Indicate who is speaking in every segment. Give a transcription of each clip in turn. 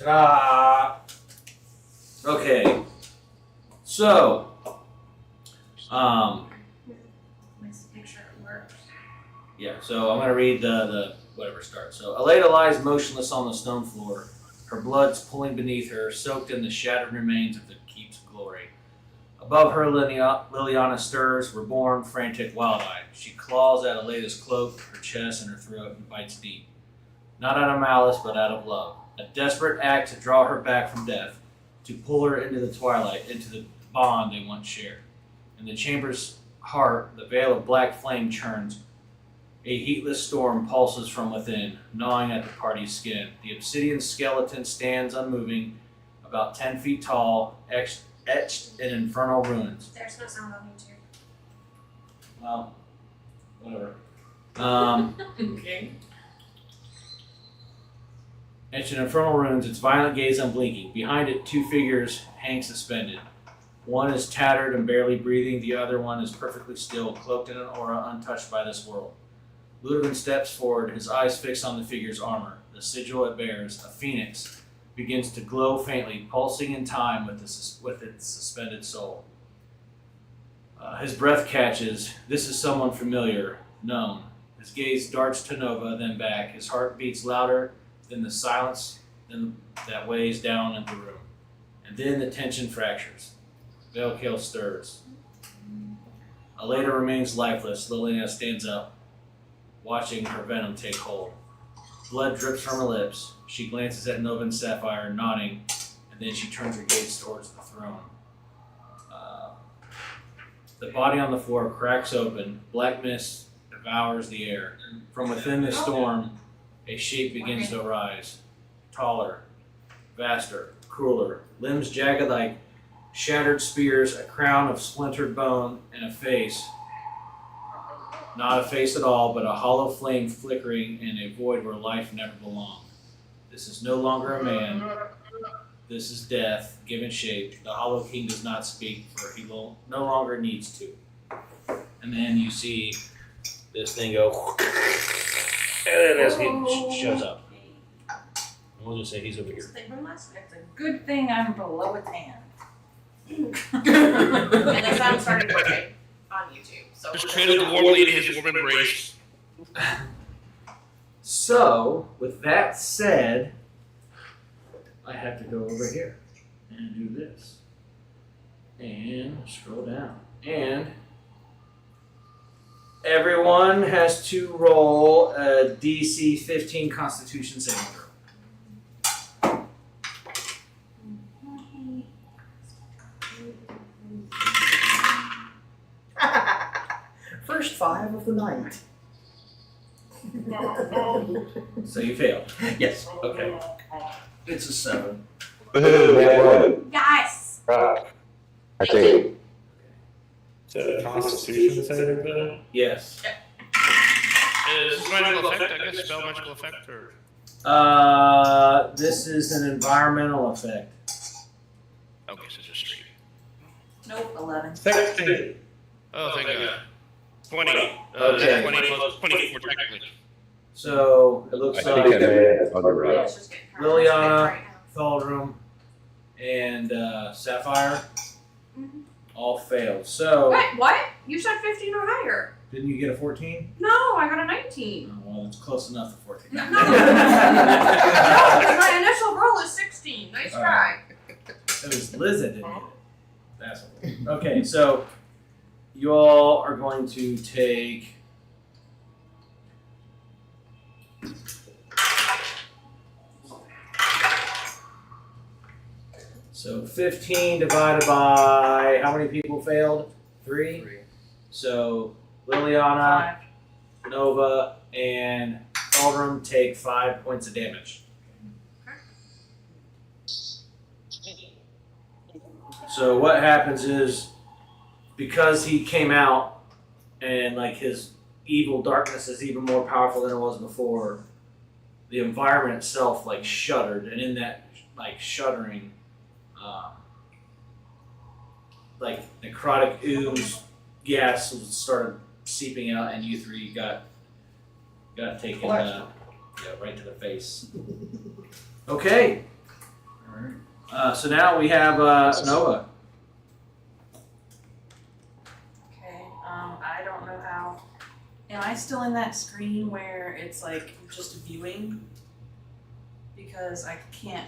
Speaker 1: Ta-da! Okay. So,
Speaker 2: Makes a picture it works.
Speaker 1: yeah, so I'm going to read the whatever starts. So, Aleda lies motionless on the stone floor, her blood's pooling beneath her, soaked in the shattered remains of the keep's glory. Above her, Liliana stirs, reborn, frantic, wild-eyed. She claws at Aleda's cloak, her chest, and her throat, and bites deep. Not out of malice, but out of love. A desperate act to draw her back from death, to pull her into the twilight, into the bond they once shared. In the chamber's heart, the veil of black flame churns. A heatless storm pulses from within, gnawing at the party's skin. The obsidian skeleton stands unmoving, about 10 feet tall, etched in infernal ruins.
Speaker 2: There's no sound on YouTube.
Speaker 1: Well, whatever.
Speaker 2: Okay.
Speaker 1: Etched in infernal ruins, its violent gaze unblinking. Behind it, two figures hang suspended. One is tattered and barely breathing. The other one is perfectly still, cloaked in an aura untouched by this world. Ludwig steps forward, his eyes fixed on the figure's armor. The sigil it bears, a phoenix, begins to glow faintly, pulsing in time with its suspended soul. His breath catches. This is someone familiar, known. His gaze darts to Nova, then back. His heart beats louder than the silence that weighs down in the room. And then the tension fractures. Vaelcar stirs. Aleda remains lifeless. Liliana stands up, watching her venom take hold. Blood drips from her lips. She glances at Nova and Sapphire, nodding, and then she turns her gaze towards the throne. The body on the floor cracks open. Black mist devours the air. From within the storm, a shape begins to arise. Taller, vaster, crueler. Limbs jagged like shattered spears, a crown of splintered bone, and a face. Not a face at all, but a hollow flame flickering in a void where life never belonged. This is no longer a man. This is death, given shape. The Hollow King does not speak, for he no longer needs to. And then you see this thing go, and then as he shows up. And we'll just say he's over here.
Speaker 2: It's
Speaker 3: It's a good thing I'm below its hand.
Speaker 2: and the sound started working on YouTube. So
Speaker 4: Just cradled the warm lady in his warm embrace.
Speaker 1: So, with that said, I have to go over here and do this. And scroll down. And everyone has to roll a DC 15 Constitution saving throw.
Speaker 5: First 5 of the night.
Speaker 1: So you failed.
Speaker 5: Yes.
Speaker 1: Okay. It's a 7.
Speaker 2: Guys.
Speaker 6: I think.
Speaker 4: So Constitution saving throw?
Speaker 1: Yes.
Speaker 4: Is this magical effect? I guess spell magical effect or
Speaker 1: This is an environmental effect.
Speaker 4: okay, so just straight.
Speaker 3: Nope, 11.
Speaker 4: 16. Oh, thank God. 20.
Speaker 1: Okay.
Speaker 4: 20 plus 24 technically.
Speaker 1: So it
Speaker 6: I
Speaker 1: looks
Speaker 6: think I
Speaker 1: like
Speaker 6: may have other
Speaker 2: Yeah, it's just getting her
Speaker 1: Liliana,
Speaker 2: right
Speaker 1: Thaldrum, and Sapphire
Speaker 2: Mhm.
Speaker 1: all failed.
Speaker 2: now.
Speaker 1: So
Speaker 2: Wait, what? You said 15 or higher.
Speaker 1: didn't you get a 14?
Speaker 2: No, I got a 19.
Speaker 1: Oh, well, it's close enough for 14.
Speaker 2: No, no, because my initial roll is 16. Nice
Speaker 1: All
Speaker 2: try.
Speaker 1: It was Liz that didn't get it. That's what. Okay, so you all are going to take. So 15 divided by how many people failed? 3? So Liliana, Nova, and Thaldrum take 5 points of damage. So what happens is, because he came out and like his evil darkness is even more powerful than it was before, the environment itself like shuddered, and in that like shuddering, like necrotic ooze gas started seeping out, and you three got taken right to the face. Okay, So now we have Nova.
Speaker 3: Okay, I don't know how. Am I still in that screen where it's like just viewing? Because I can't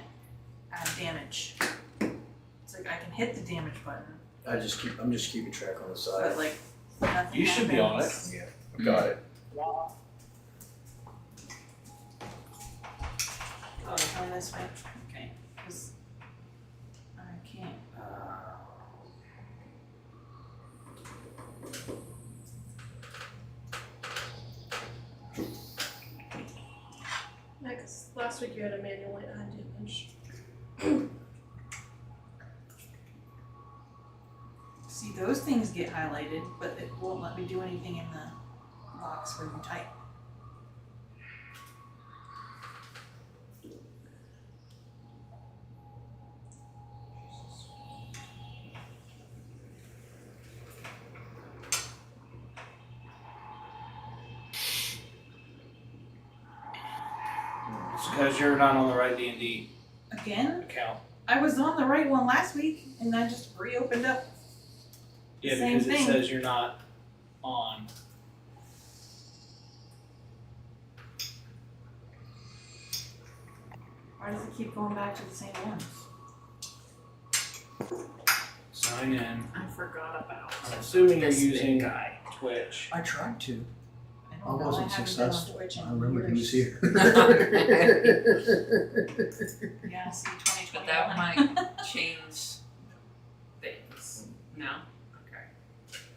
Speaker 3: add damage. It's like I can hit the damage button,
Speaker 5: I'm just keeping track on the side.
Speaker 3: but like nothing
Speaker 1: You should be on
Speaker 3: happens.
Speaker 1: it.
Speaker 5: Yeah, got it.
Speaker 3: Oh, it's going this way? Okay, because I can't.
Speaker 2: Yeah, 'cause last week you had a manual add damage.
Speaker 3: See, those things get highlighted, but it won't let me do anything in the box where you type.
Speaker 1: It's because you're not on the right D&D
Speaker 3: Again?
Speaker 1: account.
Speaker 3: I was on the right one last week, and I just reopened up.
Speaker 1: Yeah,
Speaker 3: Same
Speaker 1: because
Speaker 3: thing.
Speaker 1: it says you're not on.
Speaker 3: Why does it keep going back to the same ones?
Speaker 1: Sign in.
Speaker 3: I forgot about.
Speaker 1: I'm assuming you're
Speaker 3: this big
Speaker 1: using
Speaker 3: guy.
Speaker 1: Twitch.
Speaker 5: I tried to.
Speaker 3: I
Speaker 5: I
Speaker 3: don't know.
Speaker 5: wasn't
Speaker 3: I haven't
Speaker 5: successful.
Speaker 3: been on Twitch in
Speaker 5: I remember he was
Speaker 3: years.
Speaker 5: here.
Speaker 3: Yeah, see, 2021.
Speaker 7: But that might change things. No? Okay.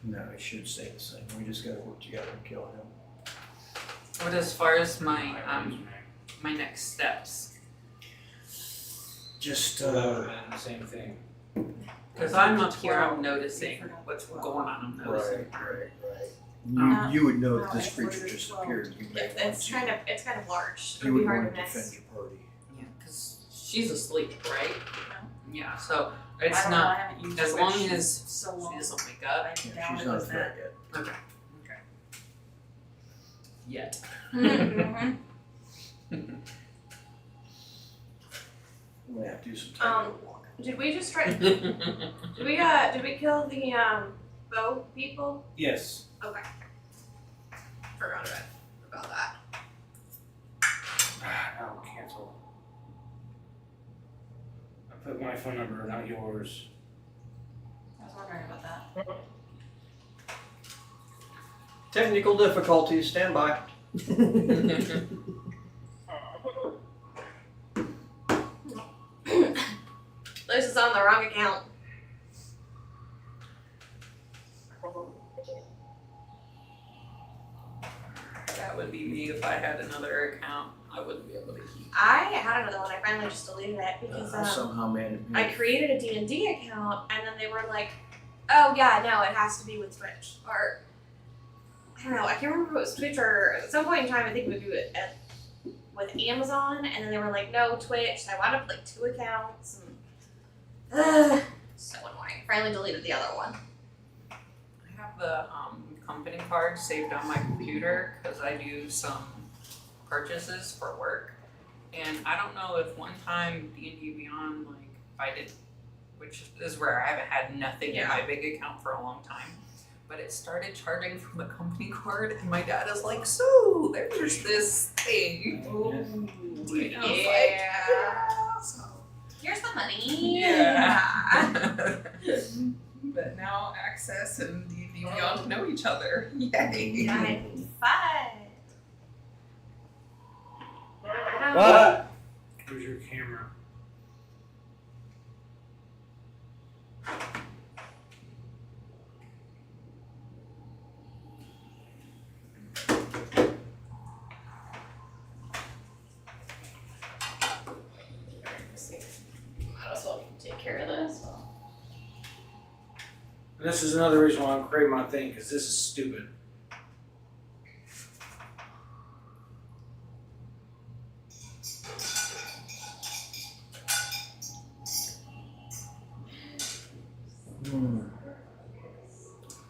Speaker 5: No, it should stay the same. We just gotta work together and kill him.
Speaker 7: But as far as my my next steps,
Speaker 5: Just
Speaker 1: So that would have been the same thing.
Speaker 7: because I'm up here, I'm noticing what's going on. I'm noticing.
Speaker 5: right. You would know that
Speaker 3: no,
Speaker 5: this
Speaker 3: it's
Speaker 5: creature
Speaker 3: literally
Speaker 5: just
Speaker 3: 12.
Speaker 5: appeared. You may want
Speaker 2: It's
Speaker 5: to.
Speaker 2: it's kind of large.
Speaker 5: You
Speaker 2: It'd be
Speaker 5: would
Speaker 2: hard
Speaker 5: want
Speaker 2: to
Speaker 5: to defend
Speaker 2: miss.
Speaker 5: your party.
Speaker 7: Yeah, because she's asleep, right? Yeah. So
Speaker 3: I
Speaker 7: it's
Speaker 3: don't know, I
Speaker 7: not
Speaker 3: haven't used
Speaker 7: as
Speaker 3: Twitch
Speaker 7: long
Speaker 3: in
Speaker 7: as
Speaker 3: so
Speaker 7: she
Speaker 3: long.
Speaker 7: doesn't wake up.
Speaker 3: I
Speaker 5: Yeah,
Speaker 3: downed
Speaker 5: she's
Speaker 3: it
Speaker 5: not a
Speaker 3: with
Speaker 5: threat
Speaker 3: that.
Speaker 5: yet.
Speaker 7: Okay. Okay. Yet.
Speaker 2: Mhm.
Speaker 5: I'm gonna have to do some time.
Speaker 2: Did we just try? did we kill the bow people?
Speaker 1: Yes.
Speaker 2: Okay. Forgot about that.
Speaker 1: No, cancel. I put my phone number, not yours.
Speaker 3: I was wondering about that.
Speaker 5: Technical difficulties, stand by.
Speaker 2: This is on the wrong account.
Speaker 7: That would be me if I had another account. I wouldn't be able to keep.
Speaker 2: I had another one. I finally just deleted it because
Speaker 5: I somehow managed.
Speaker 2: I created a D&D account and then they were like, oh yeah, no, it has to be with Twitch. Or, I don't know, I can't remember if it was Twitch or at some point in time I think we would do it with Amazon and then they were like, no, Twitch. So I wound up with like 2 accounts and so annoying. Finally deleted the other one.
Speaker 7: I have the company card saved on my computer because I do some purchases for work, and I don't know if one time D&D Beyond, like I did, which is rare. I haven't had nothing in my big account for a long time, but it started charging from the company card, and my dad is like, "So there's this thing."
Speaker 3: Ooh.
Speaker 7: And I was like,
Speaker 2: Yeah.
Speaker 7: "Yeah." So,
Speaker 2: Here's the money.
Speaker 7: yeah. But now Access and D&D Beyond know each other. Yay!
Speaker 2: I'm fun.
Speaker 1: What? Where's your camera?
Speaker 2: Might as well take care of this.
Speaker 1: And this is another reason why I'm creating my thing, because this is stupid.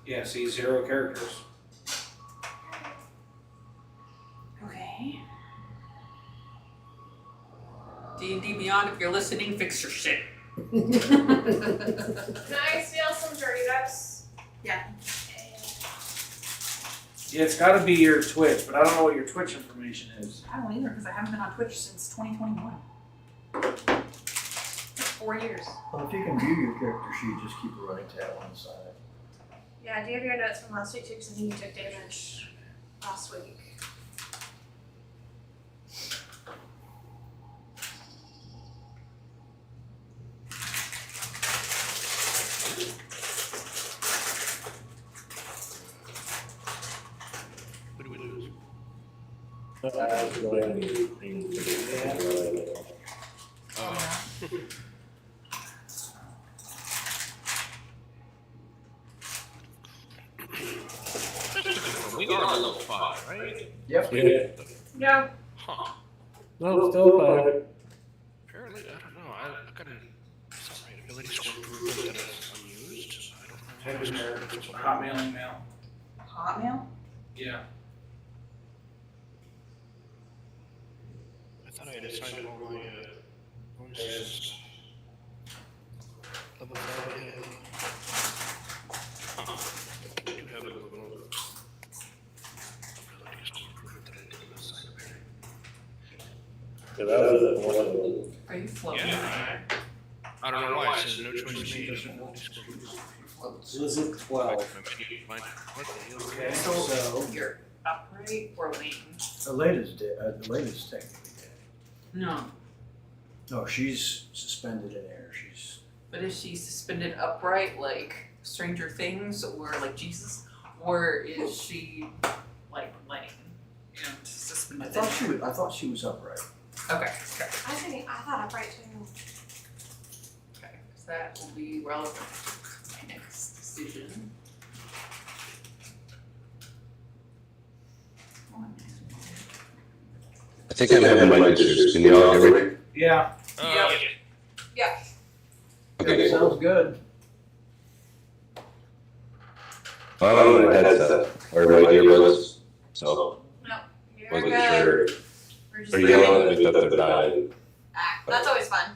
Speaker 1: Yeah, see, 0 characters.
Speaker 3: Okay.
Speaker 7: Do D&D Beyond, if you're listening, fix your shit.
Speaker 2: Can I steal some dirty dice?
Speaker 3: Yeah.
Speaker 1: Yeah, it's got to be your Twitch, but I don't know what your Twitch information is.
Speaker 3: I don't either because I haven't been on Twitch since 2021. 4 years.
Speaker 5: Well, if you can view your character sheet, just keep a running tab on the side.
Speaker 2: Yeah, do you have your notes from last week too? Because I think you took damage last week.
Speaker 4: What do we lose?
Speaker 3: Oh,
Speaker 4: We are level 5, right?
Speaker 5: Yep.
Speaker 2: Yeah.
Speaker 4: Huh.
Speaker 8: No, still fine.
Speaker 4: Apparently, I don't know. I got an sorry, ability score improvement that is unused. I don't know.
Speaker 1: Hotmail email.
Speaker 3: Hotmail?
Speaker 1: Yeah.
Speaker 4: I thought I had assigned all my bonuses. Level 5 ahead. Huh. I do have a little ability score improvement that I didn't assign apparently.
Speaker 8: Yeah, that was one.
Speaker 3: Are you floating?
Speaker 4: Yeah. I don't know why it says no choice made. Ability score improvement.
Speaker 1: Elizabeth 12. Okay,
Speaker 3: So,
Speaker 1: so
Speaker 3: you're upright or laying?
Speaker 5: Elena's dead. Elena's technically dead.
Speaker 3: No.
Speaker 5: No, she's suspended in air. She's.
Speaker 3: But is she suspended upright like Stranger Things or like Jesus? Or is she like laying and suspended in air?
Speaker 5: I thought she was upright.
Speaker 3: Okay, okay.
Speaker 2: I thought upright too.
Speaker 3: Okay, so that will be relevant to my next decision.
Speaker 6: I think I'm having mic issues. Can you all hear me?
Speaker 1: yeah.
Speaker 6: Okay.
Speaker 5: Sounds good.
Speaker 6: I'm on my headset or my earbuds, so
Speaker 2: You're
Speaker 6: wasn't
Speaker 2: good.
Speaker 6: sure.
Speaker 2: We're just
Speaker 6: Are you yelling at me that they're dying?
Speaker 2: That's always fun.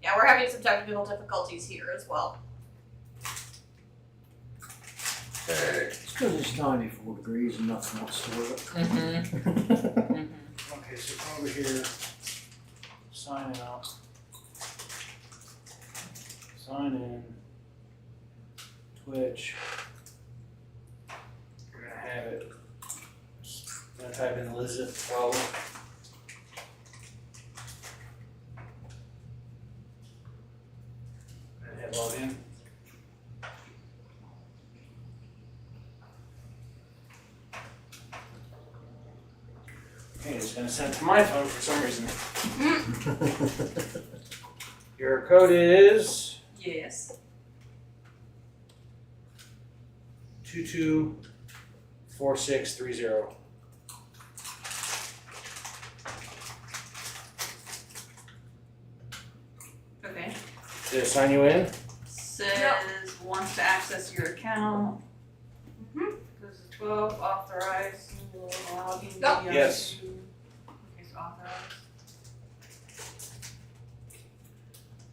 Speaker 2: Yeah, we're having some technical difficulties here as well.
Speaker 6: Okay.
Speaker 5: It's because it's 94 degrees and nothing wants to work.
Speaker 3: Mm-hmm.
Speaker 1: Okay, so come over here. Sign out. Sign in. Twitch. We're gonna have it. I'm gonna type in Elizabeth 12. And hit login. Okay, it's gonna send it to my phone for some reason. Your code is
Speaker 3: Yes.
Speaker 1: 224630.
Speaker 3: Okay.
Speaker 1: Did it sign you in?
Speaker 3: Says wants to access your account.
Speaker 2: Mhm.
Speaker 3: This is 12 authorized. Login.
Speaker 2: Yep.
Speaker 1: Yes.
Speaker 3: Okay, so authorized.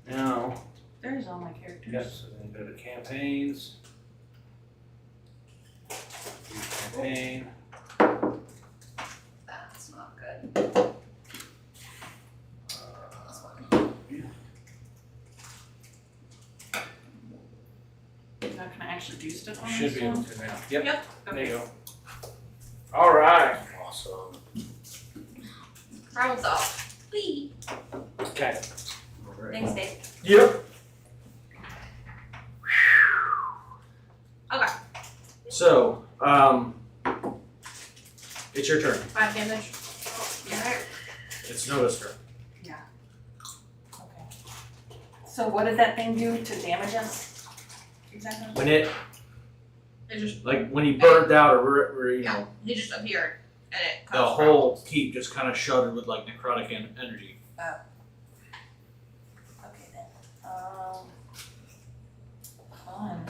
Speaker 1: No.
Speaker 3: There's all my characters.
Speaker 1: Yes, so then go to campaigns. Campaign.
Speaker 2: That's not good.
Speaker 3: Now can I actually do stuff on
Speaker 1: Should
Speaker 3: this
Speaker 1: be able
Speaker 3: one?
Speaker 1: to now. Yep.
Speaker 2: Yep.
Speaker 1: There you go. All right.
Speaker 5: Awesome.
Speaker 2: Problem solved. Whee!
Speaker 1: Okay.
Speaker 5: Alright.
Speaker 2: Thanks, Dave.
Speaker 1: Yep.
Speaker 2: Okay.
Speaker 1: So, it's your turn.
Speaker 2: 5 damage.
Speaker 3: Yeah.
Speaker 1: It's noticed her.
Speaker 3: Okay. So what did that thing do to damage us? Exactly.
Speaker 1: When it,
Speaker 2: It just
Speaker 1: when he burned out or you know,
Speaker 2: he just appeared and it
Speaker 1: the
Speaker 2: caused
Speaker 1: whole keep just kind of shuddered with necrotic energy.
Speaker 3: Okay then. Fun.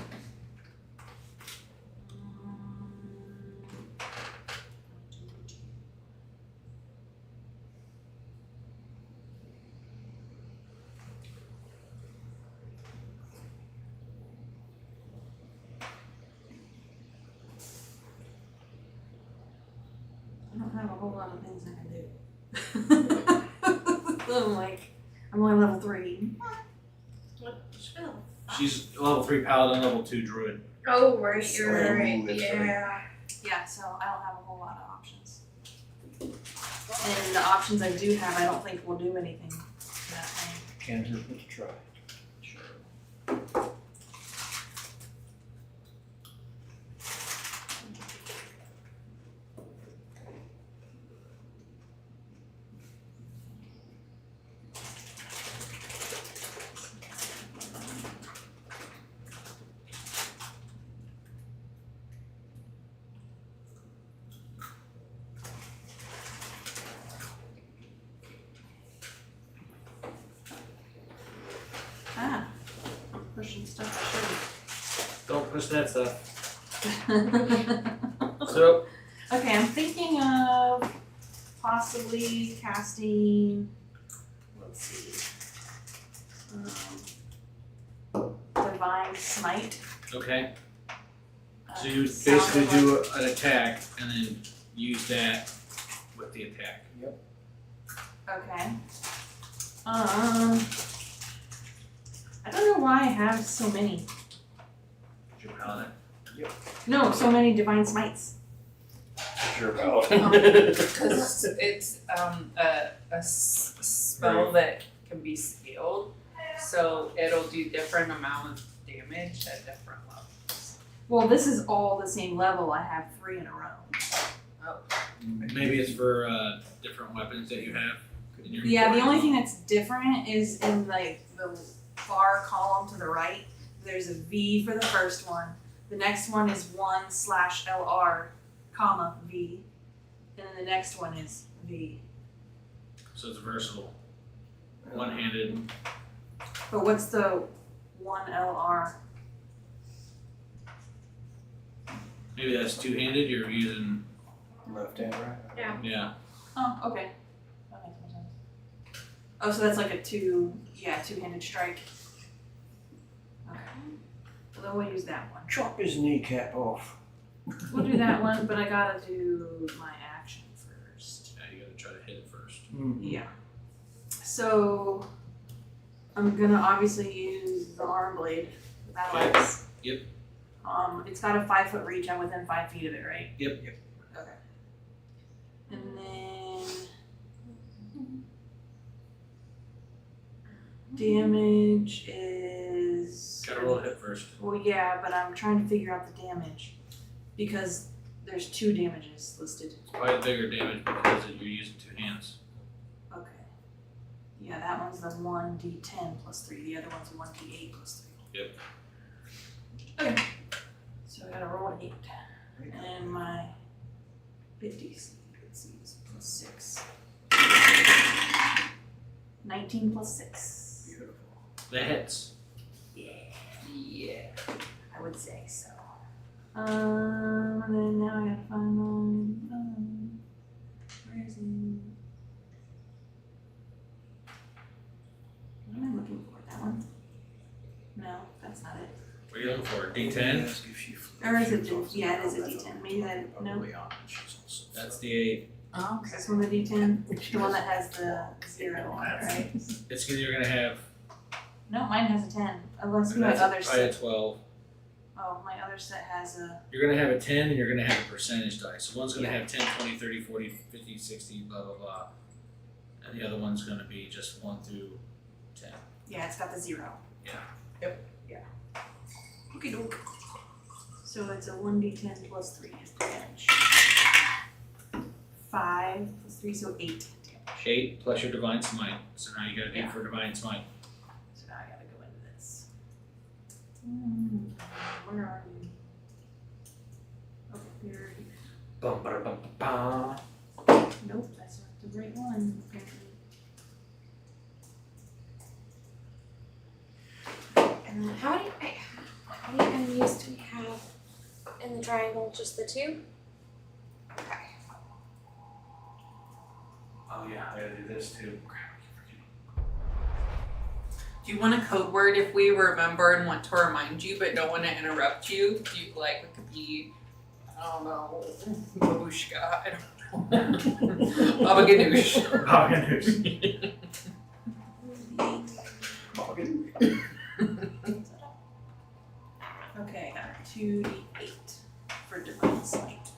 Speaker 3: have a whole lot of things I can do. I'm like, I'm only level 3.
Speaker 2: What? Chill.
Speaker 1: She's level 3 paladin, level 2 druid.
Speaker 2: Oh, right, you're
Speaker 5: Ooh,
Speaker 2: right.
Speaker 5: that's
Speaker 2: Yeah.
Speaker 3: Yeah, so I don't have a whole lot of options. And the options I do have, I don't think will do anything that way.
Speaker 5: Can't hurt but to try.
Speaker 3: Ah, I'm pushing stuff
Speaker 1: Don't push that stuff.
Speaker 3: I shouldn't.
Speaker 1: So,
Speaker 3: Okay, I'm thinking of possibly casting, let's see, Divine Smite.
Speaker 1: okay. So
Speaker 3: Uh,
Speaker 1: you
Speaker 3: sounded
Speaker 1: basically
Speaker 3: like-
Speaker 1: do an attack and then use that with the attack.
Speaker 3: Okay. I don't know why I have so many.
Speaker 1: Your paladin.
Speaker 3: No, so many Divine Smites.
Speaker 5: Sure about.
Speaker 7: Because it's a spell that can be scaled, so it'll do different amount of damage at different levels.
Speaker 3: Well, this is all the same level. I have 3 in a row.
Speaker 1: Maybe it's for different weapons that you have. In your
Speaker 3: Yeah, the only thing that's different is in like the bar column to the right. There's a V for the first one. The next one is 1/LR, comma V, and then the next one is V.
Speaker 1: So it's versatile. One-handed.
Speaker 3: But what's the 1LR?
Speaker 1: Maybe that's two-handed. You're using,
Speaker 5: Left and right.
Speaker 1: yeah.
Speaker 3: Oh, okay. That makes more sense. Oh, so that's like a two-handed strike. Okay. Well, then we'll use that one.
Speaker 5: Chop his kneecap off.
Speaker 3: We'll do that one, but I gotta do my action first.
Speaker 1: Yeah, you gotta try to hit it first.
Speaker 3: Yeah. So I'm gonna obviously use the arm blade, the battle
Speaker 1: Okay.
Speaker 3: axe.
Speaker 1: Yep.
Speaker 3: It's got a 5-foot reach. I'm within 5 feet of it, right?
Speaker 1: Yep.
Speaker 3: Okay. And then damage is.
Speaker 1: Gotta roll a hit first.
Speaker 3: Well, yeah, but I'm trying to figure out the damage because there's 2 damages listed.
Speaker 1: It's probably bigger damage because you're using two hands.
Speaker 3: Okay. Yeah, that one's the 1d10 plus 3. The other one's 1d8 plus 3.
Speaker 1: Yep.
Speaker 3: Okay. So I gotta roll an 8. And my 50s, let's see, is plus 6. 19 plus 6.
Speaker 5: Beautiful.
Speaker 1: That hits.
Speaker 3: Yeah, I would say so. And then now I gotta find one. Where is he? What am I looking for? That one? No, that's not it.
Speaker 1: What are you looking for? D10?
Speaker 5: Ask if she
Speaker 3: Or is it
Speaker 5: flips
Speaker 3: D- yeah, it is a
Speaker 5: off.
Speaker 3: D10. Maybe that- no.
Speaker 5: Probably on. She's also-
Speaker 1: That's the 8.
Speaker 7: Oh,
Speaker 3: Is this one the D10? The one that has the 0 on it, right?
Speaker 1: It's either gonna have.
Speaker 3: No, mine has a 10. Unless my
Speaker 1: That's
Speaker 3: other
Speaker 1: probably a
Speaker 3: set.
Speaker 1: 12.
Speaker 3: Oh, my other set has a.
Speaker 1: You're gonna have a 10 and you're gonna have a percentage die. So one's gonna have 10, 20, 30, 40, 50, 60, blah, blah, blah. And the other one's gonna be just 1 through 10.
Speaker 3: Yeah, it's got the 0.
Speaker 1: Yeah.
Speaker 3: Yep. Yeah. Okay, doke. So it's a 1d10 plus 3 is damage. 5 plus 3, so 8 damage.
Speaker 1: 8 plus your divine smite. So now you gotta do
Speaker 3: Yeah.
Speaker 1: for divine smite.
Speaker 3: So now I gotta go into this. Where are you? Okay, here.
Speaker 1: Bum, ba, bum, ba,
Speaker 3: Nope, that's not the right one, apparently.
Speaker 2: And then how many enemies do we have in the triangle? Just the 2? Okay.
Speaker 1: Oh yeah, I gotta do this too.
Speaker 7: Do you want a code word if we remember and want to remind you but don't want to interrupt you? Do you like it could be, I don't know, babushka, I don't Baba Ganoush.
Speaker 1: Baba Ganoush.
Speaker 3: Okay, I got 2d8 for divine smite.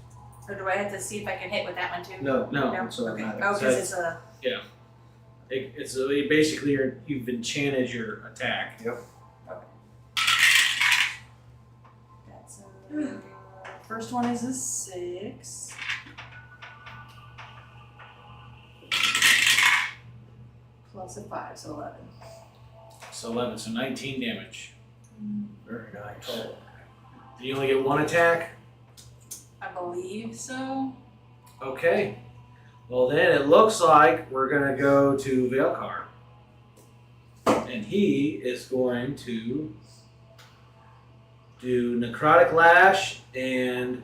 Speaker 3: Or do I have to see if I can hit with that one too?
Speaker 5: No,
Speaker 3: No?
Speaker 5: so
Speaker 3: Okay.
Speaker 5: automatic.
Speaker 3: Oh, because it's a.
Speaker 1: It's basically you've enchanted your attack.
Speaker 3: That's first one is a 6. Plus a 5, so 11.
Speaker 1: So 11, so 19 damage.
Speaker 5: Very nice. Total.
Speaker 1: Did you only get one attack?
Speaker 3: I believe so.
Speaker 1: Okay. Well, then it looks like we're going to go to Vaelcar. And he is going to do Necrotic Lash and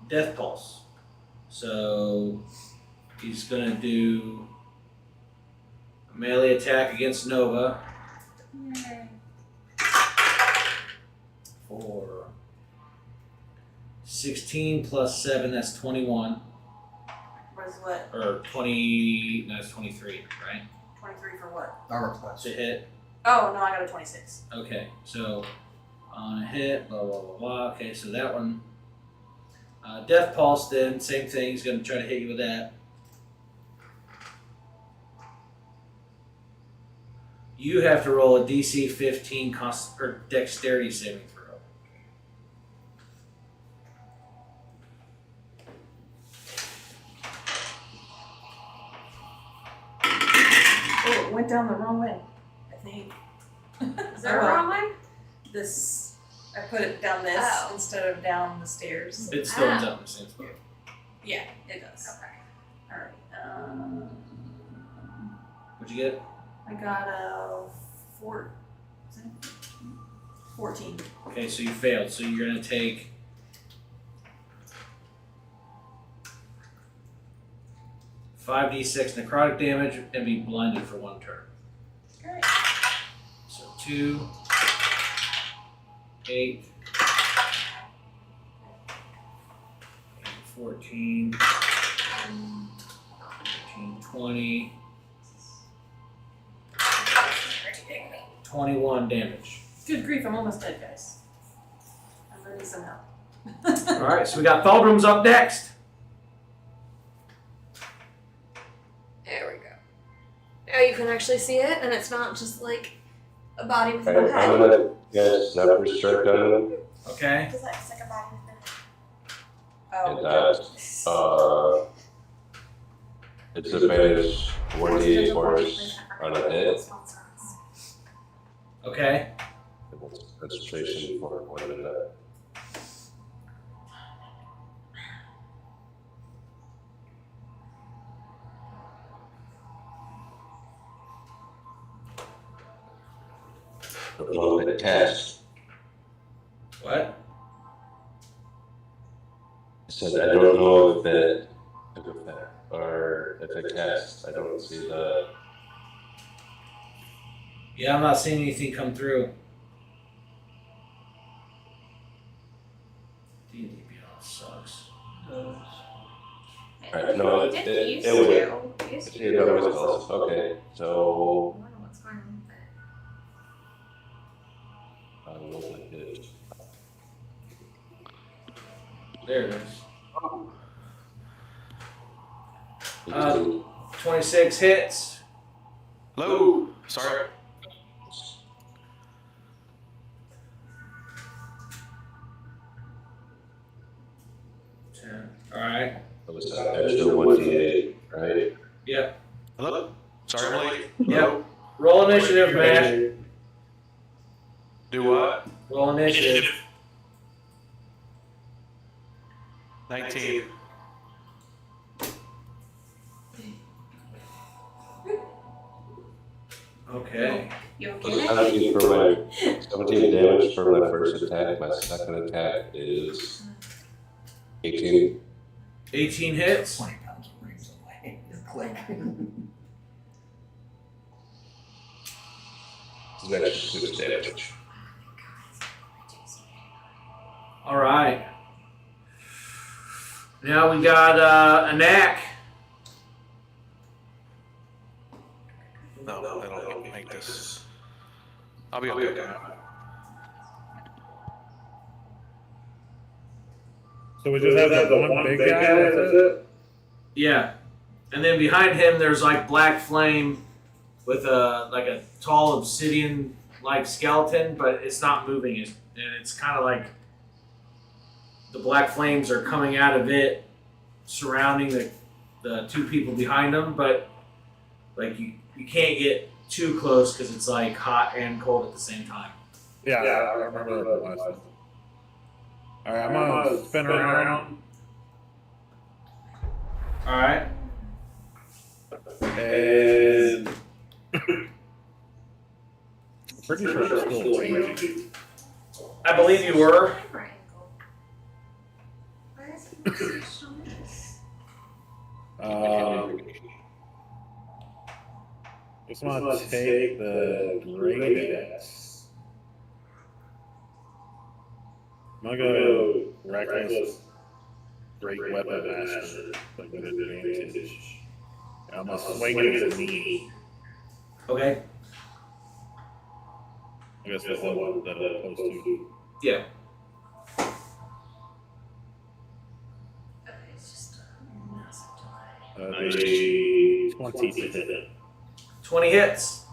Speaker 1: Death Pulse. So he's going to do a melee attack against Nova for 16 plus 7, that's 21.
Speaker 3: Was what?
Speaker 1: Or 20, no, it's 23, right?
Speaker 3: 23 for what?
Speaker 5: Armor class.
Speaker 1: To hit.
Speaker 3: Oh, no, I got a 26.
Speaker 1: Okay, so on a hit, blah, blah, blah, blah. Okay, so that one. Death Pulse, then, same thing. He's going to try to hit you with that. You have to roll a DC 15 or dexterity saving throw.
Speaker 3: Oh, it went down the wrong way, I think.
Speaker 2: Is there a wrong way?
Speaker 3: This, I put it down this
Speaker 2: Oh.
Speaker 3: instead of down the stairs.
Speaker 1: It still ends up in the same spot.
Speaker 3: Yeah, it does.
Speaker 2: Okay.
Speaker 3: Alright,
Speaker 1: What'd you get?
Speaker 3: I got a 14.
Speaker 1: Okay, so you failed. So you're going to take 5d6 necrotic damage and be blinded for 1 turn.
Speaker 3: Great.
Speaker 1: So 2, 8, 14, 20, 21 damage.
Speaker 3: Good grief, I'm almost dead, guys. I'm ready some help.
Speaker 1: Alright, so we got Thaldrum's up next.
Speaker 2: There we go. Now you can actually see it, and it's not just like a body with no
Speaker 6: I'm
Speaker 2: head.
Speaker 6: gonna get sniper strike on them,
Speaker 1: Okay.
Speaker 2: It's like a body with
Speaker 6: and
Speaker 2: no
Speaker 6: that's, it's advantage 1d8 force on a hit.
Speaker 1: Okay.
Speaker 6: Concentration for 1 minute. A little bit test.
Speaker 1: What?
Speaker 6: I said I don't know if it took effect or if it cast. I don't see the.
Speaker 1: Yeah, I'm not seeing anything come through. D&D Beyond sucks.
Speaker 6: Alright, no,
Speaker 2: It didn't used
Speaker 6: it would.
Speaker 2: to. It used to
Speaker 6: It always does. Okay, so
Speaker 2: I don't know what's going on with it.
Speaker 6: I will make it.
Speaker 1: There it is. 26 hits.
Speaker 4: Hello. Sorry.
Speaker 1: Alright.
Speaker 6: That was an extra 1d8, right?
Speaker 1: Yep.
Speaker 4: Hello. Sorry, I'm late.
Speaker 1: Yep. Roll initiative, man.
Speaker 4: Do what?
Speaker 1: Roll initiative.
Speaker 4: 19.
Speaker 1: Okay.
Speaker 2: You
Speaker 6: So
Speaker 2: okay?
Speaker 6: the penalty for my 17 damage for my first attack. My second attack is 18.
Speaker 1: 18 hits.
Speaker 5: 20 pounds of rings away. Click.
Speaker 6: It's an extra 6 damage.
Speaker 1: Alright. Now we got a knack.
Speaker 4: No, that'll make this. I'll be okay.
Speaker 8: So we just have that one big guy, that's it?
Speaker 1: Yeah. And then behind him there's like black flame with a tall obsidian like skeleton, but it's not moving, and it's kind of like the black flames are coming out of it, surrounding the two people behind them, but like you can't get too close because it's like hot and cold at the same time.
Speaker 8: Yeah, I remember that last time. Alright, I'm gonna spin around.
Speaker 1: All right.
Speaker 8: And I'm pretty sure it's still raging.
Speaker 1: I believe you were.
Speaker 2: Camera angle. Why is it switched on this?
Speaker 8: Just want to take the great axe. I'm gonna go reckless great weapon master, like with advantage. I'm gonna swing it at his knee.
Speaker 1: Okay.
Speaker 8: I guess that's the one that I'm supposed to.
Speaker 1: Yeah.
Speaker 2: Okay, it's just a massive delay.
Speaker 8: The 20 to hit.
Speaker 1: 20 hits.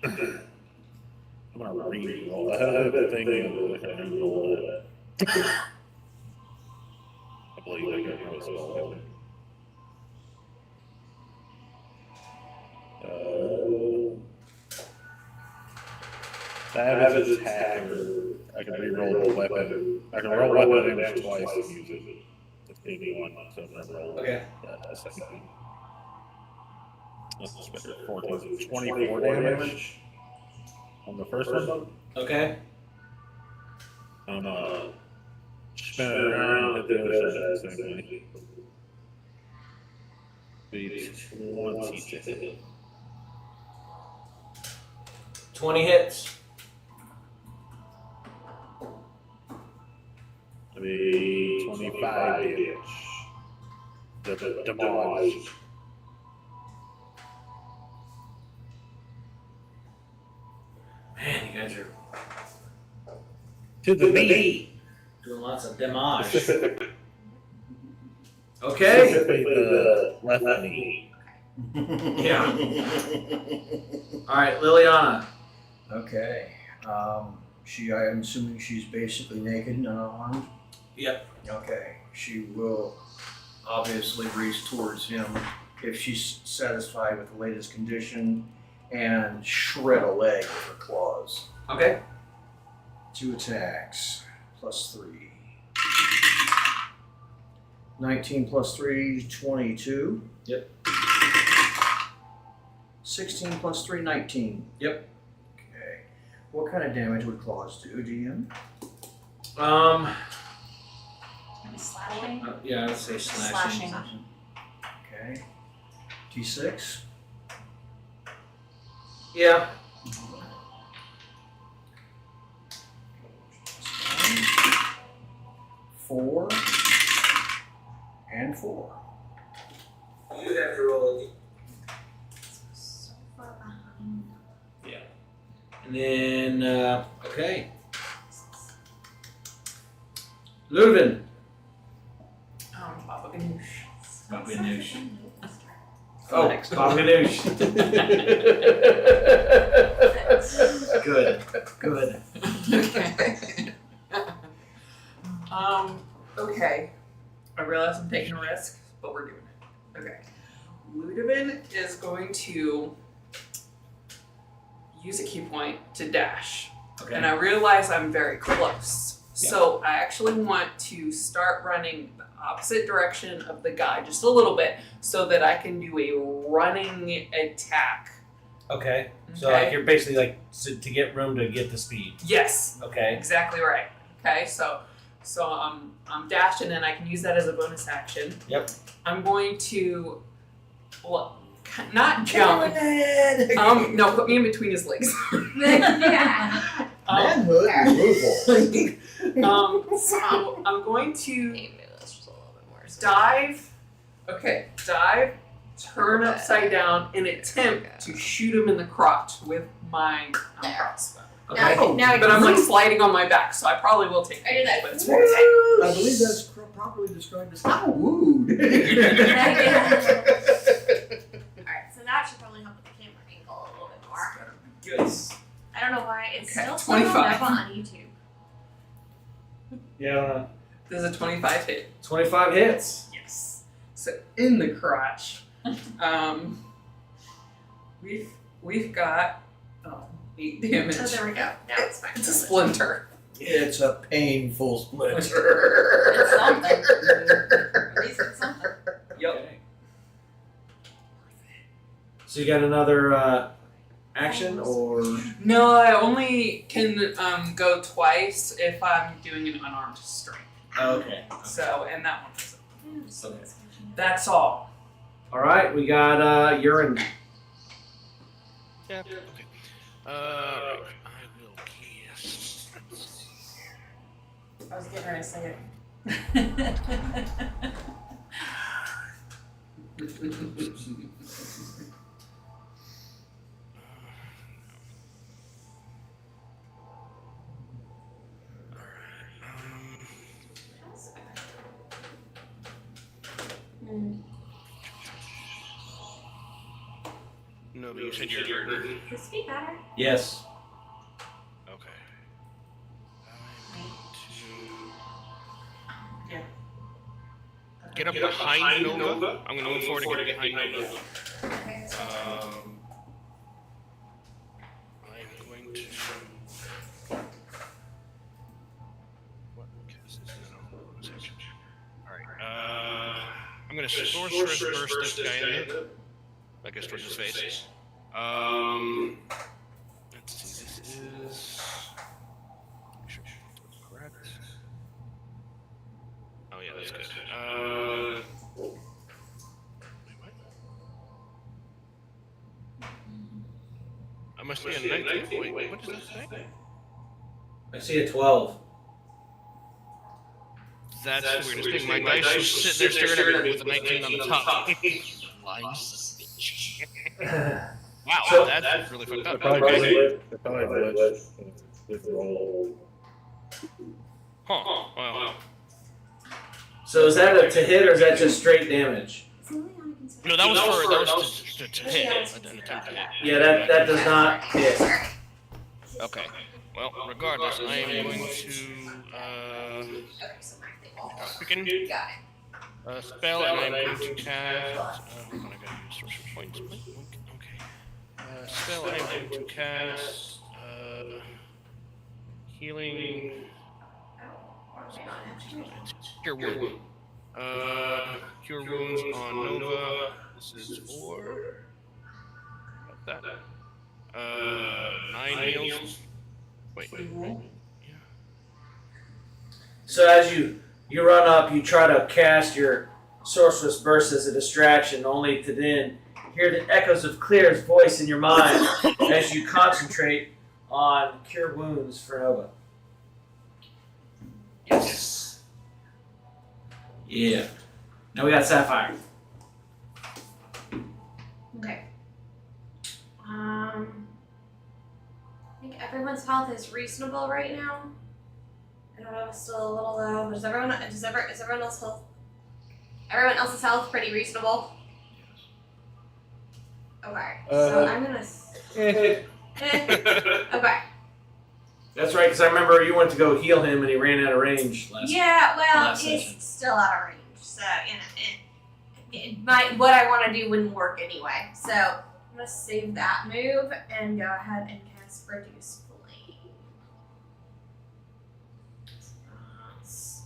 Speaker 8: I'm gonna re-roll. I have that thing that I can re-roll it. I believe I can roll spell. Savage attack. I can re-roll the weapon. I can roll weapon damage twice and use it. It's gave me one, so I'm gonna roll
Speaker 1: Okay.
Speaker 8: a second. Let's spend 14, 24 damage on the first one.
Speaker 1: Okay.
Speaker 8: I'm spin it around, hit the other side same way. Be 20 to hit.
Speaker 1: 20 hits.
Speaker 8: Be 25 damage. The damage.
Speaker 1: Man, you guys are
Speaker 8: To the knee.
Speaker 1: doing lots of damage. Okay.
Speaker 8: Specifically the left knee.
Speaker 1: Yeah. All right, Liliana.
Speaker 5: Okay. I'm assuming she's basically naked and unarmed.
Speaker 1: Yep.
Speaker 5: Okay. She will obviously race towards him if she's satisfied with the latest condition and shred a leg with her claws.
Speaker 1: Okay.
Speaker 5: 2 attacks, +3. 19 + 3, 22.
Speaker 1: Yep.
Speaker 5: 16 + 3, 19.
Speaker 1: Yep.
Speaker 5: Okay. What kind of damage would claws do, DM?
Speaker 2: Slashing?
Speaker 1: Yeah, I'd say slashing.
Speaker 2: Slashing.
Speaker 5: Okay. D6.
Speaker 1: Yeah.
Speaker 5: 4 and 4.
Speaker 1: You have to roll.
Speaker 2: So far behind.
Speaker 1: And then, okay. Ludwig.
Speaker 7: Baba Ganoush.
Speaker 1: Baba Ganoush. Oh, Baba Ganoush. Good. Good.
Speaker 7: Okay. Okay. I realize I'm taking a risk, but we're doing it. Okay. Ludovin is going to use a key point to dash.
Speaker 1: Okay.
Speaker 7: And I realize I'm very close. So I actually want to start running the opposite direction of the guy just a little bit so that I can do a running attack.
Speaker 1: Okay. So
Speaker 7: Okay.
Speaker 1: like you're basically like to get room to get the speed.
Speaker 7: Yes.
Speaker 1: Okay.
Speaker 7: Exactly right. Okay, so I'm dashing and I can use that as a bonus action.
Speaker 1: Yep.
Speaker 7: I'm going to, well, not jump. No, put me in between his legs.
Speaker 2: Yeah.
Speaker 5: Manhood removal.
Speaker 7: So I'm going to
Speaker 2: Maybe that's just a little bit more.
Speaker 7: dive. Okay, dive, turn upside down, and attempt to shoot him in the crotch with my crossbow.
Speaker 1: Okay.
Speaker 2: Now
Speaker 7: But I'm like sliding on my back, so I probably will take
Speaker 2: I did that.
Speaker 7: But it's
Speaker 5: I believe that's properly described as how wound.
Speaker 2: Alright, so that should probably help with the camera angle a little bit more.
Speaker 7: good.
Speaker 2: I don't know why it's
Speaker 7: Okay,
Speaker 2: still showing
Speaker 7: 25.
Speaker 2: on YouTube.
Speaker 1: Yeah,
Speaker 7: There's a 25 hit.
Speaker 1: 25 hits.
Speaker 7: Yes. So in the crotch, we've got 8 damage.
Speaker 2: Oh, there we go. Now it's fine.
Speaker 7: It's a splinter.
Speaker 5: It's a painful splinter.
Speaker 2: It's something. At least it's something.
Speaker 7: Yep.
Speaker 1: Okay. So you got another action, or
Speaker 7: No, I only can go twice if I'm doing an unarmed strike.
Speaker 1: okay.
Speaker 7: So, and that one is
Speaker 1: Okay.
Speaker 7: That's all.
Speaker 1: All right, we got urine.
Speaker 4: Yeah. Okay. I will guess.
Speaker 3: I was getting ready to say it.
Speaker 4: No, but you said you're.
Speaker 2: This be better.
Speaker 1: Yes.
Speaker 4: Okay.
Speaker 3: Yeah.
Speaker 4: Get up behind Nova. I'm gonna move forward to get behind Nova.
Speaker 2: Okay.
Speaker 4: I'm going to. What cast is that? Alright. I'm gonna sorceress burst this guy in the. I guess towards his face. Let's see. This is. Correct. Oh yeah, that's good. Wait, what? I must be a 19. Wait, what does that say?
Speaker 1: I see a 12.
Speaker 4: That's the weirdest thing. My dice was sitting there staring at me with a 19 on the top. Wow,
Speaker 1: So-
Speaker 4: that's really fucked up.
Speaker 8: If I
Speaker 4: Okay.
Speaker 8: glitch with roll.
Speaker 4: Huh. Wow.
Speaker 1: So is that a to hit, or is that just straight damage?
Speaker 4: No, that was to hit. An attempt to hit.
Speaker 1: Yeah, that does not hit.
Speaker 4: Okay. Well, regardless, I am going to
Speaker 2: Okay, so my thing all
Speaker 4: freaking
Speaker 2: got it.
Speaker 4: spell, and I'm going to cast. Hold on, I gotta use sorcerer points. Okay. Spell, I'm going to cast healing. Cure wound. Cure wounds on Nova. This is 4. About that. 9 heals. Wait.
Speaker 1: So as you run up, you try to cast your sorceress burst as a distraction, only to then hear the echoes of Claire's voice in your mind as you concentrate on cure wounds for Nova.
Speaker 4: Yes.
Speaker 1: Yeah. Now we got Sapphire.
Speaker 2: Okay. I think everyone's health is reasonable right now. I don't know if it's still a little low, but is everyone else's health pretty reasonable? Okay. So I'm gonna okay.
Speaker 1: That's right, because I remember you went to go heal him and he ran out of range last.
Speaker 2: Yeah, well,
Speaker 1: last
Speaker 2: he's
Speaker 1: session.
Speaker 2: still out of range, so what I want to do wouldn't work anyway. So I'm gonna save that move and go ahead and cast Reduce Flame. So that's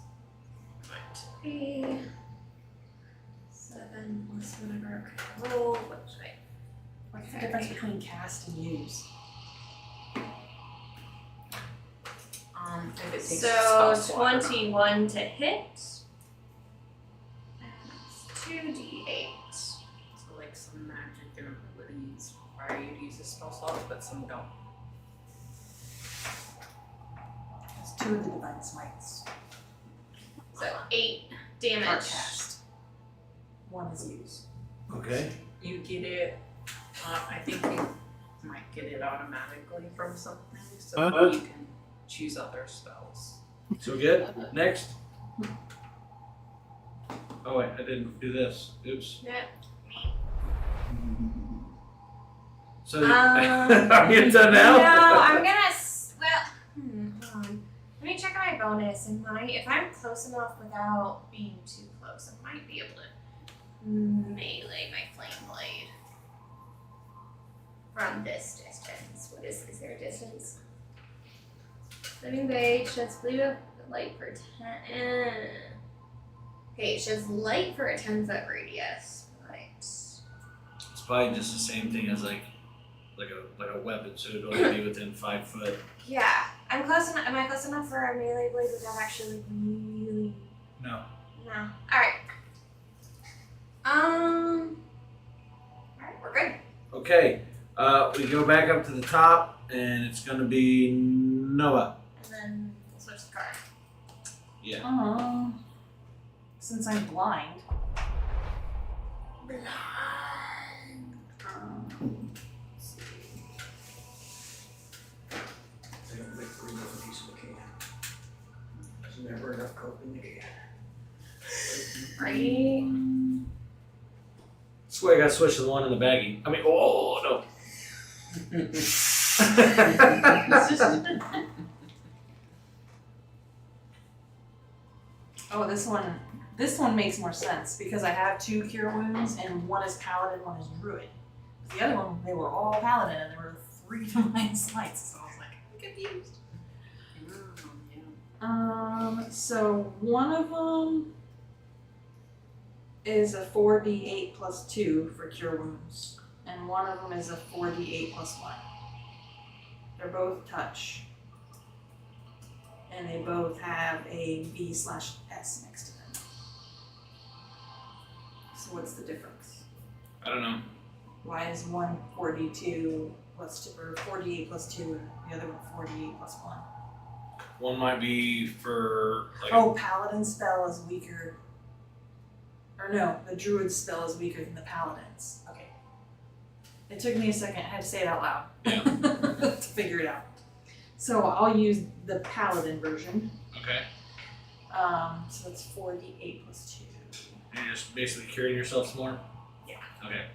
Speaker 2: going to be 7 plus whatever I roll.
Speaker 3: What's the difference between cast and use?
Speaker 7: If it takes
Speaker 2: So
Speaker 7: spell slot or not.
Speaker 2: 21 to hit. And that's 2d8.
Speaker 7: So like some magic and abilities require you to use a spell slot, but some don't.
Speaker 3: 2 of the divine smites
Speaker 2: So 8
Speaker 3: are
Speaker 2: damage.
Speaker 3: cast. 1 is used.
Speaker 1: Okay.
Speaker 7: You get it, I think you might get it automatically from something, so
Speaker 8: Huh?
Speaker 7: you can choose other spells.
Speaker 1: So good. Next. Oh wait, I didn't do this. Oops.
Speaker 2: Yeah.
Speaker 1: So are you done now?
Speaker 2: No, I'm gonna. Hold on. Let me check my bonus. And if I'm close enough without being too close, I might be able to melee my flame blade from this distance. What is there a distance? Flaming blade sheds blue of light for 10. Okay, it sheds light for a 10-foot radius. Right.
Speaker 1: It's probably just the same thing as like a weapon, so it'd only be within 5 foot.
Speaker 2: Yeah, I'm close enough. Am I close enough for a melee blade without actually really?
Speaker 1: No.
Speaker 2: No. All right. All right, we're good.
Speaker 1: Okay. We go back up to the top, and it's gonna be Noah.
Speaker 2: And then we'll switch the card.
Speaker 1: Yeah.
Speaker 3: Since I'm blind.
Speaker 2: Blind.
Speaker 3: Let's see.
Speaker 5: They don't make three with a piece of the can. There's never enough coke in the can.
Speaker 2: Right.
Speaker 1: That's why I got to switch to the one in the baggie. I mean, oh no.
Speaker 3: Oh, this one makes more sense because I have 2 cure wounds and 1 is paladin, 1 is druid. The other one, they were all paladin and there were 3 divine smites, so I was like, I'm confused. So one of them is a 4d8 plus 2 for cure wounds, and one of them is a 4d8 plus 1. They're both touch. And they both have a B/S next to them. So what's the difference?
Speaker 1: I don't know.
Speaker 3: Why is one 4d2 plus 2, or 4d8 plus 2, and the other one 4d8 plus 1?
Speaker 1: One might be for like.
Speaker 3: Oh, paladin spell is weaker. Or no, the druid spell is weaker than the paladin's. Okay. It took me a second. I had to say it out loud
Speaker 1: Yeah.
Speaker 3: to figure it out. So I'll use the paladin version.
Speaker 1: Okay.
Speaker 3: So it's 4d8 plus 2.
Speaker 1: And you're just basically curing yourself some more.
Speaker 3: Yeah.
Speaker 1: Okay.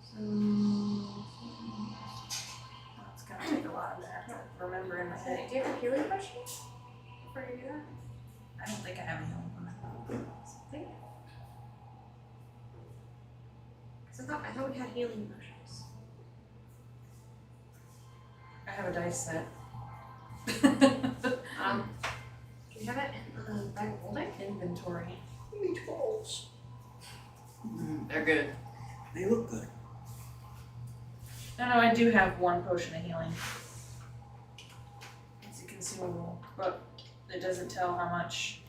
Speaker 3: So it's gonna take a lot of that to remember in my head.
Speaker 2: Do you have a healing potion before you do that?
Speaker 3: I don't think I have a healing one.
Speaker 2: Think. Because I thought we had healing potions.
Speaker 3: I have a dice set.
Speaker 2: Do you have it in the bag of holding?
Speaker 3: Inventory.
Speaker 5: Meatballs.
Speaker 7: They're good.
Speaker 5: They look good.
Speaker 3: No, I do have 1 potion of healing. It's a consumable, but it doesn't tell how much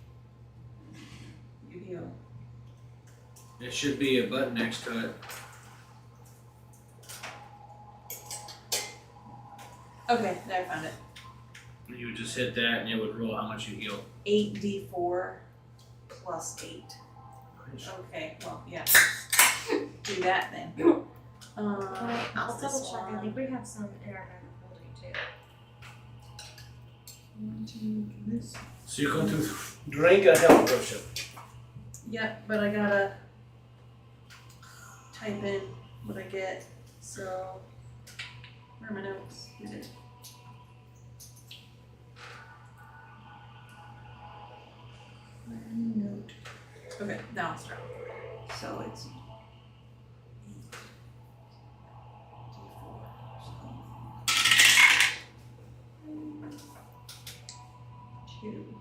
Speaker 3: you heal.
Speaker 1: There should be a button next to it.
Speaker 3: Okay, there I found it.
Speaker 1: You would just hit that, and it would roll how much you heal.
Speaker 3: 8d4 plus 8. Okay, well, yeah. Do that then.
Speaker 2: I'll
Speaker 3: what's this
Speaker 2: double check. I
Speaker 3: one?
Speaker 2: think we have some in our bag of holding too.
Speaker 3: 1, 2, do this.
Speaker 1: So you're going to drink a health potion.
Speaker 3: Yep, but I gotta type in what I get. So, where are my notes? Is it? Note. Okay, now it's done. So it's D4. 2.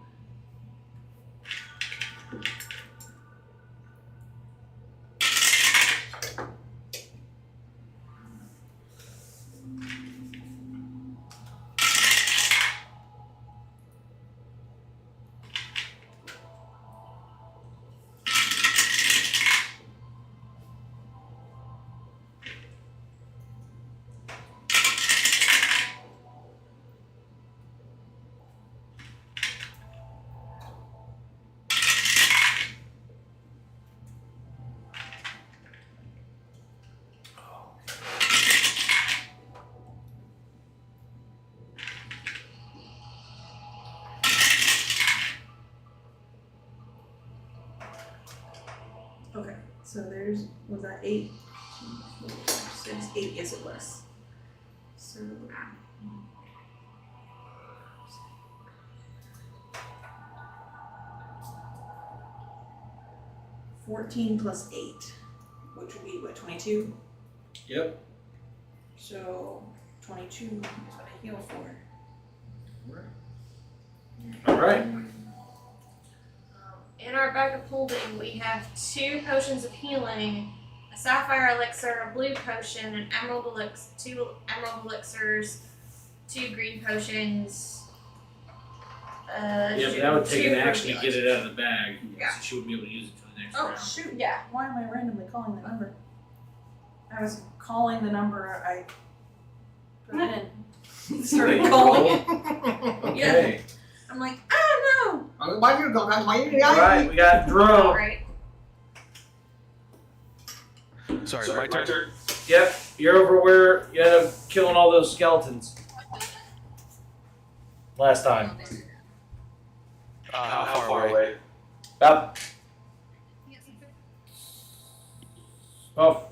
Speaker 3: Yours was that 8? 6, 8. Yes, it was. So. 14 plus 8, which would be what, 22?
Speaker 1: Yep.
Speaker 3: So 22 is what I heal for.
Speaker 1: All right.
Speaker 2: In our bag of holding, we have 2 potions of healing, a sapphire elixir, a blue potion, an emerald elixir, 2 emerald elixirs, 2 green potions.
Speaker 1: Yeah, but that would take
Speaker 2: 2
Speaker 1: an action to
Speaker 2: ruby
Speaker 1: get it out of the bag.
Speaker 2: Yeah.
Speaker 1: So she wouldn't be able to use it for the next
Speaker 3: Oh
Speaker 1: round.
Speaker 3: shoot, yeah. Why am I randomly calling the number? I was calling the number I put it in. Started calling it.
Speaker 1: Okay.
Speaker 3: I'm like, oh
Speaker 1: All right, we got
Speaker 2: no!
Speaker 1: Dro.
Speaker 2: Alright.
Speaker 4: Sorry, my turn.
Speaker 1: Yep, you're over where you ended up killing all those skeletons last time.
Speaker 4: How far away?
Speaker 1: About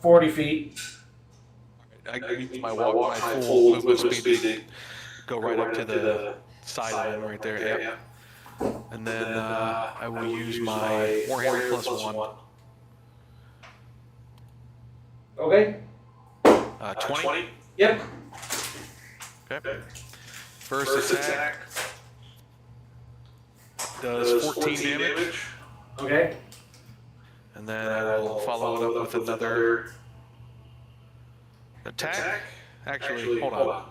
Speaker 1: 40 feet.
Speaker 4: I use my walk, my full movement speed to go right up to the side of it right there. Yep. And then I will use my Warhammer +1.
Speaker 1: Okay.
Speaker 4: 20.
Speaker 1: Yep.
Speaker 4: Okay. First attack does 14 damage,
Speaker 1: Okay.
Speaker 4: and then I will follow it up with another attack. Actually, hold on.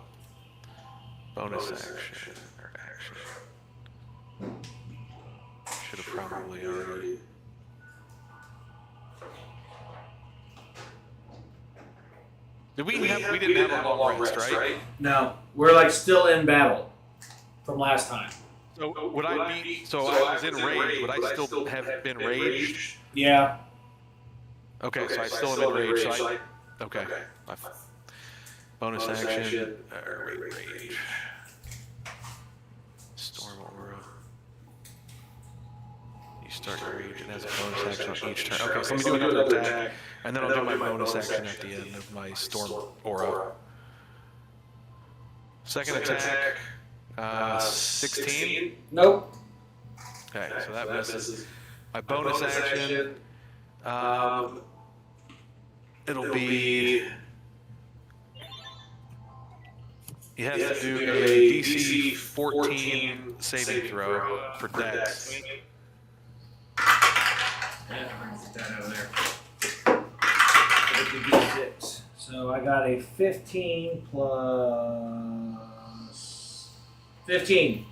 Speaker 4: Bonus action. Or action. Should have probably already. We didn't have a long rest, right?
Speaker 1: No, we're like still in battle from last time.
Speaker 4: So would I be? So I was in rage. Would I still have been raged?
Speaker 1: Yeah.
Speaker 4: Okay, so I still am in rage. So okay. Bonus action. Rage. Storm aura. You start your rage and has a bonus action each turn. Okay, so let me do another attack, and then I'll do my bonus action at the end of my storm aura. Second attack. 16.
Speaker 1: Nope.
Speaker 4: Okay, so that misses. My bonus action. It'll be. He has to do a DC 14 saving throw for dex.
Speaker 1: Yeah, get that out of there. With the D6. So I got a 15 plus 15.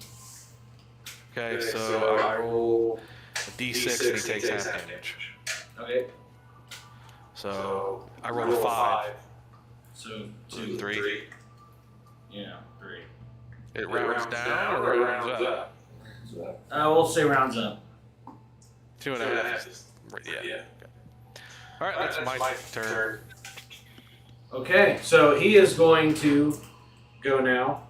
Speaker 4: Okay, so I roll a D6 and he takes half damage.
Speaker 1: Okay.
Speaker 4: So I roll a 5.
Speaker 1: So
Speaker 4: 2, 3.
Speaker 1: Yeah, 3.
Speaker 4: It rounds down or it rounds up?
Speaker 1: We'll say rounds up.
Speaker 4: 2.5. Yeah. All right, that's my turn.
Speaker 1: Okay, so he is going to go now.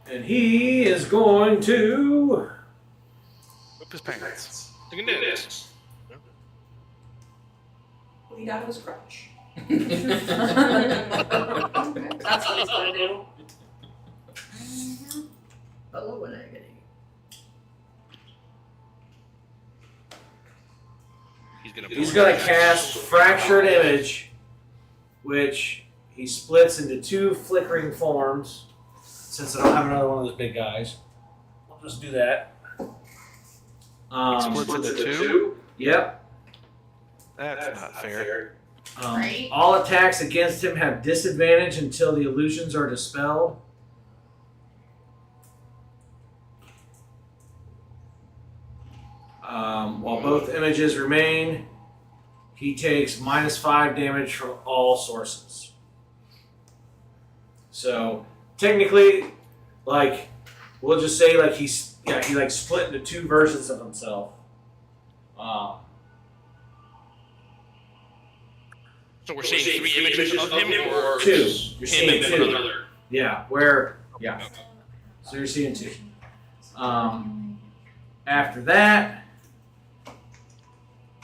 Speaker 1: And he is going to
Speaker 4: Whip his pants.
Speaker 7: You can do this.
Speaker 3: Bleed out his crotch.
Speaker 2: That's what he's gonna do.
Speaker 1: He's going to cast Fractured Image, which he splits into 2 flickering forms. Since I don't have another one of those big guys, I'll just do that.
Speaker 4: Splits into 2?
Speaker 1: Yep.
Speaker 4: That's not fair.
Speaker 2: Right.
Speaker 1: All attacks against him have disadvantage until the illusions are dispelled. While both images remain, he takes -5 damage from all sources. So technically, like, we'll just say like he like split into 2 versions of himself.
Speaker 7: So we're seeing 3 images of him, or
Speaker 1: 2. You're
Speaker 7: him
Speaker 1: seeing
Speaker 7: and
Speaker 1: 2.
Speaker 7: another?
Speaker 1: Yeah, so you're seeing 2. After that,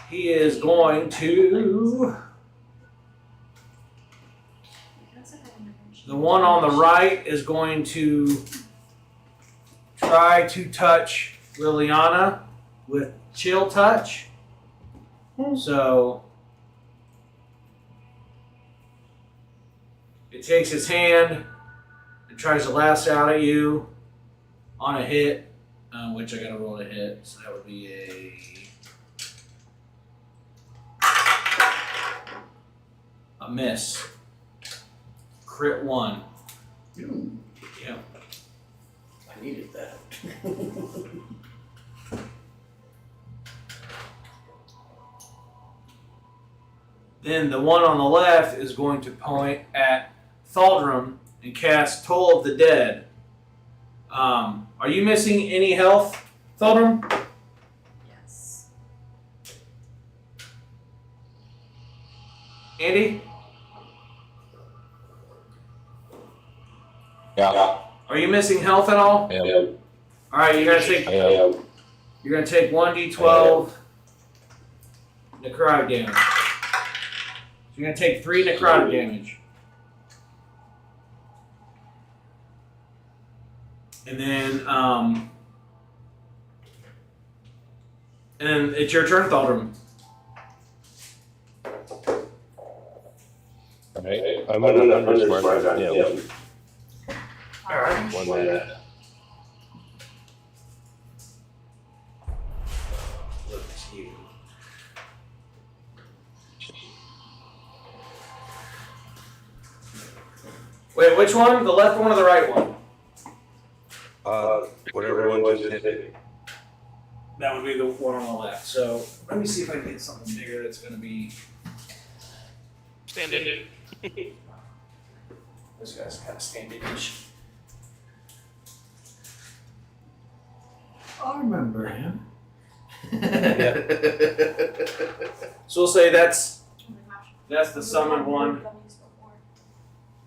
Speaker 1: he is going to. The one on the right is going to try to touch Liliana with chill touch. So it takes its hand and tries to lash out at you on a hit, which I gotta roll a hit. So that would be a miss. Crit 1. Yeah.
Speaker 5: I needed that.
Speaker 1: Then the one on the left is going to point at Thaldrum and cast Toll of the Dead. Are you missing any health, Thaldrum?
Speaker 2: Yes.
Speaker 1: Andy?
Speaker 6: Yeah.
Speaker 1: Are you missing health at all?
Speaker 6: Yeah.
Speaker 1: All right, you're gonna take 1d12 necrotic damage. So you're gonna take 3 necrotic damage. And then it's your turn, Thaldrum.
Speaker 6: Alright, I'm gonna smart on him.
Speaker 1: Alright.
Speaker 6: 1 minute.
Speaker 1: Look at you. Wait, which one? The left one or the right one?
Speaker 6: Whatever one just hit me.
Speaker 1: That would be the one on the left. So let me see if I can get something bigger that's going to be.
Speaker 4: Stand in.
Speaker 1: This guy's kind of standing-ish.
Speaker 5: I remember him.
Speaker 1: So we'll say that's
Speaker 2: Oh my gosh.
Speaker 1: the summoned one.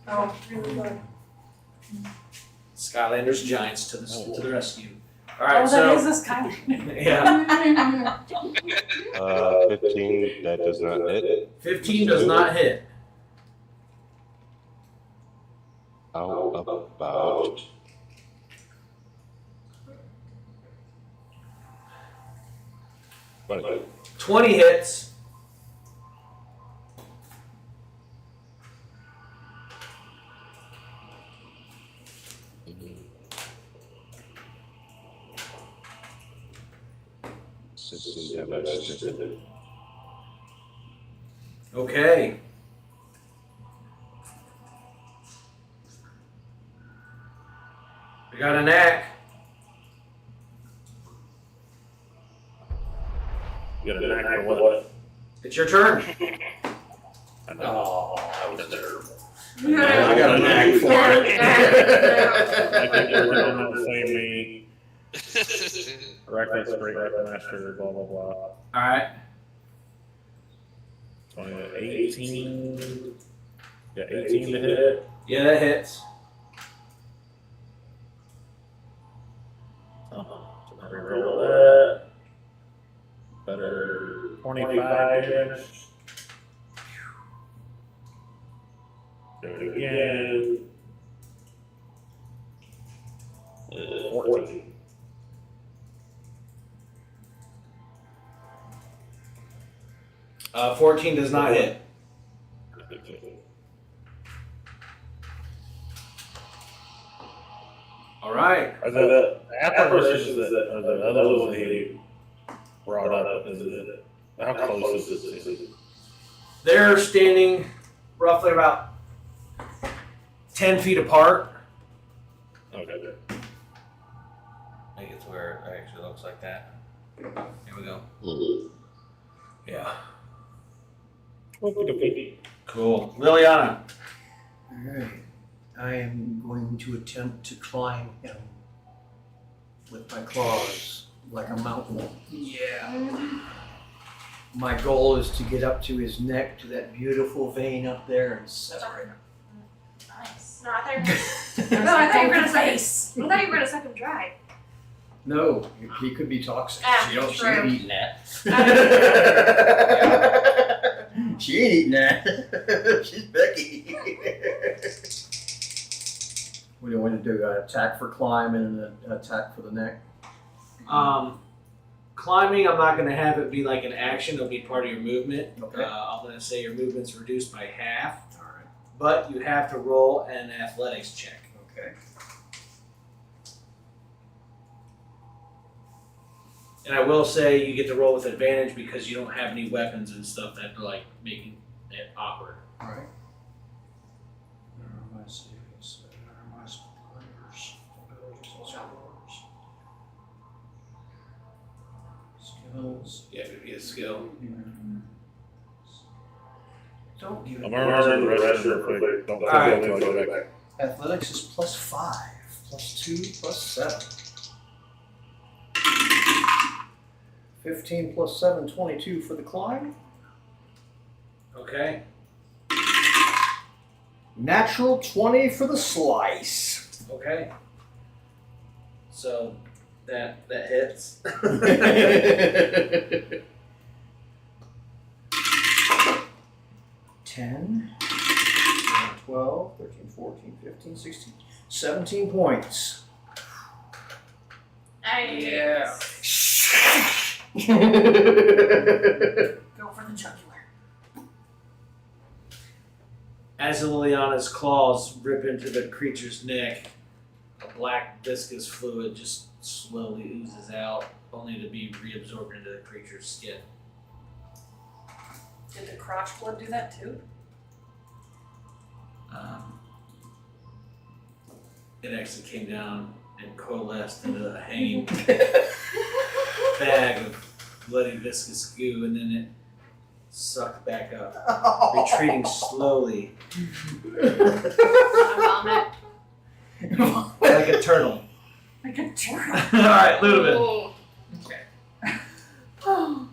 Speaker 3: Oh, really good.
Speaker 1: Skylanders Giants to the rescue. All
Speaker 3: Oh,
Speaker 1: right,
Speaker 3: that is
Speaker 1: so
Speaker 3: this kind.
Speaker 1: yeah,
Speaker 6: 15, that does not hit.
Speaker 1: 15 does not hit.
Speaker 6: How about 20?
Speaker 1: 20 hits. Okay. We got a knack.
Speaker 8: You got a knack for what?
Speaker 1: It's your turn.
Speaker 8: I know.
Speaker 5: Oh, that was terrible.
Speaker 2: I
Speaker 5: got a knack for
Speaker 8: I think we're on the same me. Reckless, great weapon master, blah blah blah.
Speaker 1: All right.
Speaker 8: 18. Yeah, 18 to hit.
Speaker 1: Yeah, that hits.
Speaker 8: So reroll that. Better 25 damage. Do it again. 14.
Speaker 1: 14 does not hit. All right.
Speaker 8: Are the apparitions that are the others that he brought up? Is it, how close is this to?
Speaker 1: They're standing roughly about 10 feet apart.
Speaker 8: Okay.
Speaker 1: I think it's where it actually looks like that. Here we go. Yeah. Cool. Liliana.
Speaker 5: Alright. I am going to attempt to climb him with my claws like a mountain. Yeah. My goal is to get up to his neck, to that beautiful vein up there, and sever him.
Speaker 2: Nice. No, I thought you were gonna suck him dry.
Speaker 5: No, he could be toxic.
Speaker 2: Ah,
Speaker 5: She ain't
Speaker 2: true.
Speaker 5: eating that.
Speaker 2: Ah.
Speaker 5: She ain't eating that. She's Becky. What do you want to do? An attack for climb and an attack for the neck?
Speaker 1: Climbing, I'm not going to have it be like an action. It'll be part of your movement.
Speaker 5: Okay.
Speaker 1: I'm going to say your movement's reduced by half,
Speaker 5: All right.
Speaker 1: but you have to roll an athletics check.
Speaker 5: Okay.
Speaker 1: And I will say you get to roll with advantage because you don't have any weapons and stuff that are like making it awkward.
Speaker 5: All right. Skills.
Speaker 1: Yeah, it'd be a skill.
Speaker 5: Don't give
Speaker 8: I'm gonna remember the rest real quick. Don't tell me until I go back.
Speaker 5: Athletics is +5, +2, +7. 15 + 7, 22 for the climb.
Speaker 1: Okay.
Speaker 5: Natural 20 for the slice.
Speaker 1: Okay. So that hits.
Speaker 5: 10, 12, 13, 14, 15, 16, 17 points.
Speaker 2: Yeah.
Speaker 3: Go for the jugular.
Speaker 1: As Liliana's claws rip into the creature's neck, a black viscous fluid just slowly oozes out, only to be reabsorbed into the creature's skin.
Speaker 3: Did the crotch blood do that too?
Speaker 1: It actually came down and coalesced into a hanging bag of bloody viscous goo, and then it sucked back up, retreating slowly
Speaker 2: I vomit.
Speaker 1: like a turtle.
Speaker 3: Like a turtle.
Speaker 1: Alright, Ludovic.
Speaker 2: Ooh.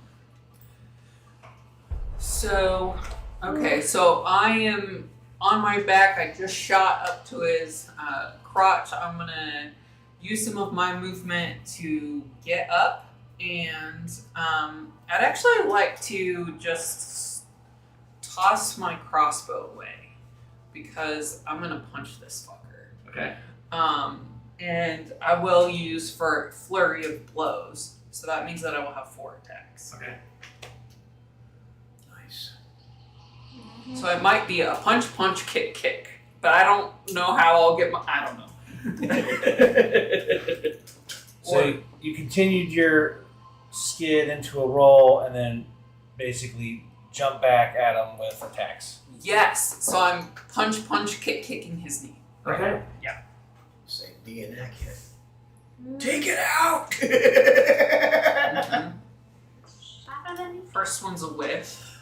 Speaker 7: So, okay, so I am on my back. I just shot up to his crotch. I'm gonna use some of my movement to get up, and I'd actually like to just toss my crossbow away because I'm gonna punch this fucker.
Speaker 1: Okay.
Speaker 7: And I will use for flurry of blows, so that means that I will have 4 attacks.
Speaker 1: Okay.
Speaker 5: Nice.
Speaker 7: So it might be a punch, punch, kick, kick. But I don't know how I'll get my. I don't know.
Speaker 1: So you continued your skid into a roll and then basically jump back at him with attacks.
Speaker 7: Yes. So I'm punch, punch, kick, kicking his knee.
Speaker 1: Okay.
Speaker 5: Say D and Ack hit. Take it out!
Speaker 7: First one's a whiff.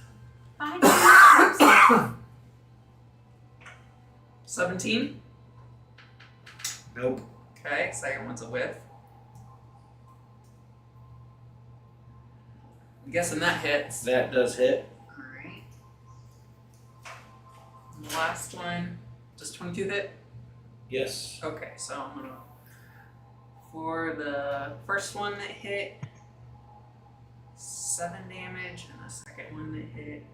Speaker 7: 17.
Speaker 1: Nope.
Speaker 7: Okay. Second one's a whiff. I'm guessing that hits.
Speaker 1: That does hit.
Speaker 7: Alright. The last one. Does 22 hit?
Speaker 1: Yes.
Speaker 7: Okay, so I'm gonna. For the first one that hit, 7 damage, and the second one that hit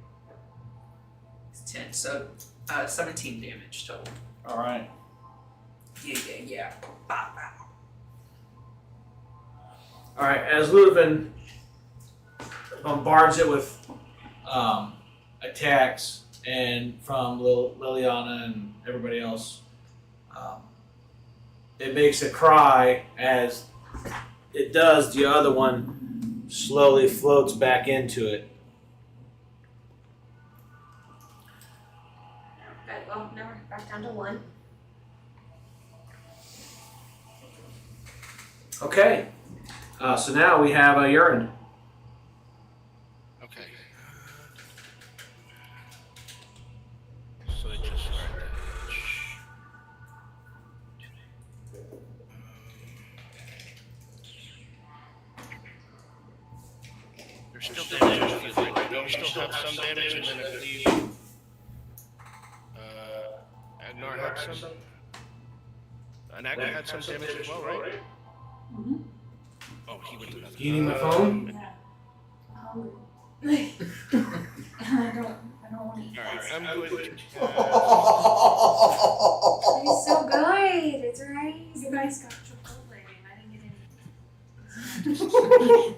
Speaker 7: is 10. So 17 damage total.
Speaker 1: Alright.
Speaker 7: Yeah. Bah, bah.
Speaker 1: Alright, as Leuven bombards it with attacks, and from Liliana and everybody else, it makes a cry. As it does, the other one slowly floats back into it.
Speaker 2: Okay, well, now we're back down to 1.
Speaker 1: Okay, so now we have a urine.
Speaker 4: Okay. So it just there's still damage, I feel like. Don't we still have some damage, and then I believe Agnar had some. And Agnar had some damage as well, right?
Speaker 9: he went to that.
Speaker 1: Do you need my phone?
Speaker 3: Yeah. I'm hungry. I don't want to eat.
Speaker 9: Alright, I'm going to.
Speaker 2: It's so good. It's right. You guys got Chipotle and I didn't get any.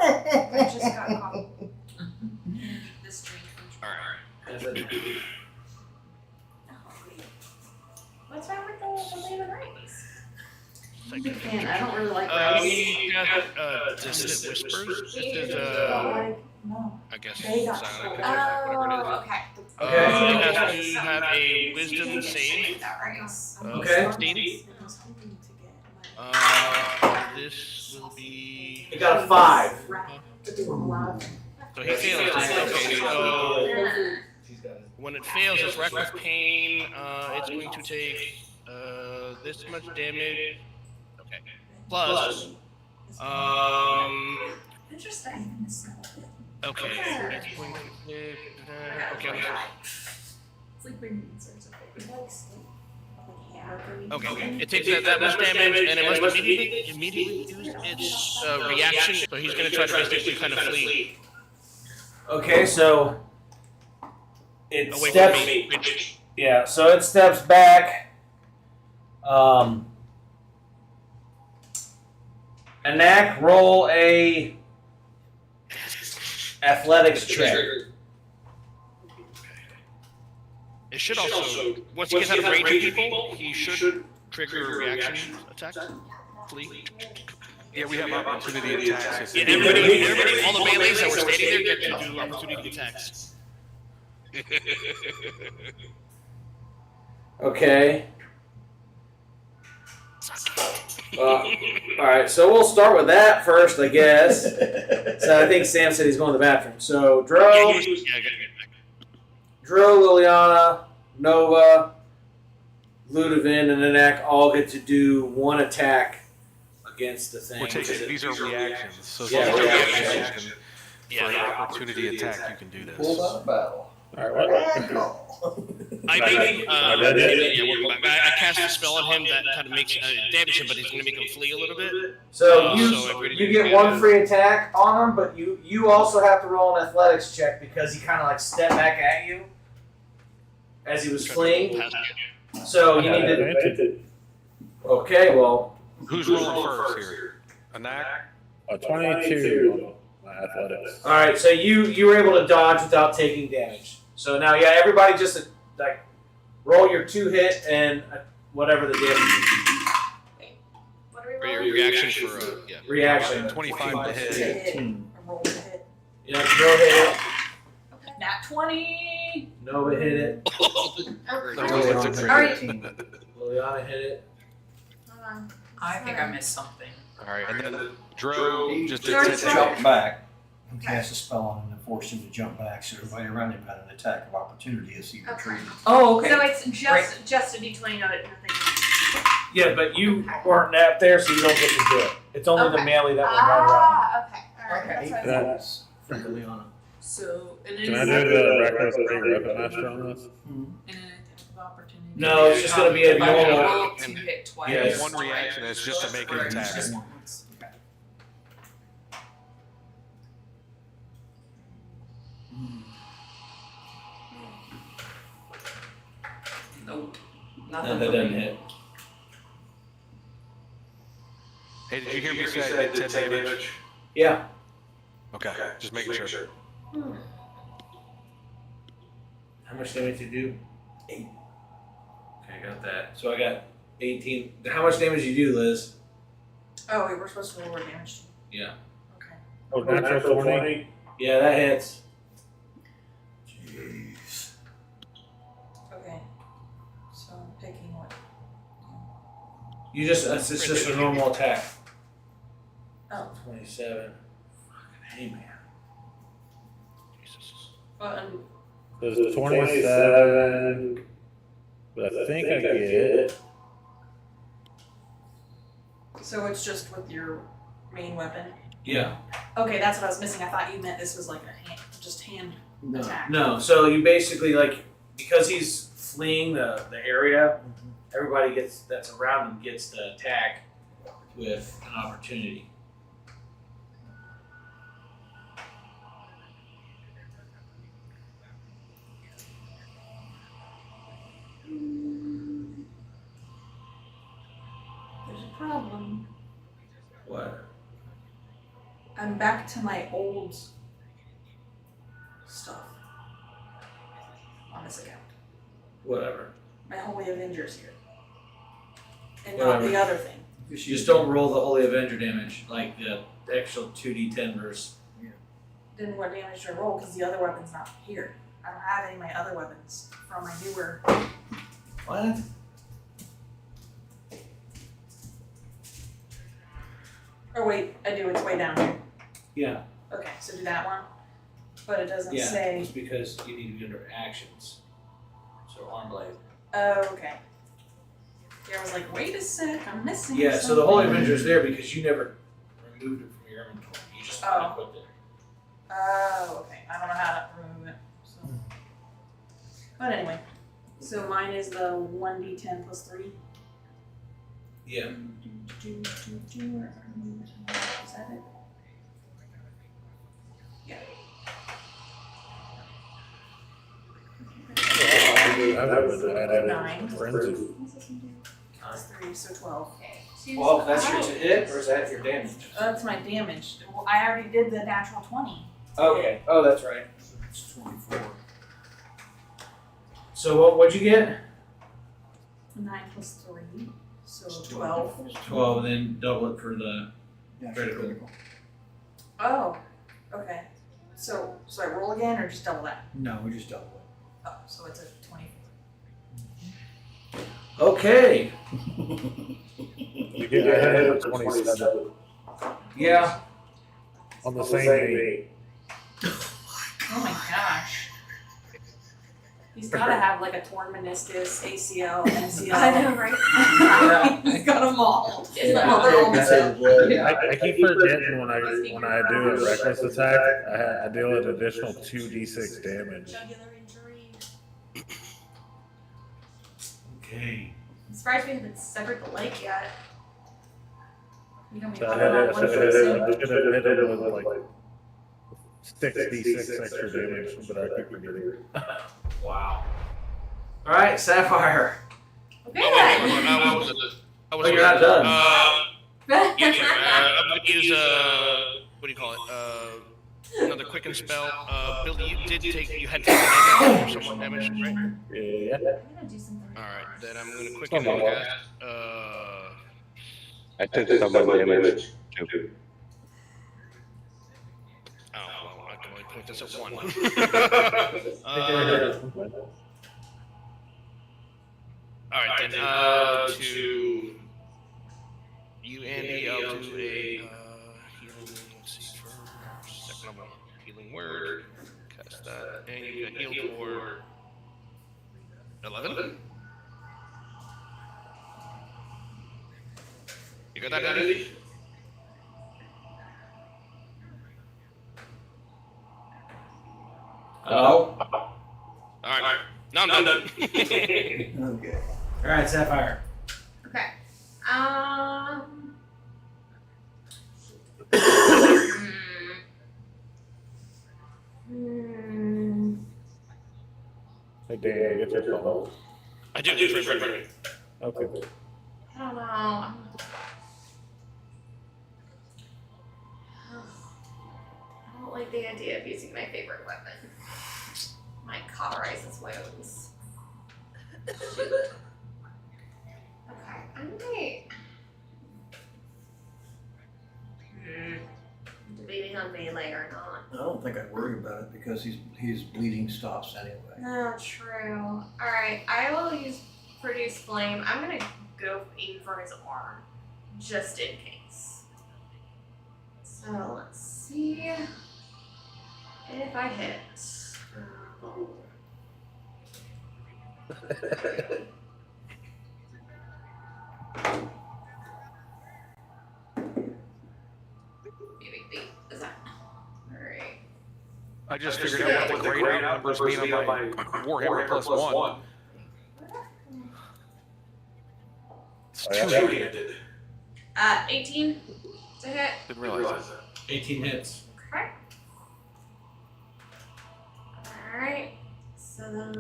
Speaker 2: I just got coffee. This drink.
Speaker 9: Alright.
Speaker 2: What's wrong with the tomato rice?
Speaker 3: Man, I don't really like rice.
Speaker 9: We got Distant Whispers. This is
Speaker 3: No.
Speaker 9: I guess
Speaker 3: They got
Speaker 9: silent
Speaker 3: Chipotle.
Speaker 9: attack, whatever it is.
Speaker 2: Oh, okay.
Speaker 1: Okay.
Speaker 9: You have to have a wisdom save.
Speaker 2: That rice.
Speaker 1: Okay.
Speaker 9: 16. This will be.
Speaker 1: You got a 5.
Speaker 9: So he fails. Okay, so when it fails, it's wrecked with pain. It's going to take this much damage. Okay. Plus.
Speaker 2: Interesting.
Speaker 9: Okay. It's going to take. Okay. Okay. It takes that much damage, and it must immediately use its reaction. So he's going to try to basically kind of flee.
Speaker 1: Okay, so it
Speaker 9: Away
Speaker 1: steps.
Speaker 9: from me. Which,
Speaker 1: Yeah, so it steps back. Anak, roll a athletics check.
Speaker 9: it should also, once he gets out of range of people, he should trigger a reaction attack. Flee.
Speaker 4: Yeah, we have opportunity attacks.
Speaker 9: Yeah, everybody, all the melees that were standing there get to do opportunity attacks.
Speaker 1: Okay. Alright, so we'll start with that first, I guess. So I think Sam said he's going to the bathroom. So, Dro, Liliana, Nova, Ludovin, and Anak all get to do one attack against the thing.
Speaker 4: We're taking, these are reactions. So
Speaker 1: Yeah,
Speaker 4: if you have a
Speaker 1: reactions.
Speaker 4: reaction for an opportunity attack, you can do
Speaker 5: Pull
Speaker 4: this.
Speaker 5: out a battle.
Speaker 9: I think, I cast a spell on him that kind of makes damage him, but he's going to make him flee a little bit.
Speaker 1: So
Speaker 9: So
Speaker 1: you get one free attack on him, but you also have to roll an athletics check because he kind of like stepped back at you as he was fleeing. So you need to. Okay, well.
Speaker 4: Who's rolling first here? Anak?
Speaker 8: A 22 on my athletics.
Speaker 1: All right, so you were able to dodge without taking damage. So now, yeah, everybody just like roll your 2 hit and whatever the damage is.
Speaker 2: What are we
Speaker 9: For your
Speaker 2: rolling?
Speaker 9: reaction for, yeah.
Speaker 1: Reaction.
Speaker 4: 25 to hit.
Speaker 5: 18.
Speaker 3: Roll to hit.
Speaker 1: Yeah, Dro hit it.
Speaker 3: Nat 20.
Speaker 1: Nova hit it.
Speaker 2: Alright.
Speaker 1: Liliana hit it.
Speaker 2: Hold on.
Speaker 7: I think I missed something.
Speaker 4: Alright, and then Dro just did
Speaker 2: Sorry,
Speaker 4: 10
Speaker 2: sorry.
Speaker 4: damage.
Speaker 5: Jump back. Cast a spell on him and force him to jump back, so everybody around him got an attack of opportunity as he retreated.
Speaker 3: Oh, okay.
Speaker 2: So it's just a d20, nothing else.
Speaker 1: Yeah, but you weren't up there, so you don't get to do it. It's only the
Speaker 2: Okay.
Speaker 1: melee that will run around.
Speaker 2: Okay. Alright.
Speaker 5: Okay,
Speaker 2: That's what I thought.
Speaker 5: that's from Liliana.
Speaker 7: So, and
Speaker 8: Can I do the reckless big weapon master on this?
Speaker 7: an attack of opportunity.
Speaker 1: No, it's just gonna be a
Speaker 7: If I
Speaker 1: normal-
Speaker 7: roll to hit twice.
Speaker 1: Yes.
Speaker 4: One reaction is just to make an attack.
Speaker 7: Nope.
Speaker 1: No,
Speaker 7: Nothing.
Speaker 1: that doesn't hit.
Speaker 4: Hey, did you hear me say I did 10 damage?
Speaker 1: Yeah.
Speaker 4: Okay, just making sure.
Speaker 1: How much damage did you do? 8. Okay, I got that. So I got 18. How much damage did you do, Liz?
Speaker 3: Oh, wait, we're supposed to roll our damage.
Speaker 1: Yeah.
Speaker 3: Okay.
Speaker 8: Oh, natural 20?
Speaker 1: Yeah, that hits.
Speaker 5: Jeez.
Speaker 3: Okay. So I'm picking what?
Speaker 1: You just, it's just a normal attack.
Speaker 3: Oh.
Speaker 1: 27. Fucking hey, man.
Speaker 8: There's 27. But I think I get it.
Speaker 3: So it's just with your main weapon?
Speaker 1: Yeah.
Speaker 3: Okay, that's what I was missing. I thought you meant this was like a hand
Speaker 5: No.
Speaker 3: attack.
Speaker 1: No, so you basically, like, because he's fleeing the area, everybody that's around him gets the attack with an opportunity.
Speaker 3: back to my old stuff on this account.
Speaker 1: Whatever.
Speaker 3: My Holy Avengers here. And
Speaker 1: Whatever.
Speaker 3: not the other thing.
Speaker 1: You just don't roll the Holy Avenger damage, like the actual 2d10 verse.
Speaker 3: Then what damage do I roll? Because the other weapon's not here. I don't have any of my other weapons from my newer.
Speaker 1: What?
Speaker 3: Oh wait, I do. It's way down here.
Speaker 1: Yeah.
Speaker 3: Okay, so do that one. But it doesn't
Speaker 1: Yeah,
Speaker 3: say.
Speaker 1: it's because you need to be under actions. So arm blade.
Speaker 3: Oh, okay. Yeah, I was like, wait a sec, I'm missing
Speaker 1: Yeah,
Speaker 3: something.
Speaker 1: so the Holy Avenger is there because you never removed it from your inventory. You just equipped it.
Speaker 3: Oh, okay. I don't know how to remove it. So. But anyway, so mine is the 1d10 plus 3.
Speaker 1: Yeah.
Speaker 3: Is that it? Yeah. Nine.
Speaker 8: Frenzy.
Speaker 3: Plus 3, so 12.
Speaker 2: Okay.
Speaker 1: Well, that's your hit, or is that your damage?
Speaker 3: That's my damage. Well, I already did the natural 20.
Speaker 1: Okay. Oh, that's right. It's 24. So what'd you get?
Speaker 3: 9 plus 3, so 12.
Speaker 1: 12, and then double it for the
Speaker 5: Yeah,
Speaker 1: critical.
Speaker 3: Oh, okay. So I roll again or just double that?
Speaker 5: No, we just double
Speaker 3: Oh, so it's a 24.
Speaker 1: Okay.
Speaker 8: You get ahead of 27
Speaker 1: Yeah.
Speaker 8: on the same day.
Speaker 3: Oh my gosh. He's gotta have like a torn meniscus, ACL, MCL.
Speaker 2: I know, right?
Speaker 3: He's got them all.
Speaker 2: It's
Speaker 1: Yeah.
Speaker 2: like, oh,
Speaker 8: I keep forgetting when I do a reckless attack, I deal an additional 2d6 damage.
Speaker 2: jugular injury.
Speaker 1: Okay.
Speaker 2: I'm surprised we haven't severed the leg yet.
Speaker 3: You know, we
Speaker 8: So
Speaker 3: got
Speaker 8: I
Speaker 3: about one
Speaker 8: should have
Speaker 3: percent.
Speaker 8: hit it with like 6d6 extra damage, but I keep forgetting.
Speaker 1: Wow. All right, Sapphire.
Speaker 2: Okay
Speaker 9: I was
Speaker 1: Oh, you're not done.
Speaker 2: then.
Speaker 9: I'm gonna use what do you call it? Another quicken spell. Billy, you had taken damage or somewhat damage, right?
Speaker 8: Yeah.
Speaker 2: I'm gonna do something.
Speaker 9: Alright, then I'm gonna quicken the cast.
Speaker 6: I took some damage too.
Speaker 9: Oh, well, I can only point this at one. Alright, then, to you, Andy, I'll do a, healing, let's see, for second level healing word. Cast that, and you get healed for 11? You got that, Andy?
Speaker 1: Oh.
Speaker 9: Alright, now I'm done.
Speaker 5: it. Okay.
Speaker 1: All right, Sapphire.
Speaker 2: Okay.
Speaker 8: Hey, Dan, get your phone.
Speaker 9: I do, right.
Speaker 8: Okay.
Speaker 2: I don't know. I don't like the idea of using my favorite weapon. Might cauterize his wounds. Okay, I'm debating on melee or not.
Speaker 5: I don't think I'd worry about it because his bleeding stops anyway.
Speaker 2: No, true. Alright, I will use produce flame. I'm gonna go aim for his arm, just in case. So let's see if I hit. Maybe is that alright?
Speaker 4: I just figured out what the grade out numbers mean on my Warhammer +1. It's two-handed.
Speaker 2: 18 to hit.
Speaker 4: Didn't realize that.
Speaker 1: 18 hits.
Speaker 2: Okay. Alright. So then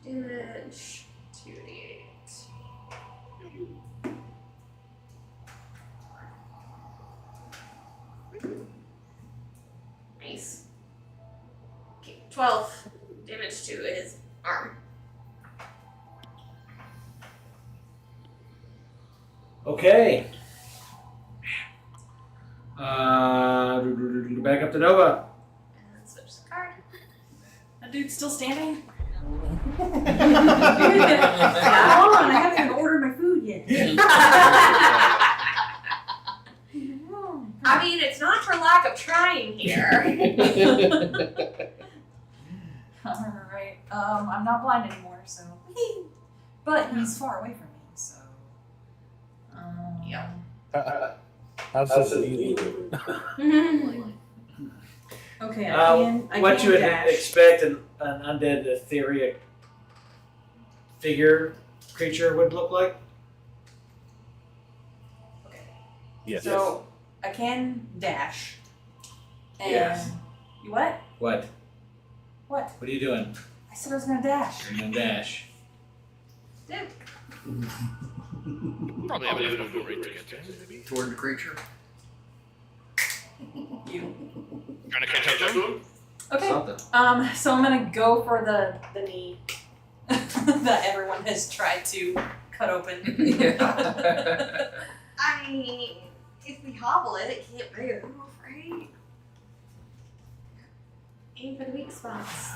Speaker 2: damage 2d8. 12 damage to his arm.
Speaker 1: Okay. Back up to Nova.
Speaker 2: And switch the card.
Speaker 3: That dude's still standing?
Speaker 5: Yeah.
Speaker 3: Come on, I haven't even ordered my food yet.
Speaker 2: I mean, it's not for lack of trying here.
Speaker 3: Alright, I'm not blind anymore, so. But he's far away from me, so.
Speaker 2: Yep.
Speaker 8: How's this easy?
Speaker 3: Okay, I
Speaker 1: what
Speaker 3: can
Speaker 1: you would
Speaker 3: dash.
Speaker 1: expect an undead etheric figure creature would look like.
Speaker 8: Yes.
Speaker 3: So, I can dash. And
Speaker 1: Yes.
Speaker 3: You what?
Speaker 1: What?
Speaker 3: What?
Speaker 1: What are you doing?
Speaker 3: I said I was gonna dash.
Speaker 1: You're gonna dash.
Speaker 9: Probably have enough movement rate to get there. Maybe.
Speaker 5: Toward the creature.
Speaker 3: You.
Speaker 9: Trying to catch up to him?
Speaker 3: Okay.
Speaker 1: Something.
Speaker 3: So I'm gonna go for the knee that everyone has tried to cut open.
Speaker 2: I mean, if we hobble it, it can't move, right? Aim for the weak spots.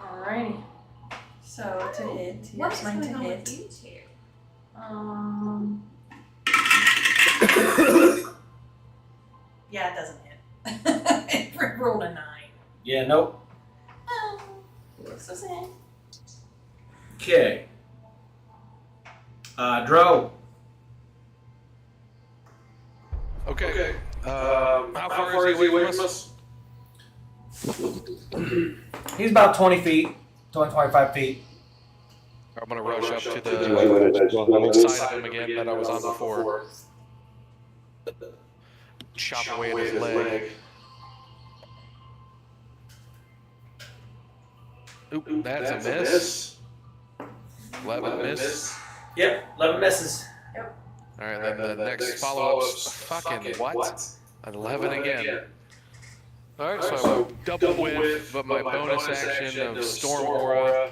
Speaker 3: Alrighty. So to hit,
Speaker 2: What
Speaker 3: here's
Speaker 2: is
Speaker 3: mine to
Speaker 2: going on with
Speaker 3: hit.
Speaker 2: you two?
Speaker 3: Yeah, it doesn't hit. It rolled a 9.
Speaker 1: Yeah, nope.
Speaker 3: Oh, so sad.
Speaker 1: Okay. Dro.
Speaker 4: Okay. How far is he away from us?
Speaker 1: He's about 20 feet, 25 feet.
Speaker 4: I'm gonna rush up to
Speaker 6: Do
Speaker 4: the
Speaker 6: you want to
Speaker 4: side of him again that I was on before. Chop away at his leg. Oop, that's a miss. 11 miss.
Speaker 1: Yep, 11 misses.
Speaker 4: Alright, then the next follow-up's fucking what? 11 again. Alright, so I double whiff, but my bonus action of Storm Aura,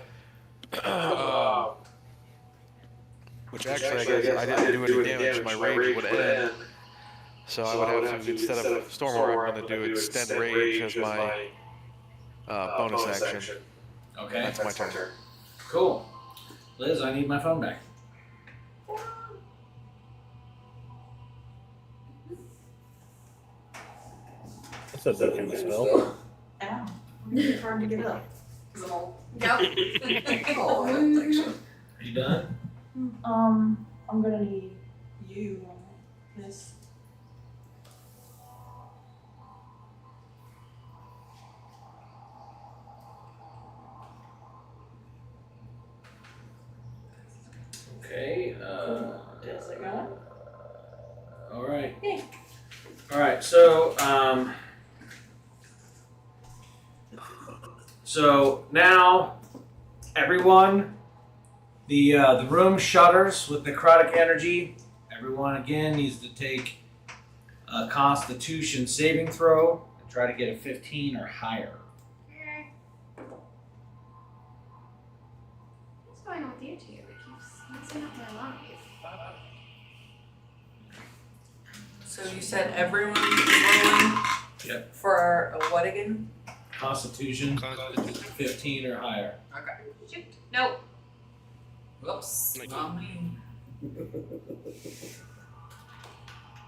Speaker 4: which actually I guess I didn't do any damage, my rage would end. So I would have to, instead of Storm Aura, I'm going to do Extend Rage as my bonus action.
Speaker 1: Okay.
Speaker 4: That's my turn.
Speaker 1: Cool. Liz, I need my phone back.
Speaker 8: That's a good kind of spell.
Speaker 3: Ow. It's hard to get up.
Speaker 2: Nope.
Speaker 3: Oh, I don't think so.
Speaker 1: Are you done?
Speaker 3: I'm gonna need you on this.
Speaker 1: Okay.
Speaker 3: Does it go?
Speaker 1: All right.
Speaker 3: Yeah.
Speaker 1: All right. So, so now, everyone, the room shudders with necrotic energy. Everyone again needs to take a Constitution saving throw and try to get a 15 or higher.
Speaker 2: What's going on with you two? It keeps messing up my life.
Speaker 7: So you said everyone is rolling?
Speaker 1: Yep.
Speaker 7: For a what again?
Speaker 1: Constitution 15 or higher.
Speaker 7: Okay.
Speaker 2: Shoot. Nope.
Speaker 7: Whoops. Not me.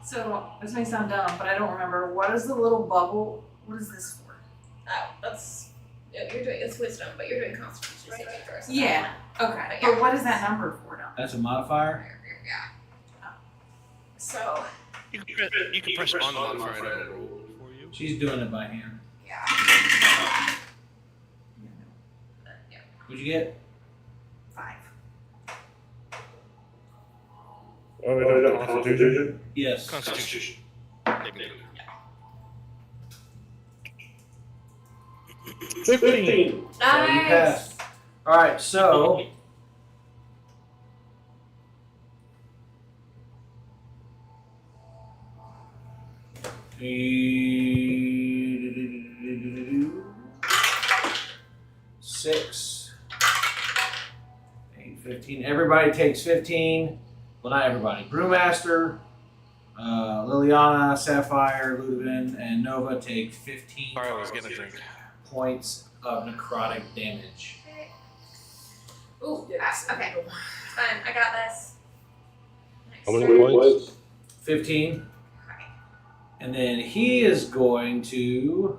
Speaker 3: So this may sound dumb, but I don't remember. What is the little bubble? What is this for?
Speaker 2: Oh, that's. You're doing it's wisdom, but you're doing Constitution saving throws.
Speaker 3: Yeah. Okay.
Speaker 2: But yeah.
Speaker 3: But what is that number for now?
Speaker 1: That's a modifier.
Speaker 2: Yeah. So.
Speaker 9: You can press on the modifier and it'll roll for you.
Speaker 1: She's doing it by hand.
Speaker 2: Yeah.
Speaker 1: What'd you get?
Speaker 3: 5.
Speaker 8: Oh, we don't have Constitution?
Speaker 1: Yes.
Speaker 9: Constitution. Maybe.
Speaker 8: 15!
Speaker 1: So you
Speaker 2: Nice.
Speaker 1: passed. All right, so 15. Everybody takes 15. Well, not everybody. Brewmaster, Liliana, Sapphire, Ludovin, and Nova take 15
Speaker 4: Sorry, I was getting a drink.
Speaker 1: points of necrotic damage.
Speaker 2: Ooh, yes. Okay. It's fine. I got this. Next
Speaker 6: How many
Speaker 2: turn.
Speaker 6: points?
Speaker 1: 15.
Speaker 2: Okay.
Speaker 1: And then he is going to.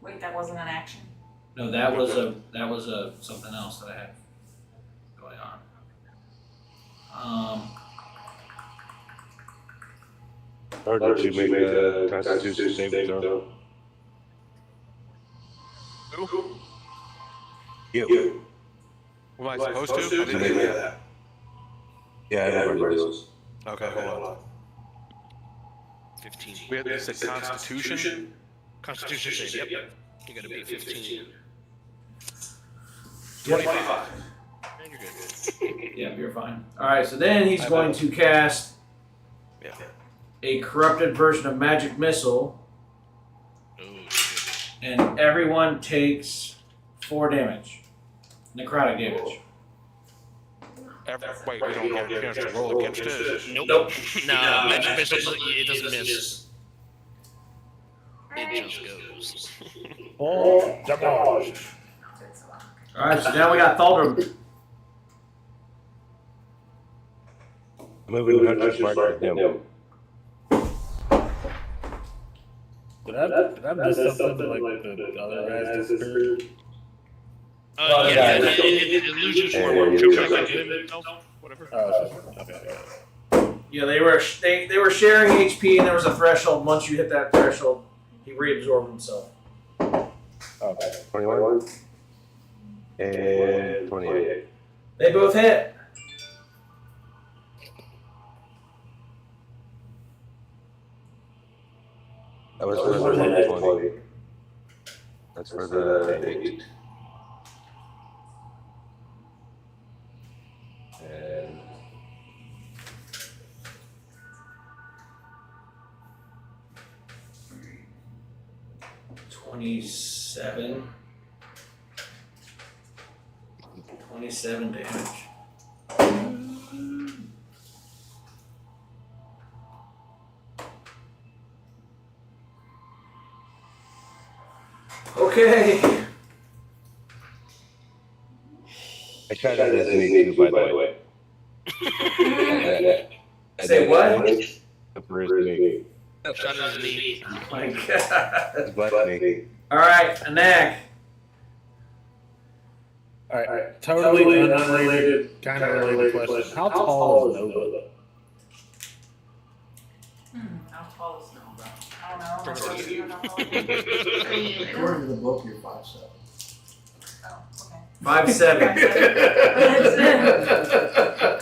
Speaker 3: Wait, that wasn't an action?
Speaker 1: No, that was a something else that I had going on.
Speaker 6: Or did you make a Constitution saving throw?
Speaker 4: Who?
Speaker 6: You.
Speaker 4: Am I supposed to? I didn't
Speaker 6: Yeah.
Speaker 4: hear that.
Speaker 6: Yeah, everybody does.
Speaker 4: Okay, hold on.
Speaker 9: 15.
Speaker 4: We had this at Constitution.
Speaker 9: Constitution save. Yep. You gotta be 15.
Speaker 4: 25.
Speaker 9: And you're good.
Speaker 1: Yeah, you're fine. Alright, so then he's going to cast
Speaker 9: Yeah.
Speaker 1: a corrupted version of Magic Missile,
Speaker 9: Oh, shit.
Speaker 1: and everyone takes 4 damage. Necrotic damage.
Speaker 4: Wait, we don't get a chance to roll against this.
Speaker 9: Nope. Nah, magic missile, it doesn't miss. It just goes.
Speaker 8: Oh, damage.
Speaker 1: Alright, so now we got Thaldrum.
Speaker 6: I'm moving 100 mark to him.
Speaker 8: Did I miss something like the other guys disappeared?
Speaker 9: Yeah, it loses your work. Whatever.
Speaker 8: Oh, okay.
Speaker 1: Yeah, they were sharing HP, and there was a threshold. Once you hit that threshold, he reabsorbed himself.
Speaker 8: Okay.
Speaker 6: 21 and 28.
Speaker 1: They both hit.
Speaker 6: That was for the 20. That's for the 8. And
Speaker 1: 27. 27 damage. Okay.
Speaker 6: I shot it as an 8 too, by the way.
Speaker 1: Say what?
Speaker 6: For his knee.
Speaker 9: Shot in his knee.
Speaker 1: Oh my god.
Speaker 6: His black knee.
Speaker 1: Alright, Anak.
Speaker 8: Alright, totally unrelated, kind of related question. How tall is Nova?
Speaker 3: How tall is Nova? I don't know.
Speaker 5: According to the book, you're 5'7".
Speaker 3: Oh, okay.
Speaker 1: 5'7".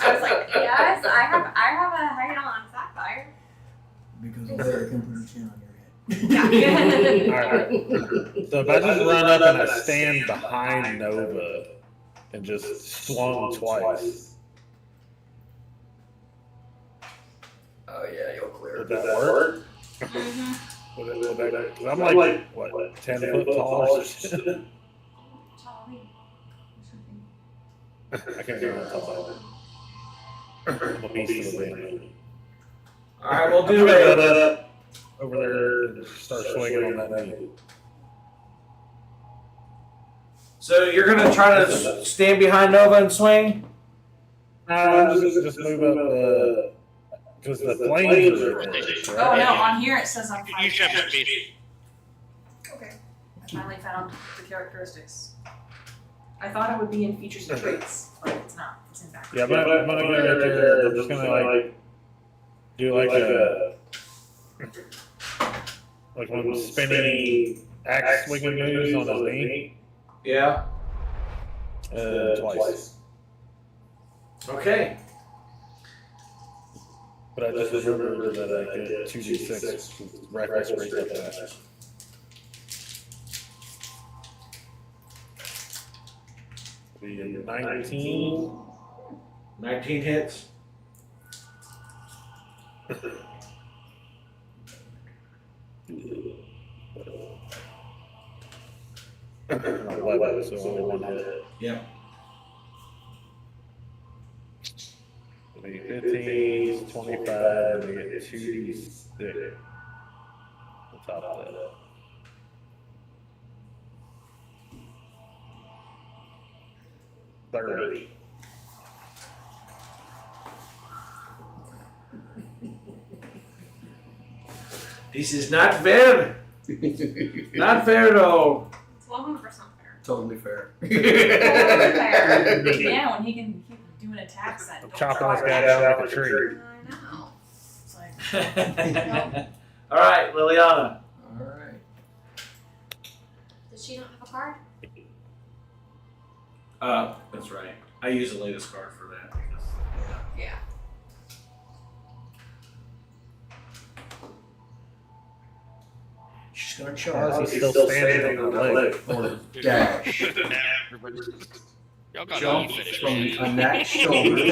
Speaker 2: I was like, yes, I have a height on Sapphire.
Speaker 5: Because Larry can put her chin on your head.
Speaker 2: Yeah.
Speaker 8: Alright. So if I just run up and I stand behind Nova and just swung twice,
Speaker 5: Oh yeah, you'll clear
Speaker 8: would
Speaker 5: it.
Speaker 8: that work? Would that, cause I'm like, what, 10 foot tall or something? I can't get that tall. I'm a beast of a man.
Speaker 1: Alright, we'll
Speaker 8: I'm
Speaker 1: do
Speaker 8: gonna go
Speaker 1: it.
Speaker 8: that up over there and start swinging on that knee.
Speaker 1: So you're gonna try to stand behind Nova and swing?
Speaker 8: I'm just move up because the flames are right there.
Speaker 3: Oh no, on here it says I'm
Speaker 9: You should have
Speaker 3: 5'10".
Speaker 9: speed.
Speaker 2: Okay.
Speaker 3: I finally found the characteristics. I thought it would be in features and traits, but it's not. It's in background.
Speaker 8: Yeah, I'm gonna go right there. I'm just gonna like do like one of those spinning axe swinging moves on his knee.
Speaker 1: Yeah.
Speaker 8: Twice.
Speaker 1: Okay.
Speaker 8: But I just remember that I get 2d6 reckless break up that. Be 19.
Speaker 1: 19 hits.
Speaker 8: And 11, so only one hit.
Speaker 1: Yep.
Speaker 8: So they get 15, 25, and they get 2d6 on top of that. $30.
Speaker 1: This is not fair. Not fair at all.
Speaker 2: It's 100% fair.
Speaker 5: Totally fair.
Speaker 2: Totally fair.
Speaker 3: Yeah, when he can keep doing attacks that
Speaker 8: I'm
Speaker 3: don't
Speaker 8: chopping this
Speaker 3: require
Speaker 8: guy down
Speaker 3: action.
Speaker 8: like a tree.
Speaker 2: I know.
Speaker 3: It's like,
Speaker 1: All right, Liliana.
Speaker 5: All right.
Speaker 2: Does she not have a card?
Speaker 1: That's right. I use the latest card for that.
Speaker 2: Yeah.
Speaker 5: She's gonna
Speaker 8: How
Speaker 5: charge.
Speaker 8: is he still standing on the leg?
Speaker 5: Or dash.
Speaker 9: Y'all got
Speaker 5: Jump
Speaker 9: me finished,
Speaker 5: from
Speaker 9: man.
Speaker 5: a neck shoulder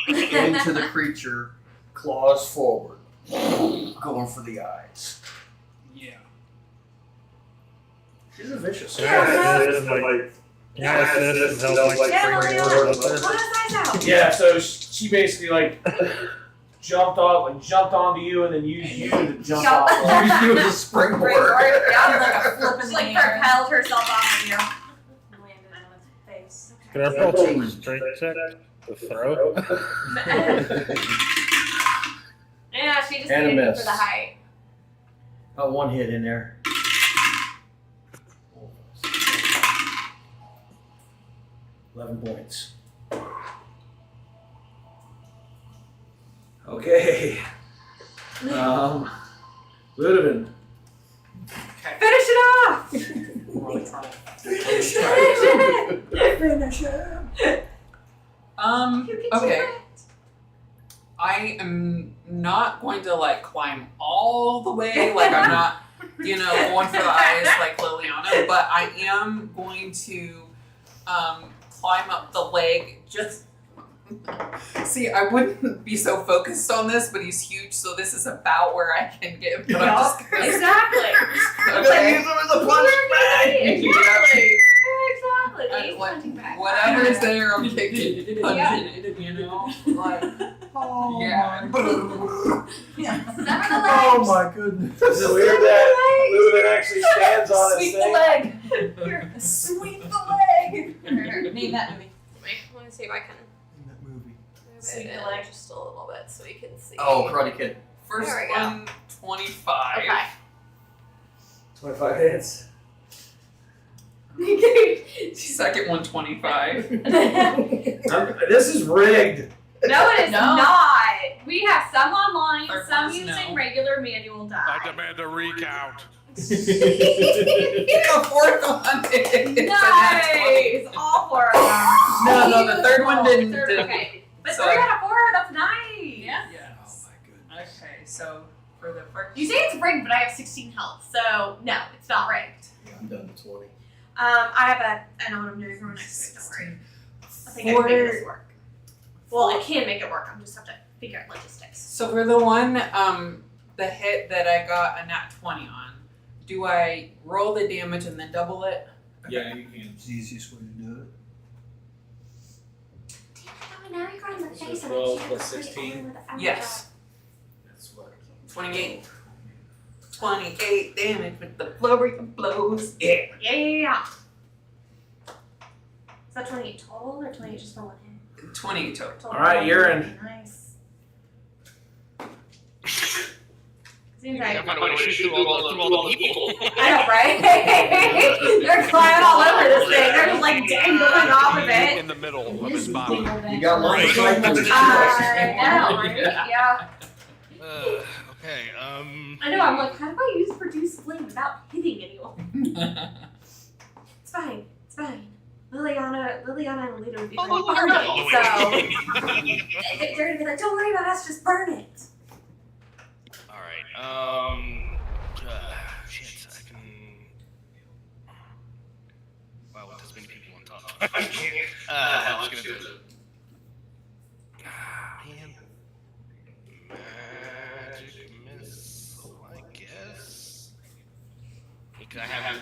Speaker 5: into the creature, claws forward, going for the eyes.
Speaker 9: Yeah.
Speaker 5: She's a vicious.
Speaker 8: Can I assist and help like
Speaker 2: Yeah,
Speaker 8: bring
Speaker 2: Liliana,
Speaker 8: the order up
Speaker 2: pull
Speaker 8: there?
Speaker 2: his eyes out.
Speaker 1: Yeah, so she basically jumped onto you and then used you to jump
Speaker 2: Jump.
Speaker 1: off.
Speaker 5: Use you as a springboard.
Speaker 2: Yeah,
Speaker 3: like a flip in
Speaker 2: She
Speaker 3: the
Speaker 2: like
Speaker 3: air.
Speaker 2: propelled herself off of you.
Speaker 3: Landed on its face.
Speaker 8: Can I roll a strength check to throw?
Speaker 2: Yeah, she just
Speaker 5: And a
Speaker 2: needed it
Speaker 5: miss.
Speaker 2: for the height.
Speaker 5: Got one hit in there. 11 points.
Speaker 1: Okay. Ludovic.
Speaker 2: Finish it off!
Speaker 3: Really trying.
Speaker 2: Finish it!
Speaker 5: Finish him.
Speaker 2: You can do
Speaker 7: Okay.
Speaker 2: it.
Speaker 7: I am not going to like climb all the way, like I'm not, going for the eyes like Liliana, but I am going to climb up the leg. Just see, I wouldn't be so focused on this, but he's huge, so this is about where I can get him. But I'm just gonna
Speaker 2: Exactly.
Speaker 7: okay.
Speaker 5: Use him as a punch bag.
Speaker 2: Exactly. Exactly.
Speaker 7: I-
Speaker 2: He's punching back.
Speaker 7: Whatever's there, I'm kicking, punching it, like, yeah.
Speaker 2: Never the
Speaker 5: Oh
Speaker 2: legs.
Speaker 5: my goodness.
Speaker 1: Is it weird that Ludovic actually stands on his
Speaker 3: Sweep the
Speaker 1: thing?
Speaker 3: leg. Sweep the leg. Name that movie.
Speaker 2: Wait, let me see if I can
Speaker 5: that movie.
Speaker 2: move
Speaker 3: Sweep
Speaker 2: it
Speaker 3: the leg.
Speaker 2: just a little bit so we can see.
Speaker 5: Oh, Karate Kid.
Speaker 7: First
Speaker 2: There we go.
Speaker 7: one, 25.
Speaker 2: Okay.
Speaker 1: 25 hits.
Speaker 7: Second one, 25.
Speaker 1: This is rigged.
Speaker 2: No, it is
Speaker 3: No.
Speaker 2: not. We have some online,
Speaker 7: Third
Speaker 2: some
Speaker 7: one's
Speaker 2: using
Speaker 7: no.
Speaker 2: regular manual
Speaker 9: I
Speaker 2: die.
Speaker 9: demand a recount.
Speaker 7: The fourth one is
Speaker 2: Nice! All four of them.
Speaker 7: No, the third one didn't.
Speaker 2: Okay. But
Speaker 7: So-
Speaker 2: 3 out of 4, that's nice.
Speaker 7: Yeah.
Speaker 5: Oh
Speaker 7: Yes.
Speaker 5: my goodness.
Speaker 7: Okay, so for the first.
Speaker 2: You say it's rigged, but I have 16 health, so no, it's not rigged.
Speaker 5: Yeah, I'm done to 20.
Speaker 2: I know what I'm doing for my next week, don't worry. I think I can make this work. Well, I can make it work, I'm just have to figure out logistics.
Speaker 7: So for the one, the hit that I got a nat 20 on, do I roll the damage and then double it?
Speaker 1: Yeah, you can.
Speaker 5: It's the easiest way to do it.
Speaker 2: Damn it, now you're going in the
Speaker 1: So
Speaker 2: face
Speaker 1: 12
Speaker 2: and I
Speaker 1: plus
Speaker 2: can't
Speaker 1: 16?
Speaker 7: Yes.
Speaker 1: That's what.
Speaker 7: 28. 28 damage with the flurry of blows. Yeah.
Speaker 2: Yeah. Is that 28 total or 28 just for one hit?
Speaker 7: 20 total.
Speaker 1: All right, you're in.
Speaker 2: Nice. Seems
Speaker 9: I
Speaker 2: like
Speaker 9: find a way to shoot through all the people.
Speaker 2: I know, right? They're flying all over this thing. They're just like dangling off of it.
Speaker 9: In the middle of his body.
Speaker 5: You got line of sight to the
Speaker 2: I know, right? Yeah.
Speaker 9: Okay,
Speaker 2: I know. I'm like, how do I use produce flame without hitting anyone? It's fine. It's fine. Liliana and Lita would be
Speaker 9: Oh,
Speaker 2: burning,
Speaker 9: oh,
Speaker 2: so
Speaker 9: wait.
Speaker 2: they're gonna be like, don't worry about us, just burn it.
Speaker 9: Alright, shit, I can... Wow, with this many people on top. I was gonna do it. Man. Magic missile, I guess. Because I have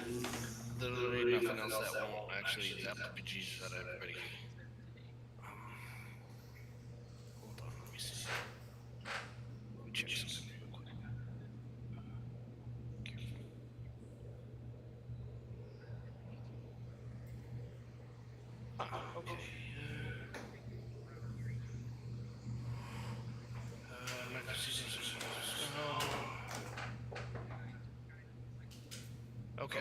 Speaker 9: literally nothing else that won't actually zap the bejesus out of everybody. Hold on, let me see. Let me check something real quick. Okay. Okay.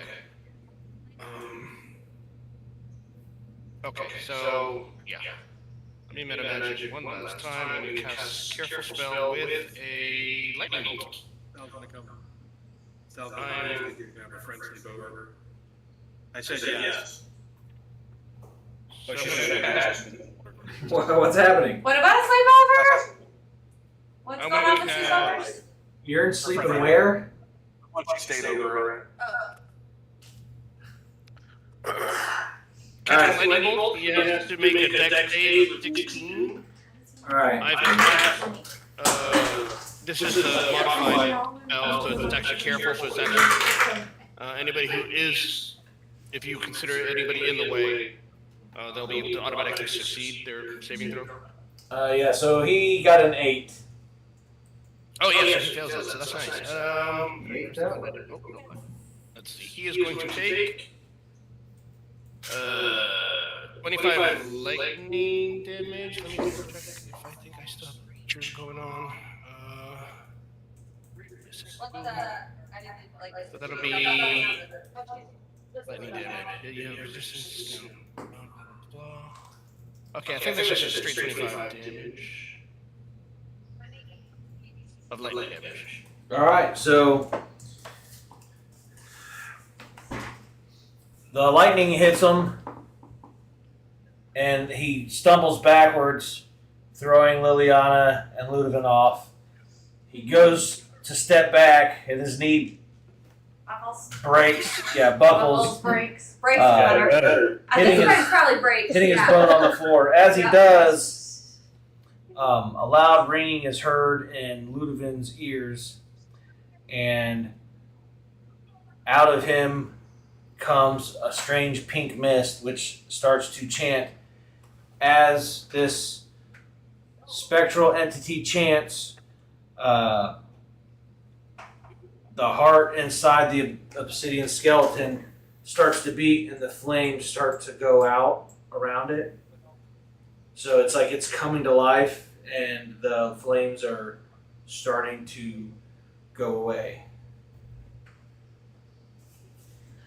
Speaker 9: Okay, so yeah. Let me meta magic one last time. Let me cast careful spell with a lightning bolt.
Speaker 10: Sal's gonna come. Sal's gonna have a friend sleep over. I said yes.
Speaker 9: Oh, she said
Speaker 1: What's happening?
Speaker 2: What about a sleepover? What's
Speaker 9: I'm
Speaker 2: going
Speaker 9: gonna
Speaker 2: on with
Speaker 9: have-
Speaker 2: sleepovers?
Speaker 1: You're in sleeping where?
Speaker 8: Once you stayed over,
Speaker 9: Casting lightning bolt, he has to make a dex save of 16.
Speaker 1: Alright.
Speaker 9: I've got, this is a modified spell, so it's actually careful, so it's actually, anybody who is, if you consider anybody in the way, they'll be able to automatically succeed their saving throw.
Speaker 1: Yeah, so he got an 8.
Speaker 9: Oh yes, he fails it, so that's nice. Let's see, he is going to take 25 lightning damage. Let me double check if I think I still have creatures going on. So that'll be lightning damage. You have resistance. No. Blah, blah, blah. Okay, I think that's just a straight 25 damage of lightning damage.
Speaker 1: Alright, so the lightning hits him and he stumbles backwards, throwing Liliana and Ludovic off. He goes to step back and his knee
Speaker 2: Buckles.
Speaker 1: breaks. Yeah,
Speaker 2: Buckles,
Speaker 1: buckles.
Speaker 2: breaks. Breaks
Speaker 1: Uh,
Speaker 2: better.
Speaker 8: better.
Speaker 2: I think
Speaker 1: hitting
Speaker 2: the
Speaker 1: his-
Speaker 2: breaks probably breaks.
Speaker 1: Hitting his
Speaker 2: yeah.
Speaker 1: bone on the floor. As he
Speaker 2: Yeah.
Speaker 1: does, a loud ringing is heard in Ludovic's ears, and out of him comes a strange pink mist which starts to chant. As this spectral entity chants, the heart inside the obsidian skeleton starts to beat and the flames start to go out around it. So it's like it's coming to life and the flames are starting to go away.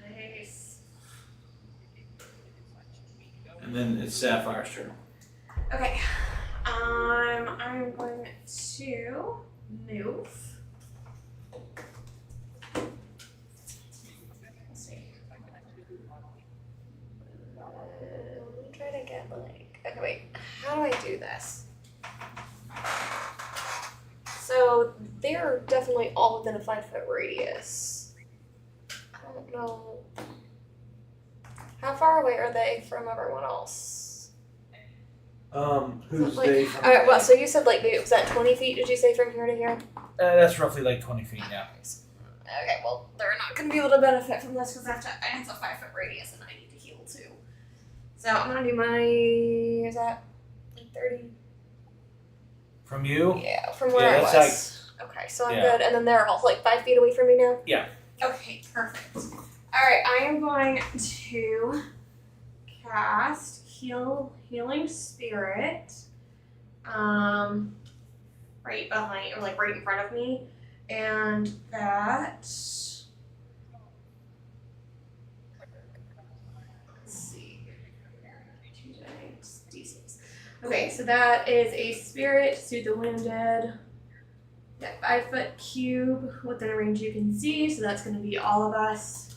Speaker 2: Nice.
Speaker 1: And then it's Sapphire's turn.
Speaker 2: Okay. I'm going to move. Let's see. Let me try to get like. Okay, wait. How do I do this? So they're definitely all within a 5-foot radius. I don't know. How far away are they from everyone else?
Speaker 1: Who's
Speaker 2: Like-
Speaker 1: they from?
Speaker 2: Alright, well, so you said like maybe was that 20 feet, did you say, from here to here?
Speaker 1: That's roughly like 20 feet now.
Speaker 2: Okay, well, they're not going to be able to benefit from this because it's a 5-foot radius and I need to heal too. So I'm going to do my, is that like 30?
Speaker 1: From you?
Speaker 2: Yeah, from where
Speaker 1: Yeah,
Speaker 2: I
Speaker 1: that's
Speaker 2: was. Okay, so I'm
Speaker 1: yeah.
Speaker 2: good. And then they're all like 5 feet away from me now?
Speaker 1: Yeah.
Speaker 2: Okay, perfect. Alright, I am going to cast Healing Spirit. Right behind, or like right in front of me. And that. Let's see. 2 D6. Okay, so that is a spirit, soothe the wounded. That 5-foot cube within a range you can see, so that's going to be all of us.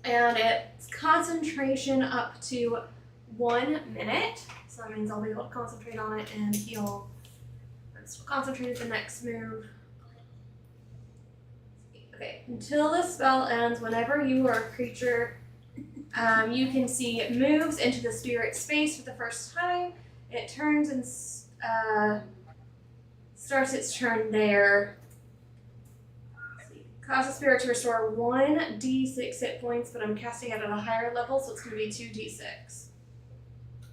Speaker 2: And it's concentration up to 1 minute, so that means I'll be able to concentrate on it and heal. Let's concentrate the next move. Okay, until the spell ends, whenever you or a creature you can see it moves into the spirit space for the first time, it turns and starts its turn there. Let's see. Cause a spirit to restore 1d6 hit points, but I'm casting it at a higher level, so it's going to be 2d6.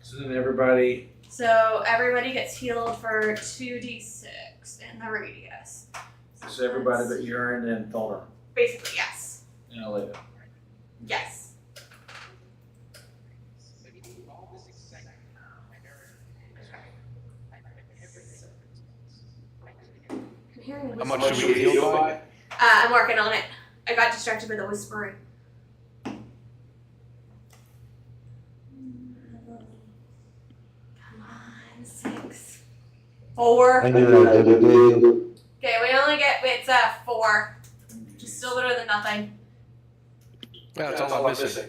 Speaker 1: So then everybody.
Speaker 2: So everybody gets healed for 2d6 in the radius.
Speaker 1: So everybody but Urine and Thorn.
Speaker 2: Basically, yes.
Speaker 1: And Olivia.
Speaker 2: Yes.
Speaker 4: How much should we get healed by?
Speaker 2: I'm working on it. I got distracted by the whispering. Come on, 6. 4.
Speaker 6: I knew I did it.
Speaker 2: Okay, we only get, it's 4. Just still better than nothing.
Speaker 4: Yeah, that's all I'm missing.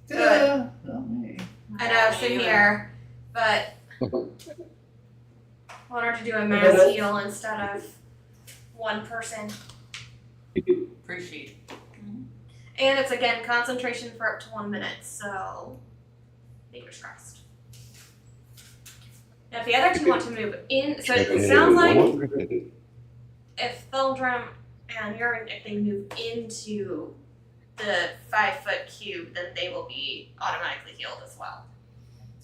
Speaker 2: Good.
Speaker 5: Not me.
Speaker 2: I know, same here, but I want her to do a mass heal instead of one person.
Speaker 7: Appreciate it.
Speaker 2: And it's again concentration for up to 1 minute, so fingers crossed. Now, if the other two want to move in, so it sounds like if Thildrum and Urine, if they move into the 5-foot cube, then they will be automatically healed as well.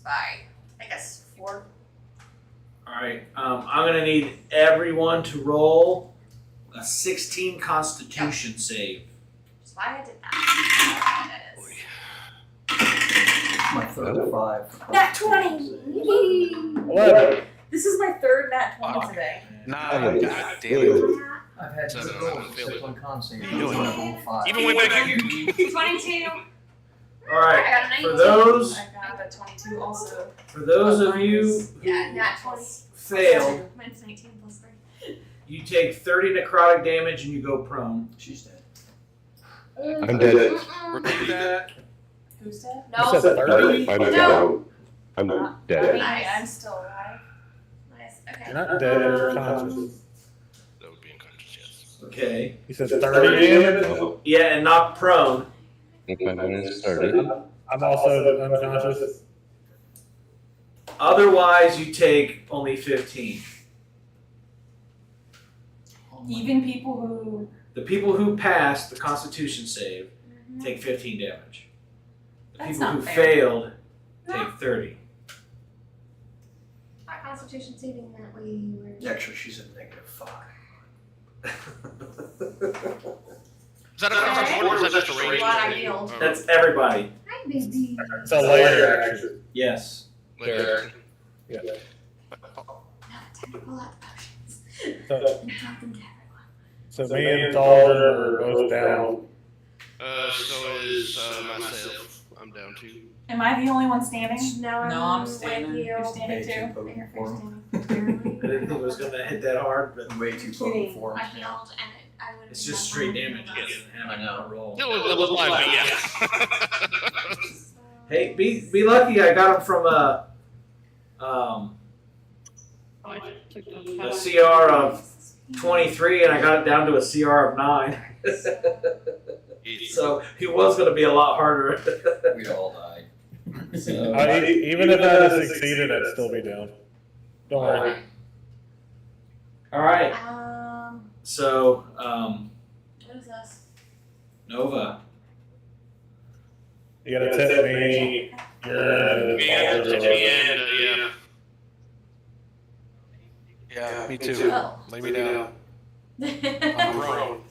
Speaker 2: By, I guess, 4.
Speaker 1: Alright, I'm gonna need everyone to roll a 16 Constitution save.
Speaker 2: That's why I did that.
Speaker 5: My third 5.
Speaker 2: Nat 20!
Speaker 8: 11.
Speaker 3: This is my third nat 20 today.
Speaker 4: Nah, god damn it.
Speaker 5: I've had
Speaker 9: Seven,
Speaker 5: good rolls,
Speaker 9: I failed
Speaker 5: except
Speaker 9: it.
Speaker 5: on con save.
Speaker 4: You know it.
Speaker 5: Level 5.
Speaker 9: Even way back here.
Speaker 2: 22!
Speaker 1: Alright,
Speaker 2: I got a 19.
Speaker 1: for those
Speaker 3: I got a 22 also.
Speaker 1: for those of you
Speaker 2: Yeah, nat 20.
Speaker 1: failed,
Speaker 2: Mine's 19 plus 3.
Speaker 1: you take 30 necrotic damage and you go prone.
Speaker 5: She's dead.
Speaker 6: I'm dead.
Speaker 4: Repeat that.
Speaker 3: Who's dead?
Speaker 2: No.
Speaker 8: You said 30?
Speaker 6: I'm
Speaker 2: No.
Speaker 6: down. I'm
Speaker 3: I
Speaker 6: dead.
Speaker 3: mean,
Speaker 2: Nice.
Speaker 3: I'm still alive.
Speaker 2: Nice. Okay.
Speaker 8: You're not dead, you're conscious.
Speaker 9: That would be unconscious, yes.
Speaker 1: Okay.
Speaker 8: You said 30 damage?
Speaker 6: Oh,
Speaker 1: Yeah, and not prone.
Speaker 6: if my minute started.
Speaker 8: I'm also unconscious.
Speaker 1: Otherwise, you take only 15.
Speaker 3: Even people who.
Speaker 1: The people who pass the Constitution save take 15 damage. The
Speaker 3: That's
Speaker 1: people
Speaker 3: not
Speaker 1: who
Speaker 3: fair.
Speaker 1: failed take 30.
Speaker 2: Our constitution saving that we were.
Speaker 5: Actually, she's at -5.
Speaker 9: Is that across the board or is that just a
Speaker 2: Glad
Speaker 9: range?
Speaker 2: I healed.
Speaker 1: That's everybody.
Speaker 2: Hi, baby.
Speaker 8: It's a layer action.
Speaker 1: Yes.
Speaker 9: Like,
Speaker 8: Yeah.
Speaker 2: Not technical potions.
Speaker 8: So,
Speaker 2: And drop them to everyone.
Speaker 8: so me and Dalder are both down.
Speaker 9: so is myself. I'm down too.
Speaker 3: Am I the only one standing?
Speaker 2: No,
Speaker 7: No, I'm
Speaker 2: with
Speaker 7: standing.
Speaker 2: you.
Speaker 3: You're standing
Speaker 5: Way too
Speaker 3: too?
Speaker 2: And
Speaker 5: potent
Speaker 2: you're
Speaker 5: for him.
Speaker 2: standing.
Speaker 1: I didn't think it was going to hit that hard, but
Speaker 5: Way too
Speaker 3: Kidding.
Speaker 5: potent for
Speaker 2: I
Speaker 5: him.
Speaker 2: healed and I would have
Speaker 1: it's just straight damage. It doesn't have
Speaker 5: I know.
Speaker 1: a roll.
Speaker 9: It was live, but yeah.
Speaker 1: Hey, be lucky. I got him from a CR of 23, and I got it down to a CR of 9. So he was going to be a lot harder.
Speaker 5: We all died.
Speaker 1: So,
Speaker 8: Even if I had succeeded, I'd still be down. Don't worry.
Speaker 1: all right. So
Speaker 2: What is this?
Speaker 1: Nova.
Speaker 8: You gotta tip me. You're
Speaker 9: Yeah, tip me and, yeah.
Speaker 4: Yeah, me too.
Speaker 2: Oh.
Speaker 4: Lay me down.
Speaker 2: Prone.
Speaker 4: Prone.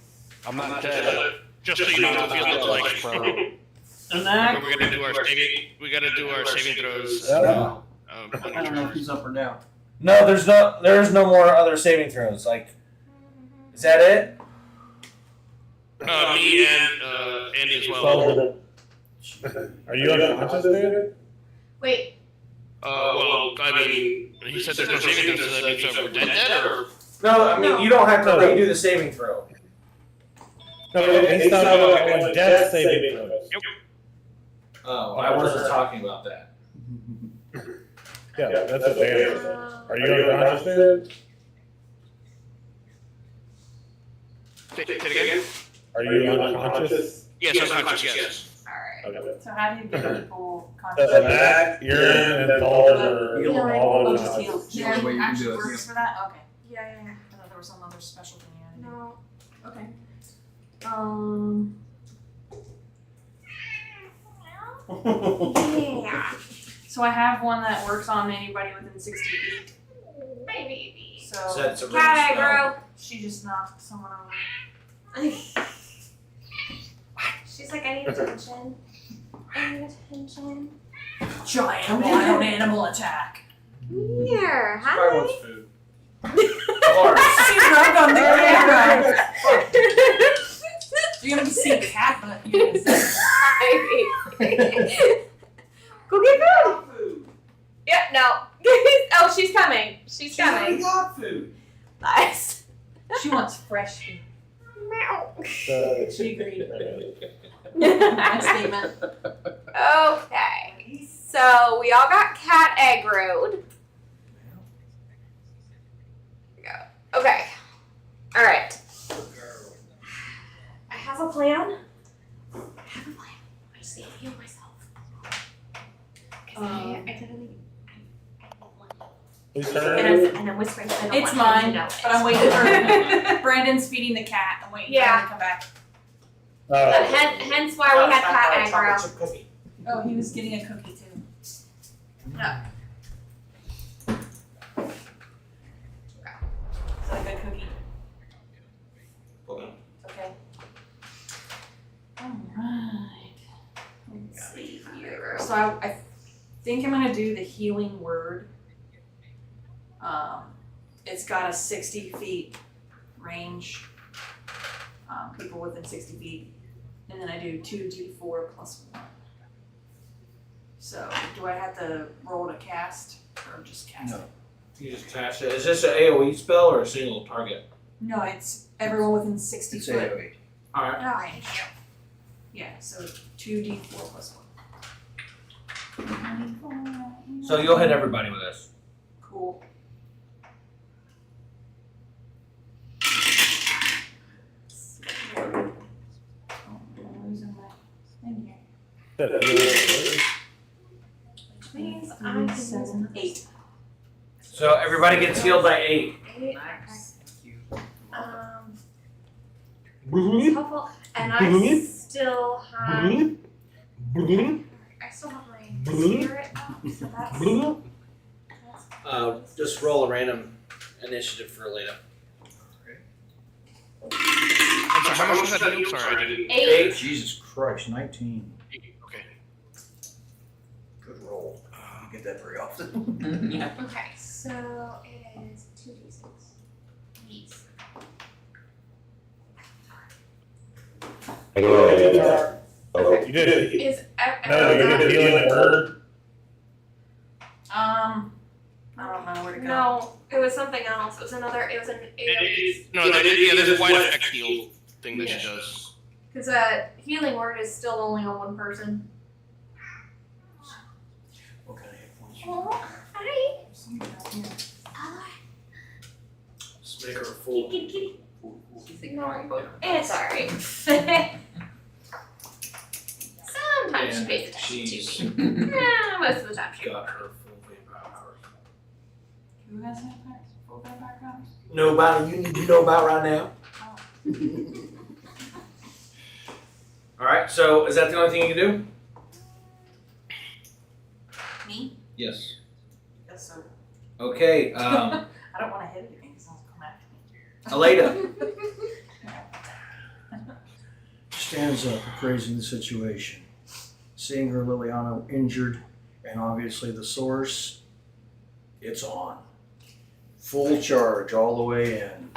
Speaker 4: I'm not dead.
Speaker 9: Just so you know what it feels like.
Speaker 4: Prone.
Speaker 7: And
Speaker 9: But we gotta do our saving. We gotta do our saving throws.
Speaker 8: Yeah.
Speaker 5: I don't know if he's up or down.
Speaker 1: No, there's no more other saving throws. Like, is that it?
Speaker 9: Me and Andy as well.
Speaker 8: Dalder. Are you unconscious, dude?
Speaker 2: Wait.
Speaker 9: Well, I mean, he said there's no saving throws, so that means that we're dead, or?
Speaker 1: No, I mean you don't have to redo the saving throw.
Speaker 8: No, he's not going death saving throws.
Speaker 1: Oh, I wasn't talking about that.
Speaker 8: Yeah, that's a damage. Are you unconscious, dude?
Speaker 9: Say it again?
Speaker 8: Are you unconscious?
Speaker 9: Yes, unconscious, yes.
Speaker 2: Alright.
Speaker 8: Okay.
Speaker 3: So how do you get people
Speaker 8: So
Speaker 3: conscious?
Speaker 8: Matt, Urine, and Dalder are
Speaker 2: Healing.
Speaker 8: all
Speaker 3: Oh, just heal.
Speaker 8: unconscious.
Speaker 5: The only way you can
Speaker 3: Actually
Speaker 5: do it,
Speaker 3: works for that? Okay.
Speaker 2: Yeah.
Speaker 3: I thought there was some other special thing you had to do.
Speaker 2: No. Okay. Yeah.
Speaker 3: So I have one that works on anybody within 60 feet.
Speaker 2: My baby.
Speaker 1: So
Speaker 3: So
Speaker 1: that's a
Speaker 2: Cat
Speaker 1: ring
Speaker 2: aggro.
Speaker 3: she just knocked someone over.
Speaker 2: She's like, I need attention. I need attention.
Speaker 3: Giant wild animal attack.
Speaker 2: Here,
Speaker 1: Spell.
Speaker 2: hi.
Speaker 1: Probably wants food.
Speaker 3: She rubbed on the camera. You're gonna see cat butt. You're gonna see.
Speaker 2: Hi, baby. Go get food. Yep, no. Oh, she's coming. She's coming.
Speaker 1: got food.
Speaker 2: Nice.
Speaker 3: She wants fresh food.
Speaker 2: Meow.
Speaker 3: She agreed. My statement.
Speaker 2: Okay, so we all got cat aggroed. Here we go. Okay. All right. I have a plan. I just need to heal myself. Because I didn't.
Speaker 8: Whose
Speaker 2: And
Speaker 8: turn?
Speaker 2: I'm whispering. So I don't
Speaker 3: It's
Speaker 2: want him to
Speaker 3: mine,
Speaker 2: know it.
Speaker 3: but I'm waiting for Brandon's feeding the cat. I'm waiting for him to come back.
Speaker 2: But hence why we had cat aggro.
Speaker 3: Oh, he was getting a cookie too. Is that a good cookie?
Speaker 1: Okay.
Speaker 3: Okay. Alright. Let's see here. So I think I'm gonna do the healing word. It's got a 60 feet range. People within 60 feet. And then I do 2d4 plus 1. So do I have to roll to cast or just cast
Speaker 5: No.
Speaker 3: it?
Speaker 1: You just cast it. Is this an AoE spell or a single target?
Speaker 3: No, it's everyone within 60
Speaker 5: It's
Speaker 3: foot.
Speaker 5: AoE.
Speaker 1: Alright.
Speaker 2: Alright.
Speaker 3: Yeah, so 2d4 plus 1.
Speaker 1: So you'll hit everybody with this.
Speaker 3: Cool. Oh, I'm losing my thing here.
Speaker 2: Which means I can use
Speaker 3: 7, 8.
Speaker 1: So everybody gets healed by 8.
Speaker 2: 8.
Speaker 7: Nice.
Speaker 2: It's helpful. And I still have my spirit up, so that's
Speaker 1: Just roll a random initiative for Elena.
Speaker 9: I'm sorry, how much was that? I'm sorry, I didn't.
Speaker 2: 8.
Speaker 5: Jesus Christ, 19.
Speaker 9: Okay.
Speaker 5: Good roll. You get that very often.
Speaker 7: Yeah.
Speaker 2: Okay, so it is 2d6. Yes.
Speaker 6: I go ahead. Oh,
Speaker 8: You did.
Speaker 2: Is
Speaker 8: No, you did healing word.
Speaker 3: I don't know where to go.
Speaker 2: No, it was something else. It was another. It was an.
Speaker 9: No, there's a wide effect heal thing that she does.
Speaker 2: Because a healing word is still only on one person.
Speaker 5: What kind of hit points?
Speaker 2: Oh, hi.
Speaker 3: Something out here.
Speaker 1: Just make her a fool.
Speaker 2: Kitty.
Speaker 7: She's ignoring both.
Speaker 2: It's alright. Sometimes she pays attention to me. Yeah, most of the time she
Speaker 1: Got her full vampire powers.
Speaker 3: Who has vampire? Full vampire powers?
Speaker 1: Nobody you need to know about right now. Alright, so is that the only thing you can do?
Speaker 3: Me?
Speaker 1: Yes.
Speaker 3: Guess so.
Speaker 1: Okay,
Speaker 3: I don't want to hit anything because I'll come after me.
Speaker 1: Aleda.
Speaker 5: Stands up, appraising the situation. Seeing her Liliana injured, and obviously the source, it's on. Full charge all the way in.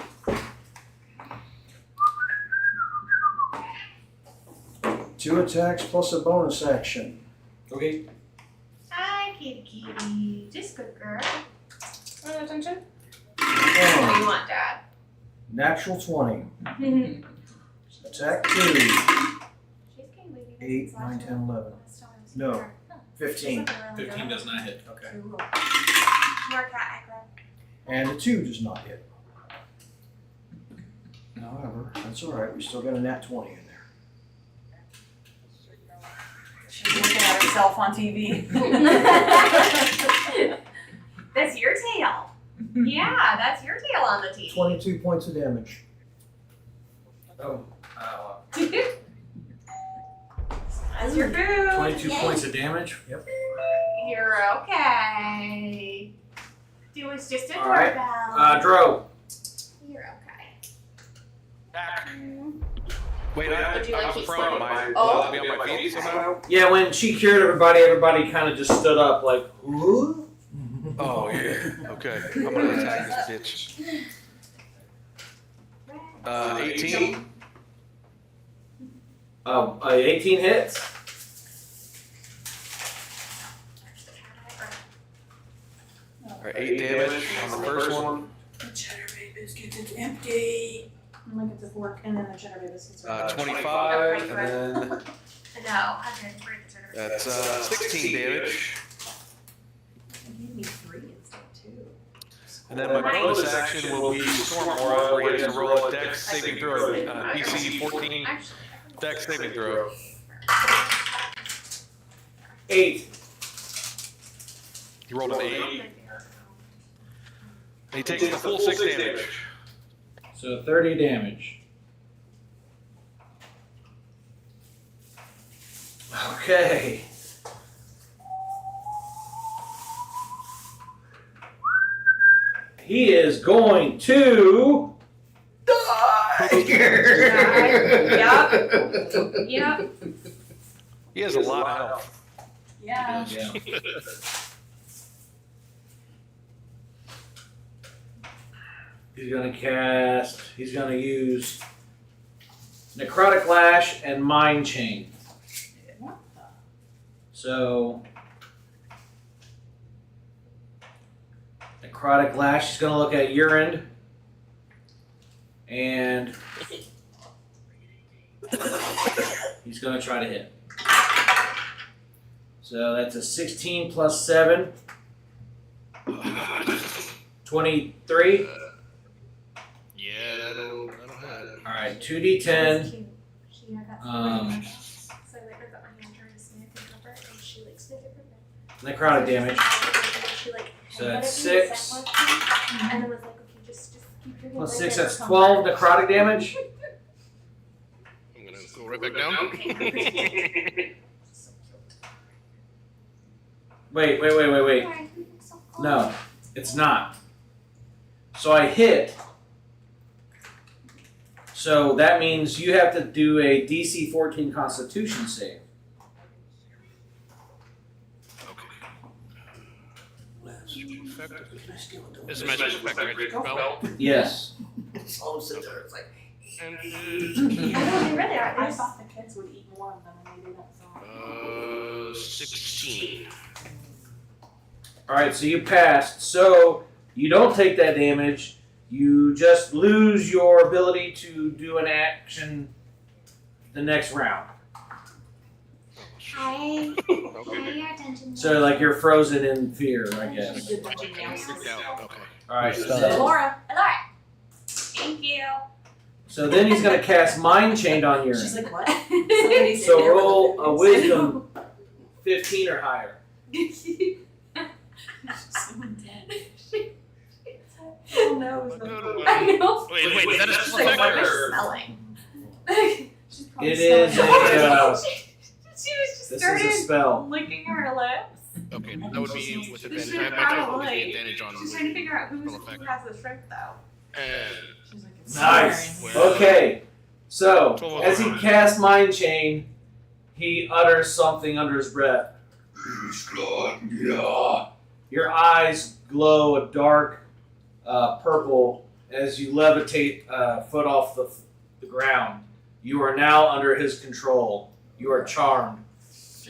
Speaker 5: 2 attacks plus a bonus action.
Speaker 1: Okay.
Speaker 2: Hi, kitty. Just good girl. Want attention? What do
Speaker 5: Oh,
Speaker 2: you want, Dad?
Speaker 5: natural 20. Attack 2.
Speaker 2: She's getting baby.
Speaker 5: 8, 9, 10, 11. No. 15.
Speaker 1: 15 does not hit.
Speaker 5: Okay.
Speaker 2: More cat aggro.
Speaker 5: And a 2 does not hit. However, that's alright, we still got a nat 20 in there.
Speaker 3: She's looking at herself on TV.
Speaker 2: That's your tail. Yeah, that's your tail on the TV.
Speaker 5: 22 points of damage.
Speaker 1: Oh,
Speaker 2: That's your food.
Speaker 1: 22 points of damage.
Speaker 2: You're okay. It was just a
Speaker 1: All right.
Speaker 2: doorbell.
Speaker 1: Dro.
Speaker 2: You're okay.
Speaker 4: Back. Wait,
Speaker 2: Would you like
Speaker 4: I'm
Speaker 2: keep
Speaker 4: prone.
Speaker 2: sitting?
Speaker 4: Am I
Speaker 2: Oh.
Speaker 4: allowed to be on my feet somehow?
Speaker 1: Yeah, when she cured everybody kind of just stood up like, ooh.
Speaker 4: Oh, yeah. Okay. I'm gonna attack this bitch. 18.
Speaker 1: 18 hits.
Speaker 4: Alright, 8 damage on the first one.
Speaker 3: The cheddar bay biscuits, it's empty. And look at the fork, and then the cheddar bay biscuits are
Speaker 4: 25, and then
Speaker 2: No, I didn't break the turtle.
Speaker 4: that's 16 damage.
Speaker 3: It gave me 3 instead of 2.
Speaker 4: And then my bonus action will be Storm Aura, where he has to roll a dex saving throw, DC 14 dex saving throw.
Speaker 1: 8.
Speaker 4: He rolled an 8. And he takes the full 6 damage.
Speaker 1: So 30 damage. Okay. He is going to die.
Speaker 2: Yep.
Speaker 4: He has a lot of health.
Speaker 3: Yeah.
Speaker 1: Yeah. He's gonna use Necrotic Lash and Mind Chain.
Speaker 3: What the?
Speaker 1: So, Necrotic Lash, he's gonna look at your end. And he's gonna try to hit. So that's a 16 plus 7. 23.
Speaker 9: Yeah, that'll hit.
Speaker 1: Alright, 2d10. Necrotic damage. So that's 6.
Speaker 2: And then was like, okay, just keep your
Speaker 1: Plus
Speaker 2: hand
Speaker 1: 6,
Speaker 2: right
Speaker 1: that's
Speaker 2: there.
Speaker 1: 12 necrotic damage.
Speaker 9: I'm gonna go right back down.
Speaker 1: Wait. No, it's not. So I hit. So that means you have to do a DC 14 Constitution save.
Speaker 9: Is the magic effect a magic spell?
Speaker 1: Yes.
Speaker 9: And,
Speaker 2: I know, they really are.
Speaker 3: I thought the kids would eat more of them, and they didn't. So.
Speaker 9: 16.
Speaker 1: Alright, so you passed. So you don't take that damage. You just lose your ability to do an action the next round.
Speaker 2: Hi.
Speaker 9: Okay.
Speaker 2: Your attention.
Speaker 1: So like you're frozen in fear, I guess.
Speaker 3: Did the gymnastics.
Speaker 9: Freaked out. Okay.
Speaker 1: Alright.
Speaker 3: Laura.
Speaker 2: Thank you.
Speaker 1: So then he's gonna cast Mind Chain on your
Speaker 3: She's
Speaker 1: end.
Speaker 3: like, what? Somebody sit
Speaker 1: So
Speaker 3: there with
Speaker 1: roll
Speaker 3: the
Speaker 1: a Wisdom 15 or higher.
Speaker 3: Someone dead. Oh no, it's the
Speaker 2: I know.
Speaker 9: Wait, is that a
Speaker 2: She's
Speaker 9: spell
Speaker 2: like, what
Speaker 9: effect
Speaker 2: is
Speaker 9: or?
Speaker 2: smelling?
Speaker 3: She's probably
Speaker 1: It is
Speaker 3: smelling.
Speaker 2: She was just
Speaker 1: this
Speaker 2: started
Speaker 1: is a spell.
Speaker 2: licking her lips.
Speaker 9: Okay, that would be with advantage.
Speaker 2: She's
Speaker 9: I imagine it would be
Speaker 2: probably-
Speaker 9: advantage on.
Speaker 2: She's trying to figure out who
Speaker 9: Spell effect.
Speaker 2: has the strength though.
Speaker 9: And
Speaker 3: She's like, it's
Speaker 1: Nice.
Speaker 3: smearing.
Speaker 9: Well,
Speaker 1: Okay. So
Speaker 9: 12
Speaker 1: as he casts Mind Chain, he utters something under his breath. Your eyes glow a dark purple as you levitate a foot off the ground. You are now under his control. You are charmed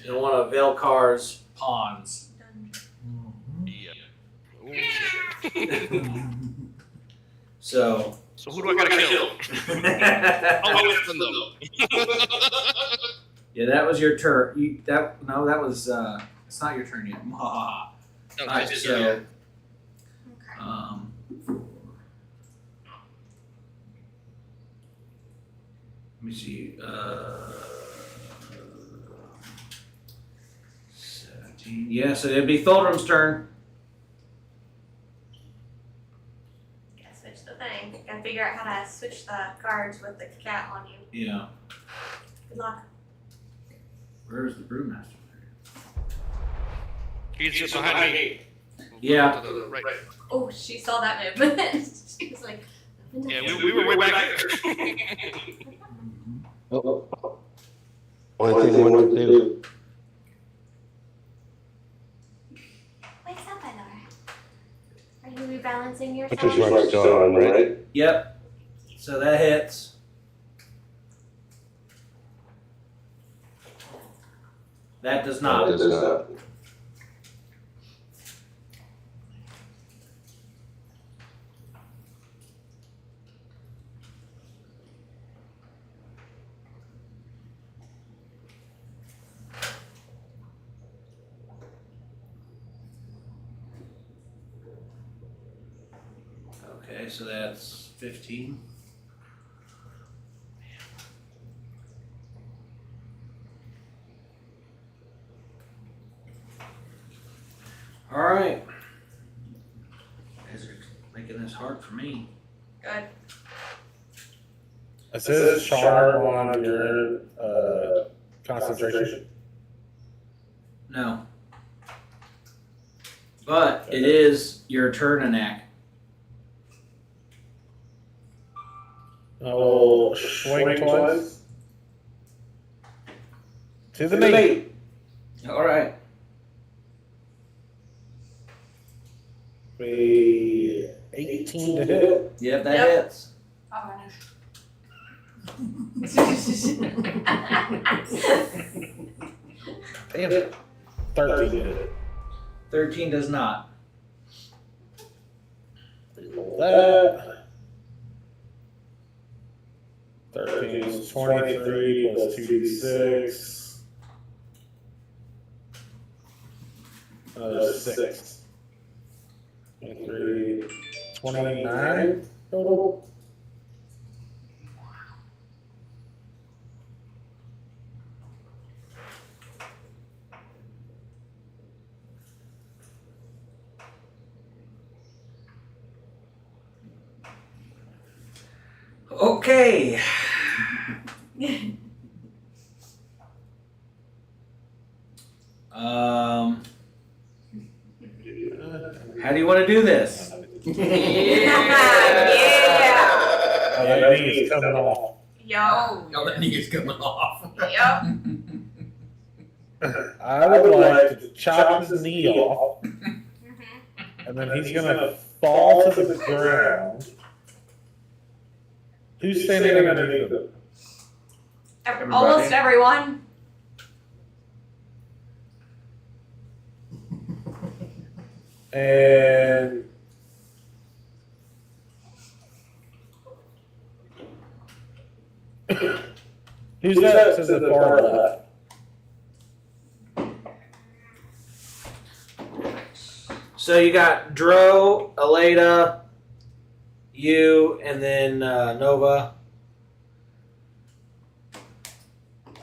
Speaker 1: in one of Vaelcar's ponds.
Speaker 9: yeah. Oh, shit.
Speaker 1: So.
Speaker 9: So who do I gotta kill? Oh, wait, listen though.
Speaker 1: Yeah, that was your turn. That was it's not your turn yet.
Speaker 9: No,
Speaker 1: Alright,
Speaker 9: just-
Speaker 1: so
Speaker 2: Okay.
Speaker 1: let me see. 17. Yeah, so it'd be Thulrum's turn.
Speaker 2: Gotta switch the thing. Gotta figure out how to switch the cards with the cat on you.
Speaker 1: Yeah.
Speaker 2: Good luck.
Speaker 1: Where's the brewmaster?
Speaker 9: He's behind me.
Speaker 1: Yeah.
Speaker 9: To the right.
Speaker 2: Oh, she saw that movement. She was like,
Speaker 9: Yeah, we were way back here.
Speaker 6: Oh. Only thing they want to do.
Speaker 2: What's up, Vaelcar? Are you rebalancing yourself?
Speaker 6: Which is right on, right?
Speaker 1: Yep. So that hits. That does not.
Speaker 6: That does not.
Speaker 1: Okay, so that's 15. All right. You guys are making this hard for me.
Speaker 2: Good.
Speaker 8: It says charm on your concentration.
Speaker 1: No. But it is your turn, Anak.
Speaker 8: I will swing twice. To the knee.
Speaker 1: All right.
Speaker 8: Be 18 to hit.
Speaker 1: Yep, that
Speaker 2: Yep.
Speaker 1: hits.
Speaker 8: Damn it. 13 to hit.
Speaker 1: 13 does not.
Speaker 8: That. 13 is 23 plus 2d6. Another 6. 23, 29 total.
Speaker 1: Okay. How do you want to do this?
Speaker 2: Yeah.
Speaker 8: Oh, that knee is coming off.
Speaker 2: Yo.
Speaker 1: Oh, that knee is coming off.
Speaker 2: Yep.
Speaker 8: I would like to chop his knee off,
Speaker 2: Mm-hmm.
Speaker 8: and then he's gonna fall to the ground. Who's standing underneath him?
Speaker 2: Almost everyone.
Speaker 8: And who's that to the far left?
Speaker 1: So you got Dro, Aleda, you, and then Nova.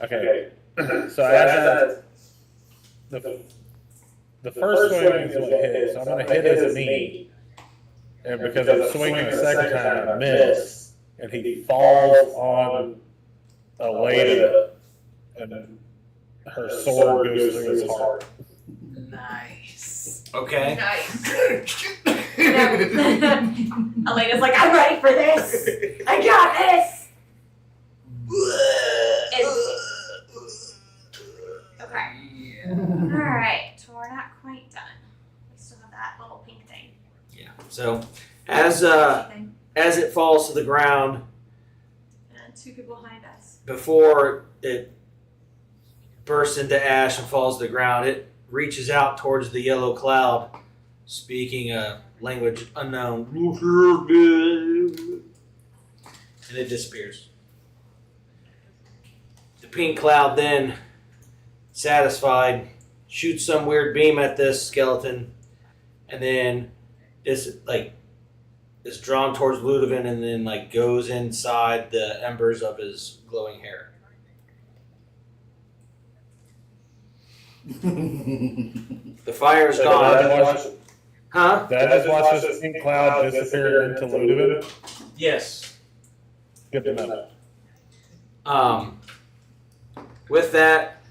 Speaker 8: Okay, so I have the first swing is what hits, so I'm gonna hit his knee. And because I'm swinging the second time, I miss, and he falls on Aleda, and her sword goes through his heart.
Speaker 3: Nice.
Speaker 1: Okay.
Speaker 2: Nice. Elena's like, I'm ready for this. I got this. Okay. Alright, so we're not quite done. We still have that little pink thing.
Speaker 1: Yeah. So as it falls to the ground,
Speaker 2: And two people behind us.
Speaker 1: before it bursts into ash and falls to the ground, it reaches out towards the yellow cloud, speaking a language unknown, and it disappears. The pink cloud then, satisfied, shoots some weird beam at this skeleton, and then is drawn towards Ludovic, and then goes inside the embers of his glowing hair. The fire is gone. Huh?
Speaker 8: Did I just watch this pink cloud disappear into Ludovic?
Speaker 1: Yes.
Speaker 8: Good to know.
Speaker 1: With that,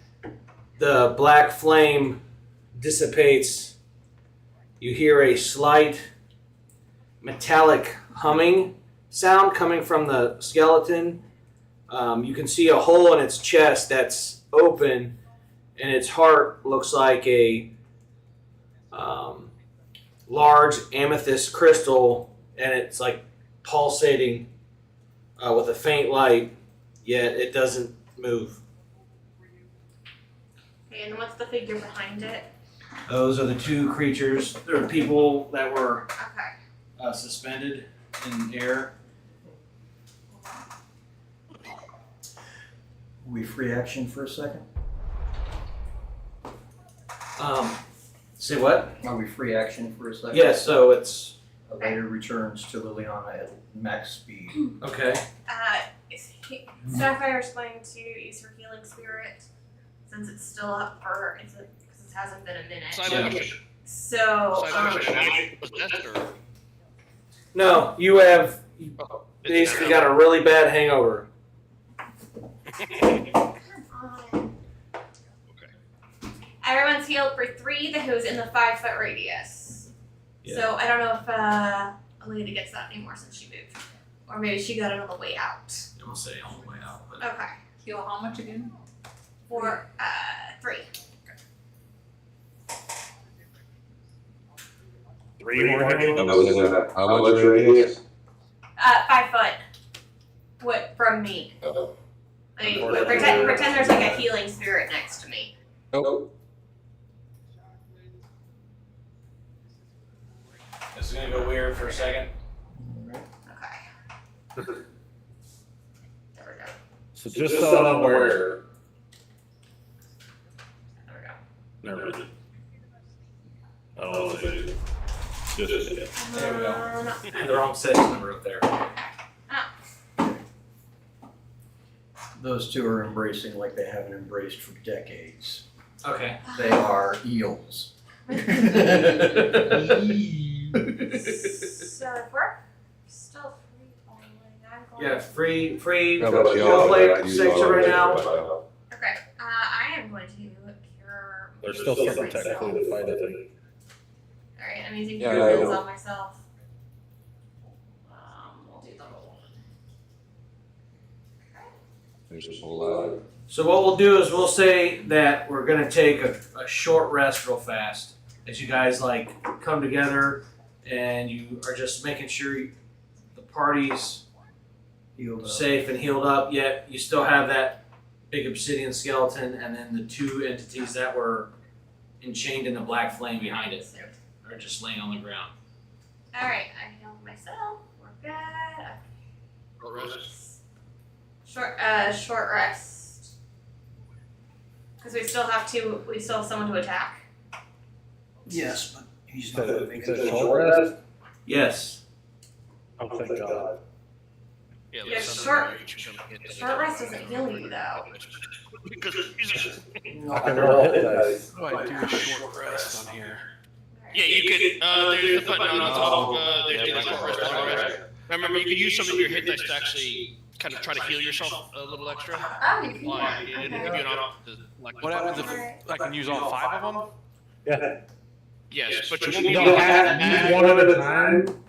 Speaker 1: the black flame dissipates. You hear a slight metallic humming sound coming from the skeleton. You can see a hole in its chest that's open, and its heart looks like a large amethyst crystal, and it's like pulsating with a faint light, yet it doesn't move.
Speaker 2: And what's the figure behind it?
Speaker 1: Those are the two creatures. They're people that were
Speaker 2: Okay.
Speaker 1: suspended in air.
Speaker 5: We free action for a second?
Speaker 1: Say what?
Speaker 5: Are we free action for a second?
Speaker 1: Yes, so it's
Speaker 5: Later returns to Liliana at max speed.
Speaker 1: okay.
Speaker 2: Sapphire's going to use her healing spirit since it's still up for because it hasn't been a minute.
Speaker 9: Side question.
Speaker 2: So
Speaker 9: Side question. Are you possessed or?
Speaker 1: No, you have basically got a really bad hangover.
Speaker 2: come on. Everyone's healed for 3 who's in the 5-foot radius.
Speaker 1: Yeah.
Speaker 2: So I don't know if Alita gets that anymore since she moved. Or maybe she got it on the way out.
Speaker 1: I'll say on the way out. But
Speaker 2: Okay.
Speaker 7: Heal how much again?
Speaker 2: For 3.
Speaker 8: 3 more hits.
Speaker 6: How much radius?
Speaker 2: 5 foot. What from me? I mean, pretend there's like a healing spirit next to me.
Speaker 6: Nope.
Speaker 1: this is gonna go weird for a second.
Speaker 2: Okay. There we go.
Speaker 8: So just so I'm aware.
Speaker 2: There we go.
Speaker 8: Never mind. I don't know what to do. Just
Speaker 1: There we go. The wrong section number up there.
Speaker 5: Those two are embracing like they haven't embraced for decades.
Speaker 1: Okay.
Speaker 5: They are eels.
Speaker 2: So if we're still free falling, I'm going.
Speaker 1: Yeah, free.
Speaker 6: How about
Speaker 1: Go play section right now.
Speaker 2: Okay. I am going to cure.
Speaker 8: There's still something technically to fight, I think.
Speaker 2: All right, I'm using
Speaker 6: Yeah,
Speaker 2: cure
Speaker 6: I
Speaker 2: wounds
Speaker 6: know.
Speaker 2: on myself. We'll do the roll.
Speaker 6: There's a whole lot.
Speaker 1: So what we'll do is we'll say that we're gonna take a short rest real fast as you guys like come together and you are just making sure the party's
Speaker 5: Healed up.
Speaker 1: safe and healed up, yet you still have that big obsidian skeleton and then the 2 entities that were enchained in the black flame behind it are just laying on the ground.
Speaker 2: All right, I healed myself. We're good. Short rest. Because we still have someone to attack.
Speaker 5: Yes, but he's not
Speaker 8: So,
Speaker 5: moving.
Speaker 8: is it short rest?
Speaker 1: Yes.
Speaker 8: Oh, thank God.
Speaker 9: Yeah,
Speaker 2: Yeah,
Speaker 9: let's
Speaker 2: short-
Speaker 9: hit
Speaker 2: Short rest doesn't heal you though.
Speaker 9: Because he's
Speaker 8: I can roll hit dice.
Speaker 4: How do I do a short rest on here?
Speaker 9: yeah, you could. There's a button on top of there's a short rest on rest. Remember, you could use some of your hit dice to actually kind of try to heal yourself a little extra.
Speaker 2: Oh, you can.
Speaker 9: Like, it
Speaker 2: Okay.
Speaker 9: give you an option to, like,
Speaker 4: What happens if I can use all 5 of them?
Speaker 8: Yeah.
Speaker 9: yes, but you
Speaker 8: You
Speaker 9: won't be
Speaker 8: don't
Speaker 9: able to
Speaker 8: have to use one at a time.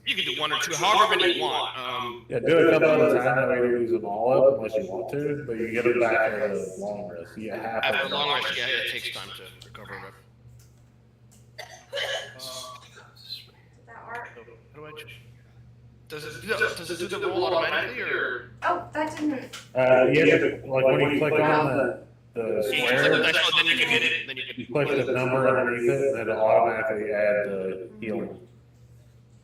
Speaker 9: You can do 1 or 2, however many you want.
Speaker 8: Yeah, do it a couple at a time, that way you use them all up unless you want to, but you get them back at a long rest. You have to.
Speaker 9: After a long rest, yeah, it takes time to recover.
Speaker 2: Did that work?
Speaker 9: How do I change? Does it do the roll automatically or?
Speaker 2: Oh, that didn't.
Speaker 8: You have to, like, when you click on the
Speaker 9: Yeah, you click the
Speaker 8: square,
Speaker 9: dice, oh, then you can hit it. Then you can.
Speaker 8: you click the number underneath it, and it'll automatically add the healing.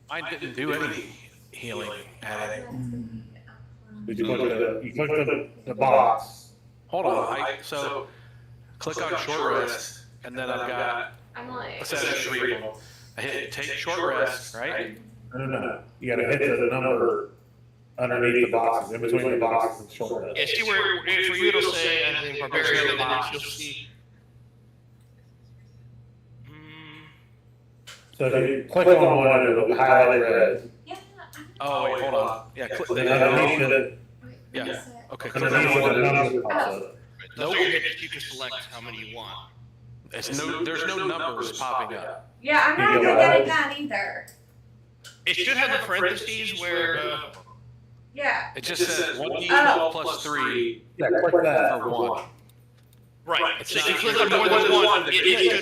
Speaker 4: Mine didn't do any healing adding.
Speaker 8: Did you click the box?
Speaker 4: Hold on, so click on short rest, and then I've got,
Speaker 2: I'm like.
Speaker 4: let's say there's 3 of them. I hit take short rest, right?
Speaker 8: No. You gotta hit the number underneath the boxes, in between the boxes and short rest.
Speaker 9: Yeah, see where for you it'll say anything barbarian, and then you'll see.
Speaker 8: So if you click on one, it'll highlight red.
Speaker 2: Yeah.
Speaker 4: Oh, wait, hold on. Yeah, click,
Speaker 8: Then underneath it,
Speaker 2: Wait,
Speaker 4: Yeah.
Speaker 2: what is it?
Speaker 4: okay, click
Speaker 8: underneath
Speaker 4: on
Speaker 8: it, the
Speaker 4: one.
Speaker 8: number pops up.
Speaker 9: Those are your hits. You can select how many you want.
Speaker 4: There's no numbers popping up.
Speaker 2: Yeah, I'm not really getting that either.
Speaker 9: It should have the parentheses where.
Speaker 2: Yeah.
Speaker 4: It just says 1d12 plus 3
Speaker 8: Yeah, click that.
Speaker 4: for 1.
Speaker 9: Right. So if you click
Speaker 4: Click
Speaker 9: on more than one, it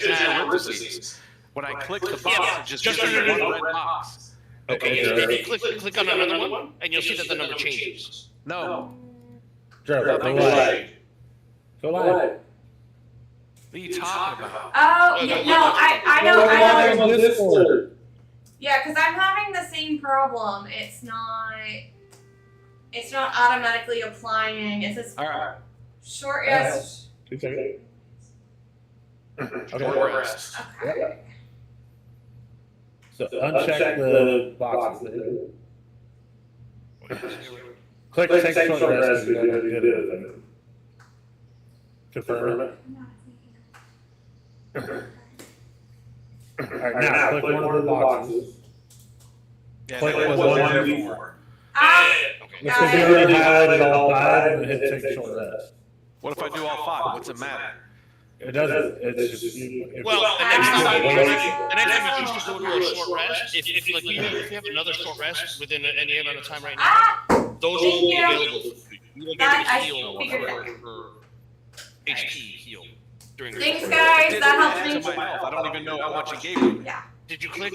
Speaker 9: should add.
Speaker 4: parentheses. When I click the box,
Speaker 9: Yeah,
Speaker 4: it just
Speaker 9: just
Speaker 4: gives me
Speaker 9: under-
Speaker 4: one red box.
Speaker 9: Okay, if you click on another one, and you'll see that the number changes.
Speaker 4: No.
Speaker 8: Joe,
Speaker 4: No,
Speaker 8: go
Speaker 4: no,
Speaker 8: live. Go live.
Speaker 4: What are you talking about?
Speaker 2: Oh,
Speaker 9: No,
Speaker 2: no, I know.
Speaker 8: On Discord.
Speaker 2: Yeah, because I'm having the same problem. It's not automatically applying. It says
Speaker 4: Alright.
Speaker 2: short
Speaker 8: Yeah.
Speaker 2: rest.
Speaker 8: 2 seconds.
Speaker 4: Short
Speaker 8: Okay.
Speaker 4: rest.
Speaker 2: Okay.
Speaker 8: So uncheck the boxes. Click take short rest. You gotta get it. Confirm it. Alright, now click one of the boxes.
Speaker 4: Yeah,
Speaker 8: Click
Speaker 4: that
Speaker 8: was
Speaker 4: was
Speaker 8: 1d4.
Speaker 2: Ah,
Speaker 9: Okay.
Speaker 8: Looks like you already highlighted all 5 and hit take short rest.
Speaker 4: What if I do all 5? What's it matter?
Speaker 8: It doesn't. It's just
Speaker 9: Well, the next time you choose to go to a short rest, if you have another short rest within any amount of time right now, those
Speaker 2: Thank
Speaker 9: won't be
Speaker 2: you.
Speaker 9: available. You won't be
Speaker 2: That
Speaker 9: able to
Speaker 2: I
Speaker 9: heal
Speaker 2: figured
Speaker 9: or HP heal during the
Speaker 2: thanks,
Speaker 9: short
Speaker 2: guys.
Speaker 4: It
Speaker 2: That
Speaker 4: didn't
Speaker 2: helps
Speaker 4: add
Speaker 2: me.
Speaker 4: to my health. I don't even know how much it gave me.
Speaker 9: Did you click?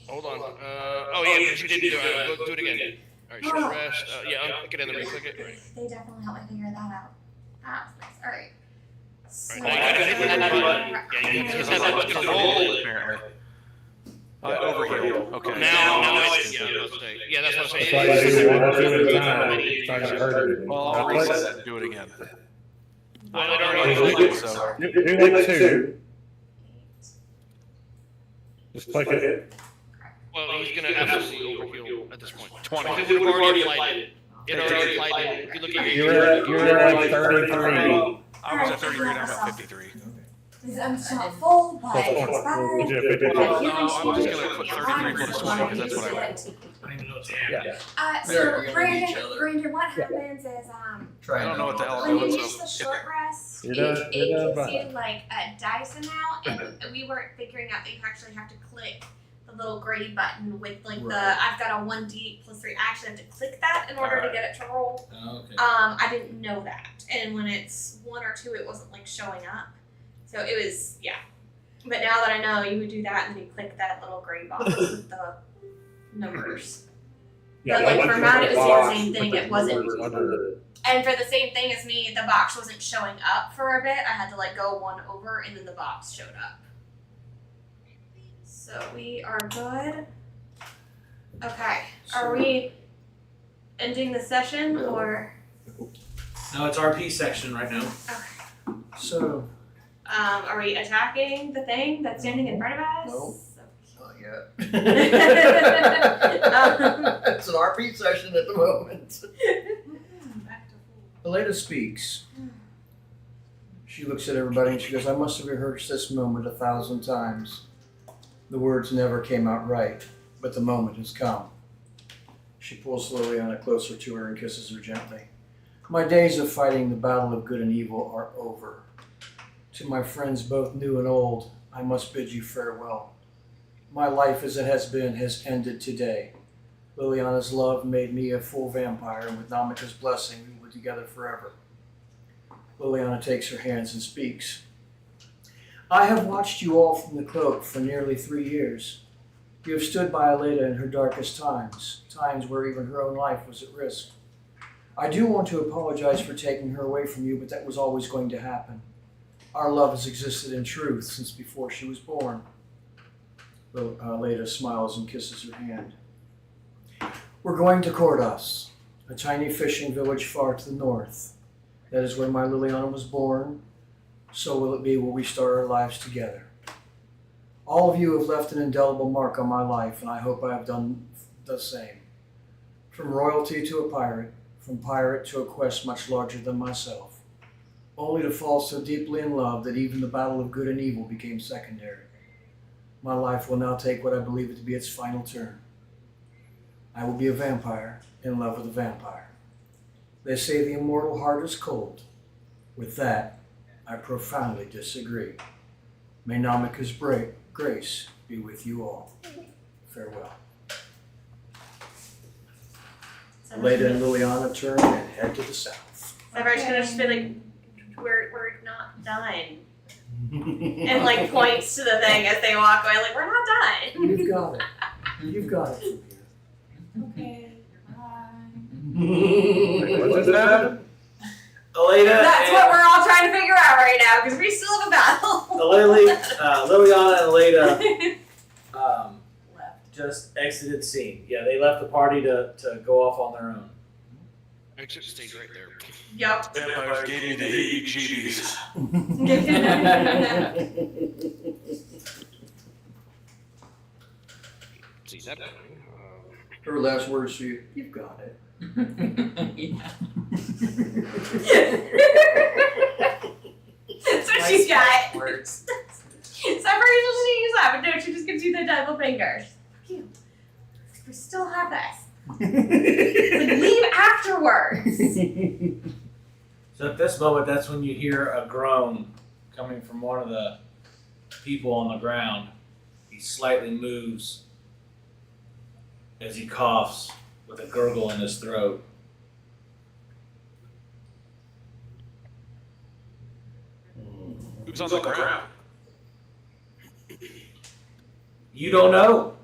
Speaker 9: Hold on. Oh yeah, because you didn't do it. Go do it again. All right, short rest. Yeah, unclick it and then re-click it. Right.
Speaker 2: They definitely helped me figure that out. That was nice. All right. So,
Speaker 9: Right, now you gotta hit that button. Yeah, you have to hit control.
Speaker 4: Apparently. Overheal. Okay.
Speaker 9: Now it's yeah, that's what I'm saying.
Speaker 8: That's why you do 1 or 2 at a time. It's not gonna hurt anything.
Speaker 4: Well, I'll reset it and do it again.
Speaker 9: Well, it already
Speaker 4: I
Speaker 9: clicked.
Speaker 4: think so.
Speaker 8: Do like 2. Just click it.
Speaker 9: Well, he's gonna absolutely overheal at this point.
Speaker 4: 20.
Speaker 9: Because we've already applied it. It already applied it. If you look at
Speaker 8: You're at like 33.
Speaker 4: I was at 33 and I'm at 53.
Speaker 2: I'm not full, but
Speaker 8: Plus 20.
Speaker 2: it's better.
Speaker 8: Would you have 53?
Speaker 4: No, I'm just gonna put 33 plus 20 because that's what I want.
Speaker 8: Yeah.
Speaker 2: So Brandon, what happens is
Speaker 4: I don't know what the hell
Speaker 2: when
Speaker 4: I'm
Speaker 2: you
Speaker 4: doing,
Speaker 2: use the
Speaker 4: so.
Speaker 2: short rest,
Speaker 8: You're
Speaker 2: it
Speaker 8: done- you're done
Speaker 2: gives
Speaker 8: fine.
Speaker 2: you like a dice amount, and we weren't figuring out that you actually have to click the little gray button with like the I've got a 1d plus 3. I actually have to click that in order to get it to roll.
Speaker 1: Okay.
Speaker 2: I didn't know that, and when it's 1 or 2, it wasn't like showing up. So it was But now that I know, you would do that and then you click that little gray box with the numbers. But, like, for mine, it was the same thing. It wasn't. And for the same thing as me, the box wasn't showing up for a bit. I had to like go 1 over, and then the box showed up. So we are good. Okay, are we ending the session or?
Speaker 1: No, it's RP section right now.
Speaker 2: Okay.
Speaker 5: So,
Speaker 2: Are we attacking the thing that's standing in front of us?
Speaker 5: No. not yet. It's an RP session at the moment. Elena speaks. She looks at everybody and she goes, I must have rehearsed this moment 1,000 times. The words never came out right, but the moment has come. She pulls Liliana closer to her and kisses her gently. My days of fighting the battle of good and evil are over. To my friends, both new and old, I must bid you farewell. My life as it has been has ended today. Liliana's love made me a full vampire, and with Namika's blessing, we will be together forever. Liliana takes her hands and speaks. I have watched you all from the cloak for nearly 3 years. You have stood by Aleda in her darkest times, times where even her own life was at risk. I do want to apologize for taking her away from you, but that was always going to happen. Our love has existed in truth since before she was born. Aleda smiles and kisses her hand. We're going to Cordas, a tiny fishing village far to the north. That is where my Liliana was born. So will it be where we start our lives together. All of you have left an indelible mark on my life, and I hope I have done the same. From royalty to a pirate, from pirate to a quest much larger than myself, only to fall so deeply in love that even the battle of good and evil became secondary. My life will now take what I believe it to be its final turn. I will be a vampire in love with a vampire. They say the immortal heart is cold, With that, I profoundly disagree. May Namika's grace be with you all. Farewell. Leda and Liliana turn and head to the south.
Speaker 2: Everyone's gonna just be like, we're not done. And like points to the thing as they walk away, like, we're not done.
Speaker 5: You've got it. You've got it from
Speaker 3: Okay, bye.
Speaker 5: here.
Speaker 8: What just happened?
Speaker 1: Elena
Speaker 2: That's
Speaker 1: and,
Speaker 2: what we're all trying to figure out right now, because we still have a battle.
Speaker 1: Liliana and Leda
Speaker 3: Left.
Speaker 1: just exited scene. Yeah, they left the party to go off on their own.
Speaker 9: Exit stage right there.
Speaker 2: Yup.
Speaker 4: Vampires gave me the heebie-jeebies.
Speaker 9: See that coming.
Speaker 5: Her last words to you, you've got it.
Speaker 2: That's what she's got.
Speaker 7: Words.
Speaker 2: Separation she use that, but no, she just gives you the double fingers. Fuck you. We still have this. Like, leave afterwards.
Speaker 1: So at this moment, that's when you hear a groan coming from one of the people on the ground. He slightly moves as he coughs with a gurgle in his throat.
Speaker 4: Who's on the ground?
Speaker 1: You don't know.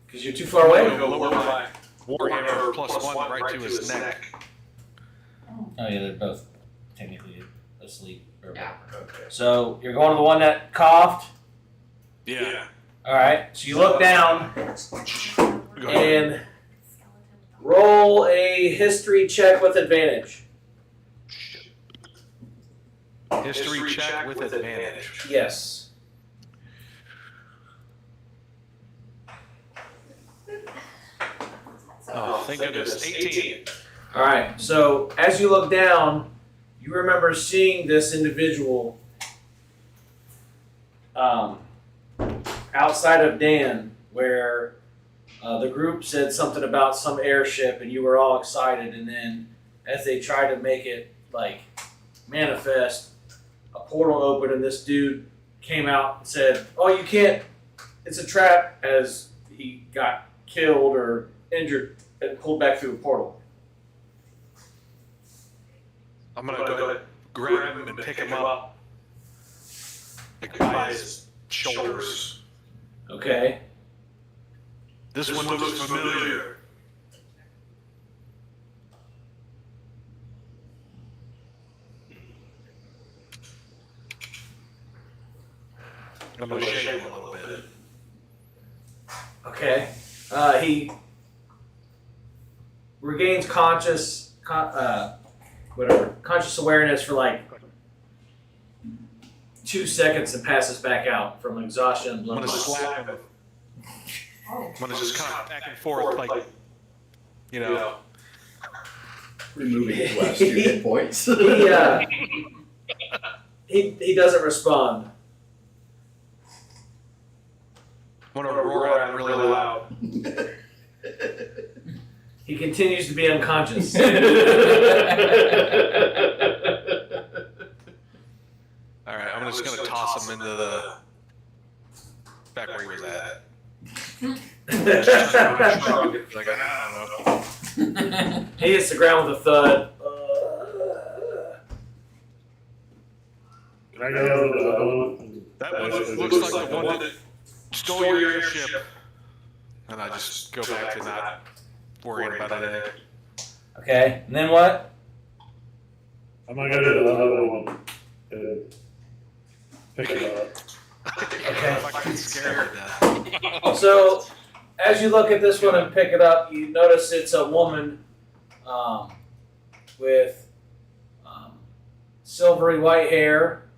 Speaker 1: Because you're too far away.
Speaker 4: Lower my Warhammer +1 right to his neck.
Speaker 1: Oh yeah, they're both technically asleep.
Speaker 7: Yeah.
Speaker 5: Okay.
Speaker 1: So you're going to the one that coughed.
Speaker 4: Yeah.
Speaker 1: Alright, so you look down
Speaker 4: Go ahead.
Speaker 1: and roll a history check with advantage.
Speaker 4: History check with advantage.
Speaker 1: Yes.
Speaker 4: Oh, thank goodness. 18.
Speaker 1: Alright, so as you look down, you remember seeing this individual outside of Dan, where the group said something about some airship and you were all excited, and then as they tried to make it like manifest, a portal opened and this dude came out and said, "Oh, you can't, it's a trap," as he got killed or injured and pulled back through a portal.
Speaker 4: I'm gonna go ahead, grab him and pick him up. Like by his shoulders.
Speaker 1: Okay.
Speaker 4: This one looks familiar. I'm gonna shake him a little bit.
Speaker 1: Okay. He regains conscious awareness for like 2 seconds and passes back out from exhaustion and
Speaker 4: I'm
Speaker 1: blood
Speaker 4: gonna
Speaker 1: loss.
Speaker 4: slap him. I'm gonna just kind of back and forth, like, you know.
Speaker 5: Removing his last 2 hit points.
Speaker 1: He doesn't respond.
Speaker 4: I'm gonna roar at him really loud.
Speaker 1: He continues to be unconscious.
Speaker 4: Alright, I'm just gonna toss him into the back where he was at. Like, I don't know.
Speaker 1: He hits the ground with a thud.
Speaker 8: Can I go over to the other one?
Speaker 4: That one looks like the one that stole your airship. And I just go back to not worrying about anything.
Speaker 1: Okay, and then what?
Speaker 8: I'm gonna go to the other one and pick it up.
Speaker 4: If I can scare him to death.
Speaker 1: So, as you look at this one and pick it up, you notice it's a woman with silvery white hair.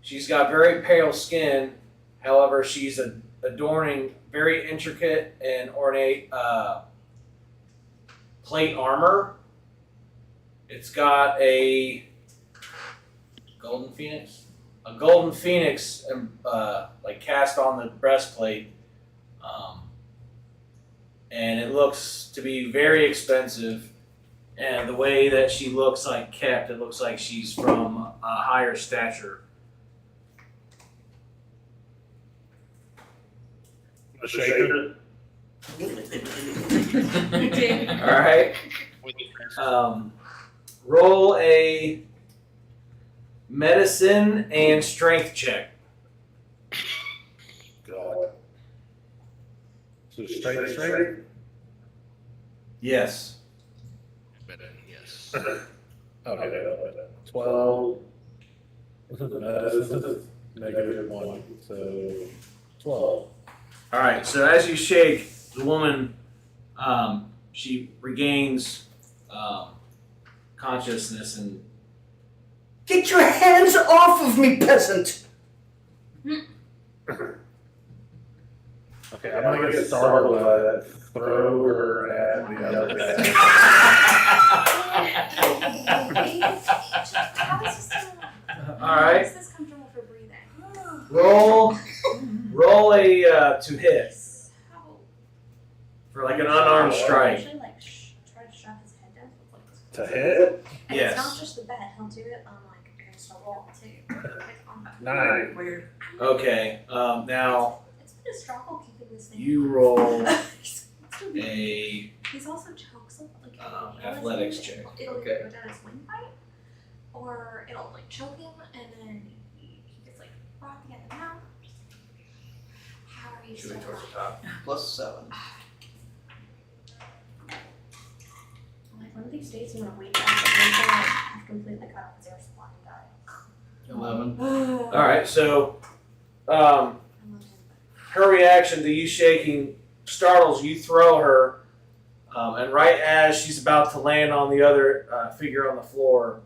Speaker 1: She's got very pale skin. However, she's adorning very intricate and ornate plate armor. It's got a golden phoenix. A golden phoenix, like cast on the breastplate, and it looks to be very expensive. And the way that she looks like kept, it looks like she's from a higher stature.
Speaker 8: A shaker.
Speaker 1: All right. Roll a medicine and strength check.
Speaker 8: God. So straight.
Speaker 1: Yes.
Speaker 9: Yes.
Speaker 8: Okay. 12. Medicine. -1. So 12.
Speaker 1: All right. So as you shake, the woman, she regains consciousness and.
Speaker 5: Get your hands off of me, peasant!
Speaker 8: Okay, I'm gonna get startled by that. Throw her at the other guy.
Speaker 1: All right.
Speaker 2: Is this comfortable for breathing?
Speaker 1: Roll a to hit
Speaker 2: How?
Speaker 1: for like an unarmed strike.
Speaker 2: Actually, like, try to shove his head down.
Speaker 8: To hit?
Speaker 2: And
Speaker 1: Yes.
Speaker 2: it's not just the bed. He'll do it on like against a wall too. Like on the.
Speaker 8: 9.
Speaker 3: Weird.
Speaker 1: Okay. Now
Speaker 2: It's been a struggle keeping this thing.
Speaker 1: you roll
Speaker 2: He's
Speaker 1: a
Speaker 2: also chokes up like
Speaker 1: athletics check.
Speaker 2: It'll
Speaker 1: Okay.
Speaker 2: go down his windpipe, or it'll like choke him, and then he gets like brought together now. How are you still
Speaker 1: Shooting towards the
Speaker 2: alive?
Speaker 1: top.
Speaker 5: +7.
Speaker 2: Like one of these days you want to wake up and you're gonna have completely cut off his air supply and die.
Speaker 1: 11.
Speaker 2: I
Speaker 1: All right. So,
Speaker 2: love him.
Speaker 1: her reaction to you shaking startles you. Throw her, and right as she's about to land on the other figure on the floor,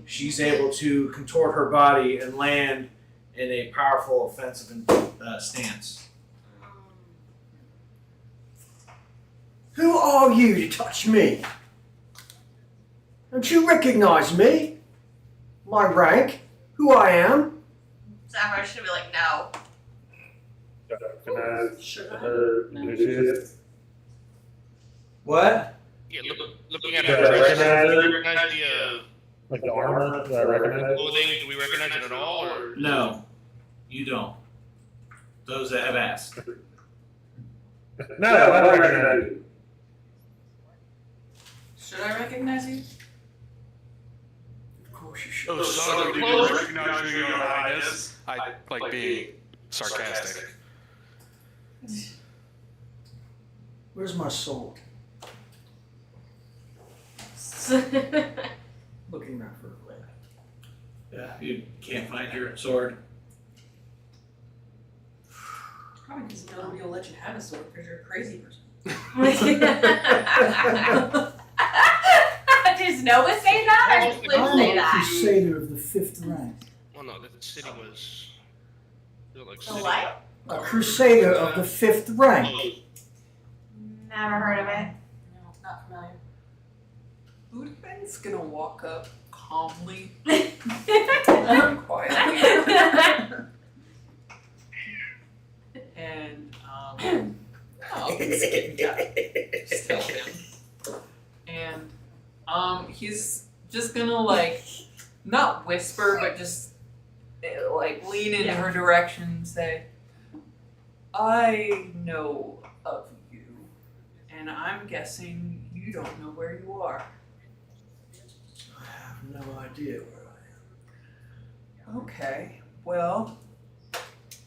Speaker 1: she's able to contort her body and land in a powerful offensive stance.
Speaker 5: Who are you to touch me? Don't you recognize me? My rank? Who I am?
Speaker 2: Sapphire should be like, no.
Speaker 8: Recognize
Speaker 2: Should
Speaker 8: her who she is.
Speaker 1: What?
Speaker 9: Yeah, looking at
Speaker 8: Yeah,
Speaker 9: her dress,
Speaker 8: recognize
Speaker 9: do we
Speaker 8: her?
Speaker 9: recognize the
Speaker 8: Like the armor, do I recognize it?
Speaker 9: clothing? Do we recognize it at all? Or?
Speaker 1: No, you don't. Those that have asked.
Speaker 8: No, I don't recognize you.
Speaker 3: Should I recognize you?
Speaker 5: Of course you should.
Speaker 4: Oh, son, do you recognize your highness? I like being sarcastic.
Speaker 5: Where's my sword? Looking around for a blade.
Speaker 1: Yeah, you can't find your sword.
Speaker 3: Probably because nobody will let you have a sword because you're a crazy person.
Speaker 2: Does Nova say that, or does Liv
Speaker 9: I'm
Speaker 2: say
Speaker 5: I'm a
Speaker 2: that?
Speaker 5: crusader of the 5th rank.
Speaker 9: Well, no, the city was. Like
Speaker 2: The
Speaker 9: city.
Speaker 2: what?
Speaker 5: A crusader of the 5th rank.
Speaker 2: Never heard of it.
Speaker 3: No, not familiar. Udben's gonna walk up calmly, quietly, and still him. And he's just gonna like not whisper, but just like lean in her direction and say, "I know of you, and I'm guessing you don't know where you are."
Speaker 5: I have no idea where I
Speaker 3: Okay, well,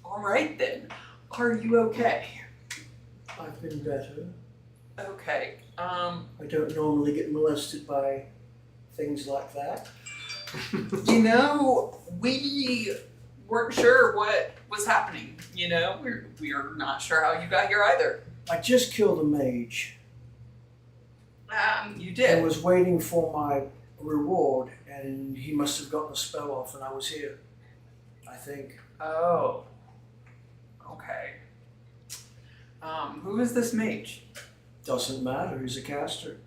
Speaker 3: all right then. Are you okay?
Speaker 5: am. I've been better.
Speaker 3: Okay.
Speaker 5: I don't normally get molested by things like that.
Speaker 3: You know, we weren't sure what was happening. You know, we're not sure how you got here either.
Speaker 5: I just killed a mage
Speaker 3: You
Speaker 5: and
Speaker 3: did.
Speaker 5: was waiting for my reward, and he must have gotten a spell off, and I was here. I think.
Speaker 3: Oh. Okay. Who is this mage?
Speaker 5: Doesn't matter. He's a caster.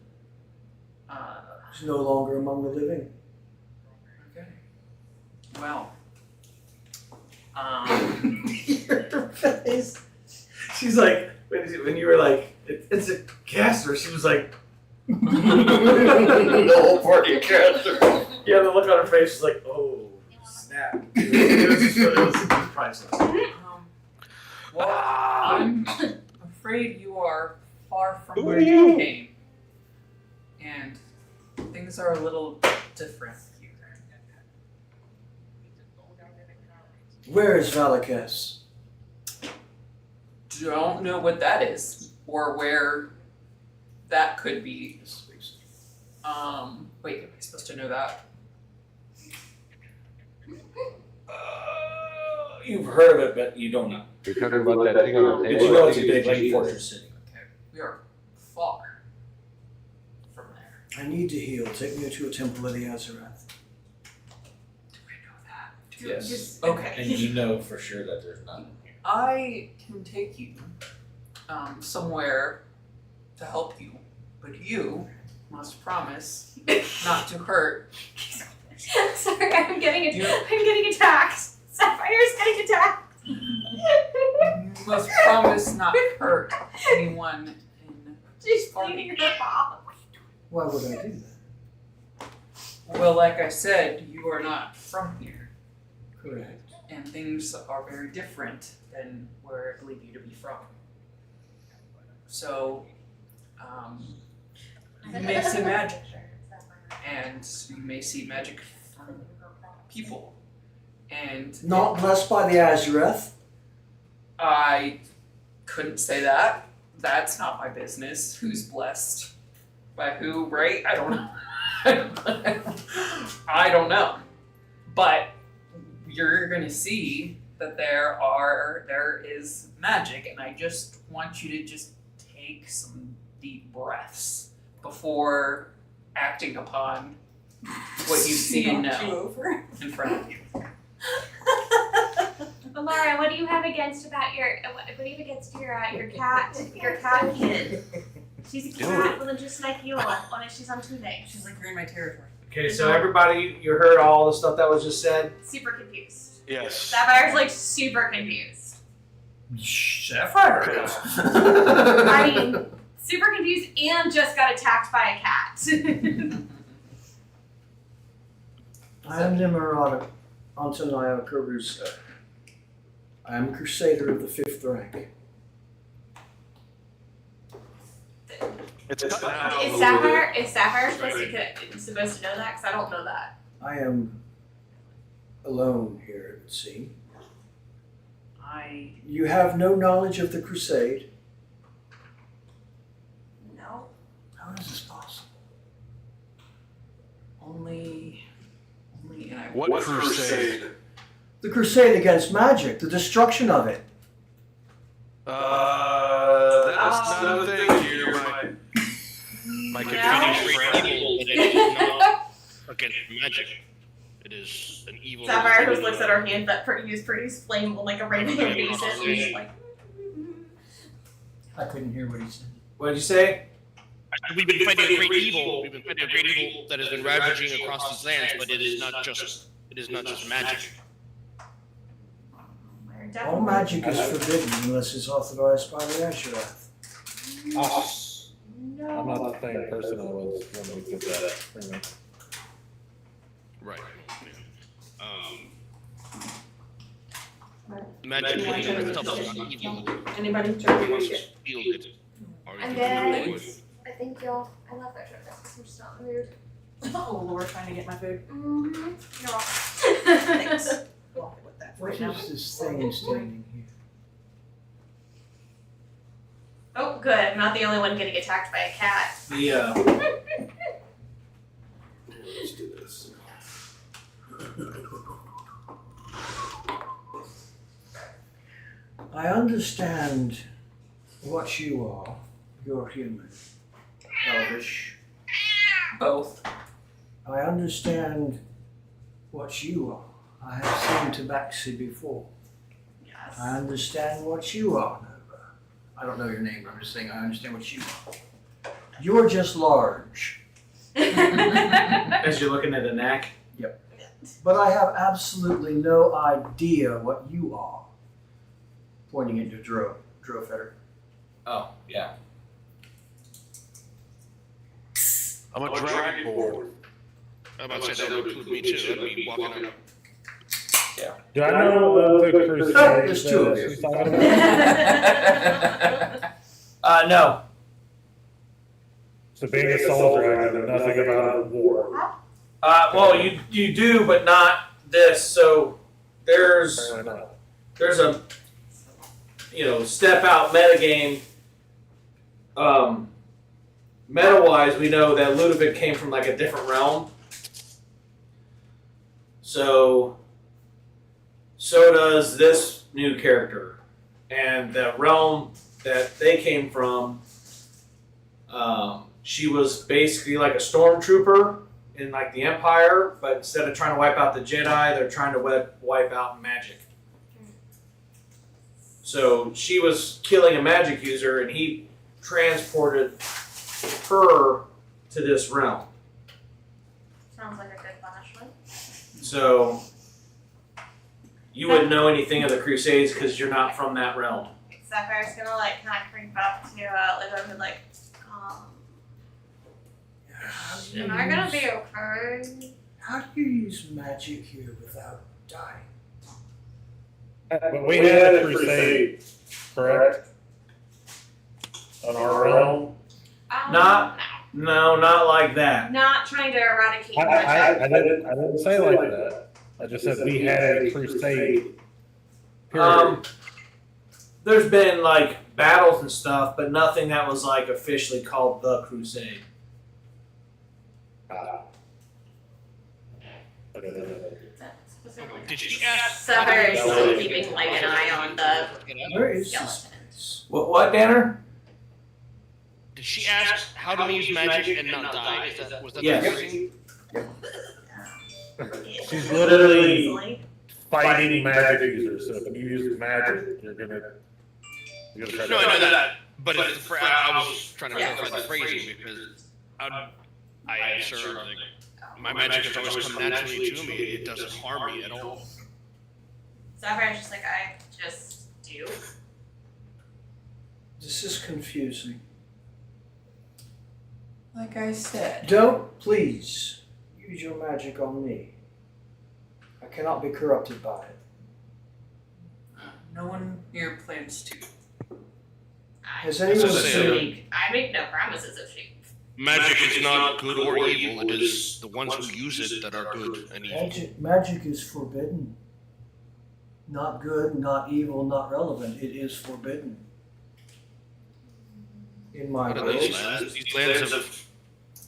Speaker 3: Uh,
Speaker 5: He's no longer among the living.
Speaker 3: okay. Well.
Speaker 5: Your face.
Speaker 1: She's like, when you were like, it's a caster, she was like,
Speaker 5: The whole party cancer.
Speaker 1: Yeah, the look on her face is like, oh, snap. It was priceless.
Speaker 7: Well, I'm afraid you are far from
Speaker 6: Who
Speaker 7: where
Speaker 6: are
Speaker 7: you
Speaker 6: you?
Speaker 7: came. And things are a little different here.
Speaker 5: Where is Vaelcar?
Speaker 7: Don't know what that is, or where that could be. Wait, am I supposed to know that?
Speaker 1: You've heard of it, but you don't know.
Speaker 6: You're talking about that thing on the
Speaker 1: But
Speaker 6: table.
Speaker 1: you know it's a big like fortress city.
Speaker 7: We are far from there.
Speaker 5: I need to heal. Take me to a temple of the Azarath.
Speaker 7: Do I know that?
Speaker 1: Yes.
Speaker 2: Just,
Speaker 7: Okay.
Speaker 1: And you know for sure that there's none.
Speaker 7: I can take you somewhere to help you, but you must promise not to hurt.
Speaker 2: Sorry, I'm getting
Speaker 7: You-
Speaker 2: attacked. Sapphire's getting attacked.
Speaker 7: You must promise not to hurt anyone in.
Speaker 2: She's bleeding her mom.
Speaker 5: Why would I do that?
Speaker 7: Well, like I said, you are not from here,
Speaker 5: Correct.
Speaker 7: and things are very different than where I believe you to be from. So, you may see magic, and you may see magic from people, and
Speaker 5: Not blessed by the Azarath.
Speaker 7: I couldn't say that. That's not my business. Who's blessed by who, right? I don't know. I don't know. But you're gonna see that there is magic, and I just want you to just take some deep breaths before acting upon what you see and
Speaker 3: Knocked you
Speaker 7: know
Speaker 3: over.
Speaker 7: in front of you.
Speaker 2: Laura, what do you have against your cat? Your cat kid. She's a cat with a just like you on it. She's on two legs.
Speaker 3: She's like, you're in my territory.
Speaker 1: Okay, so everybody, you heard all the stuff that was just said?
Speaker 2: Super confused.
Speaker 4: Yes.
Speaker 2: Sapphire's like super confused.
Speaker 5: Sapphire is.
Speaker 2: I mean, super confused and just got attacked by a cat.
Speaker 5: I am Nimarata Antonia Caruso. I am a Crusader of the 5th rank.
Speaker 4: It's cut out.
Speaker 2: Is Sapphire supposed to know that? Because I don't know that.
Speaker 5: I am alone here, it would seem. You have no knowledge of the Crusade.
Speaker 2: No.
Speaker 5: How is this possible?
Speaker 7: Only and I
Speaker 4: What crusade?
Speaker 5: The Crusade against magic, the destruction of it.
Speaker 4: That's another thing here. My
Speaker 9: It
Speaker 4: confused
Speaker 9: is
Speaker 4: friend.
Speaker 9: evil, but it is not against magic. It is an evil.
Speaker 2: Sapphire just looks at her hand that produce flammable like a regular basis. And she's like,
Speaker 5: I couldn't hear what he said.
Speaker 1: What did you say?
Speaker 9: We've been fighting a great evil. We've been fighting a great evil that has been ravaging across these lands, but it is not just magic.
Speaker 2: we're
Speaker 5: All
Speaker 2: definitely.
Speaker 5: magic is forbidden unless it's authorized by the Azarath.
Speaker 8: I'm not the same person I was when we did that. for me.
Speaker 9: Right. Magic itself is not evil.
Speaker 3: Anybody?
Speaker 9: You must feel it. Or you
Speaker 2: And
Speaker 9: can
Speaker 2: then
Speaker 9: feel it.
Speaker 2: I think you'll. I love that shirt. I'm just not in the mood.
Speaker 3: Oh, Laura trying to get my food.
Speaker 2: Mm-hmm. You're welcome.
Speaker 3: Thanks. Walk with that for
Speaker 5: What
Speaker 3: right now.
Speaker 5: is this thing standing here?
Speaker 2: Oh, good. I'm not the only one getting attacked by a cat.
Speaker 1: Let's do this.
Speaker 5: I understand what you are. You're human. Elvish.
Speaker 7: both.
Speaker 5: I understand what you are. I have seen Tabaxi before.
Speaker 2: Yes.
Speaker 5: I understand what you are, Nova. I don't know your name, I'm just saying I understand what you are. You're just large.
Speaker 1: As you're looking at a neck.
Speaker 5: But I have absolutely no idea what you are. Pointing at your Drofeder.
Speaker 1: Oh, yeah.
Speaker 4: I'm a dragonborn.
Speaker 9: I'm about to say that would include me too. That'd be walking up.
Speaker 8: Do I know what the Crusades
Speaker 5: There's two of you.
Speaker 8: she's talking about?
Speaker 1: No.
Speaker 8: So being a soldier, I know nothing about war.
Speaker 1: Well, you do, but not this. So there's
Speaker 8: Apparently not.
Speaker 1: a step out metagame. Meta wise, we know that Ludovic came from like a different realm. So does this new character, and the realm that they came from. She was basically like a stormtrooper in like the Empire, but instead of trying to wipe out the Jedi, they're trying to wipe out magic. So she was killing a magic user, and he transported her to this realm.
Speaker 2: Sounds like a good punishment.
Speaker 1: So you wouldn't know anything of the Crusades because you're not from that realm.
Speaker 2: Sapphire's gonna like kind of creep up to Liv and like, am I gonna be okay?
Speaker 5: How do you use magic here without dying?
Speaker 8: But we had a crusade, correct? On our realm?
Speaker 1: Not not like that.
Speaker 2: Not trying to eradicate
Speaker 8: I didn't say like that. I just said we had a crusade. Period.
Speaker 1: There's been like battles and stuff, but nothing that was like officially called the Crusade.
Speaker 9: Did she ask?
Speaker 2: Sapphire is still keeping like an eye on the
Speaker 5: Where is
Speaker 2: skeleton.
Speaker 1: What, Danner?
Speaker 9: Did she ask how to use magic and not die? Was that
Speaker 1: Yes.
Speaker 9: the reason?
Speaker 8: She's literally fighting magic users. So if you use magic, you're gonna try to.
Speaker 9: No, I know that. But if the I was trying to clarify the phrasing because I am sure like, my magic has always come naturally to me. It doesn't harm me at all.
Speaker 2: Sapphire's just like, I just do.
Speaker 5: This is confusing.
Speaker 3: Like I said.
Speaker 5: Don't please use your magic on me. I cannot be corrupted by it.
Speaker 3: No one here plans to.
Speaker 5: Has anyone seen?
Speaker 2: I make no promises of she.
Speaker 9: Magic is not good or evil. It is the ones who use it that are good and evil.
Speaker 5: Magic is forbidden. Not good, not evil, not relevant. It is forbidden. In my
Speaker 9: But in
Speaker 5: world.
Speaker 9: these lands of,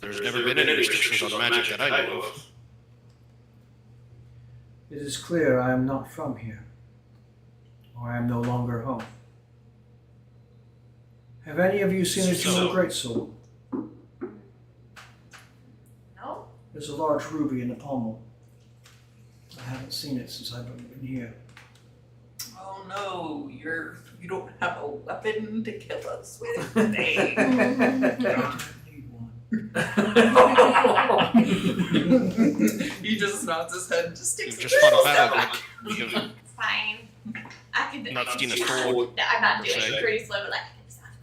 Speaker 9: there's never been any restrictions on magic that I know of.
Speaker 5: It is clear I am not from here, or I am no longer home. Have any of you seen a jewel greatsword?
Speaker 2: No.
Speaker 5: There's a large ruby in the pommel. I haven't seen it since I've been here.
Speaker 3: Oh no, you don't have a weapon to kill us with.
Speaker 5: I need one.
Speaker 3: He just nods his head and just sticks
Speaker 9: You've just fought a battle. Like, you have
Speaker 2: It's fine. I could.
Speaker 9: not seen a sword.
Speaker 2: I'm not doing
Speaker 9: per
Speaker 2: it.
Speaker 9: se.
Speaker 2: Pretty slow, but I can do stuff.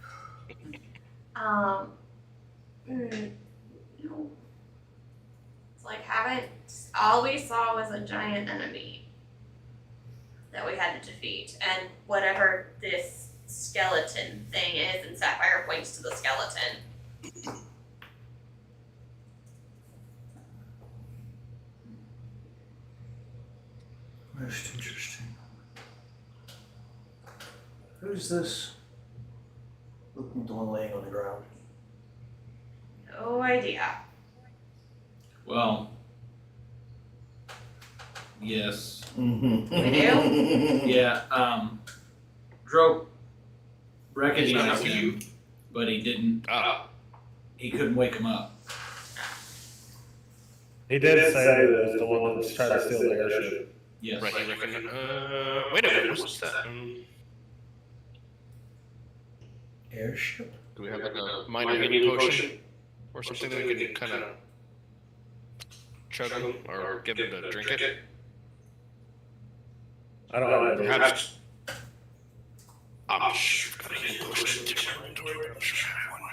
Speaker 2: No. It's like all we saw was a giant enemy that we had to defeat, and whatever this skeleton thing is, and Sapphire points to the skeleton.
Speaker 5: Most interesting. Who's this? Looking at the one laying on the ground.
Speaker 2: No idea.
Speaker 1: Well, yes.
Speaker 5: Mm-hmm.
Speaker 2: We do?
Speaker 1: Yeah, Droke
Speaker 9: It's
Speaker 1: recognized
Speaker 9: not
Speaker 1: him,
Speaker 9: you.
Speaker 1: but he didn't.
Speaker 9: Ah,
Speaker 1: He couldn't wake him up.
Speaker 8: He did say that it was the one that's trying to steal the airship.
Speaker 1: Yes.
Speaker 9: right. You reckon? Wait a minute. What's that?
Speaker 5: Airship?
Speaker 9: Do we have like a minor healing potion or something that we can kind of chug him or give him to drink it?
Speaker 8: I don't know.
Speaker 9: Perhaps. I'm sure I've got a healing potion in my inventory, but I'm sure I have one.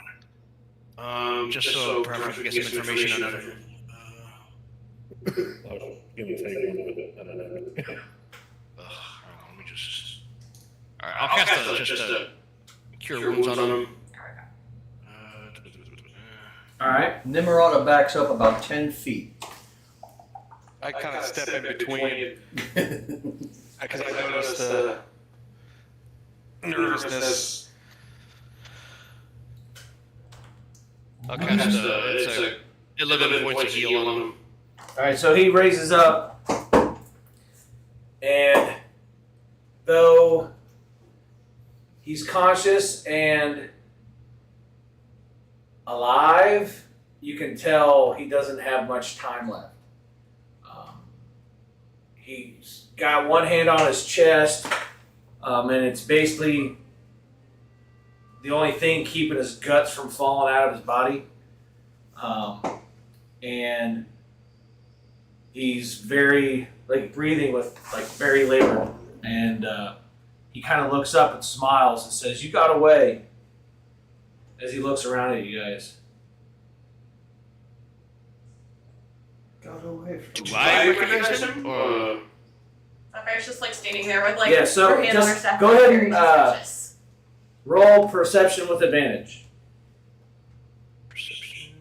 Speaker 9: Just so perhaps we can get some information out of him.
Speaker 8: I was gonna take one, but I don't know.
Speaker 9: Let me just. Alright, I'll cast just a cure wounds on him.
Speaker 1: Alright.
Speaker 5: Nimrata backs up about 10 feet.
Speaker 4: I kind of step in between because I noticed the nervousness.
Speaker 9: I'll cast it's a 11 points of heal on him.
Speaker 1: Alright, so he raises up, and though he's conscious and alive, you can tell he doesn't have much time left. He's got one hand on his chest, and it's basically the only thing keeping his guts from falling out of his body. And he's very, breathing with, very labored. And he kind of looks up and smiles and says, "You got away," as he looks around at you guys.
Speaker 5: Got away from
Speaker 9: Do I recognize him? Or...
Speaker 2: Sapphires just standing there with
Speaker 1: Yeah, so
Speaker 2: her hand on her
Speaker 1: just
Speaker 2: staff.
Speaker 1: go ahead
Speaker 2: very
Speaker 1: and,
Speaker 2: suspicious.
Speaker 1: Roll perception with advantage.
Speaker 9: Perception.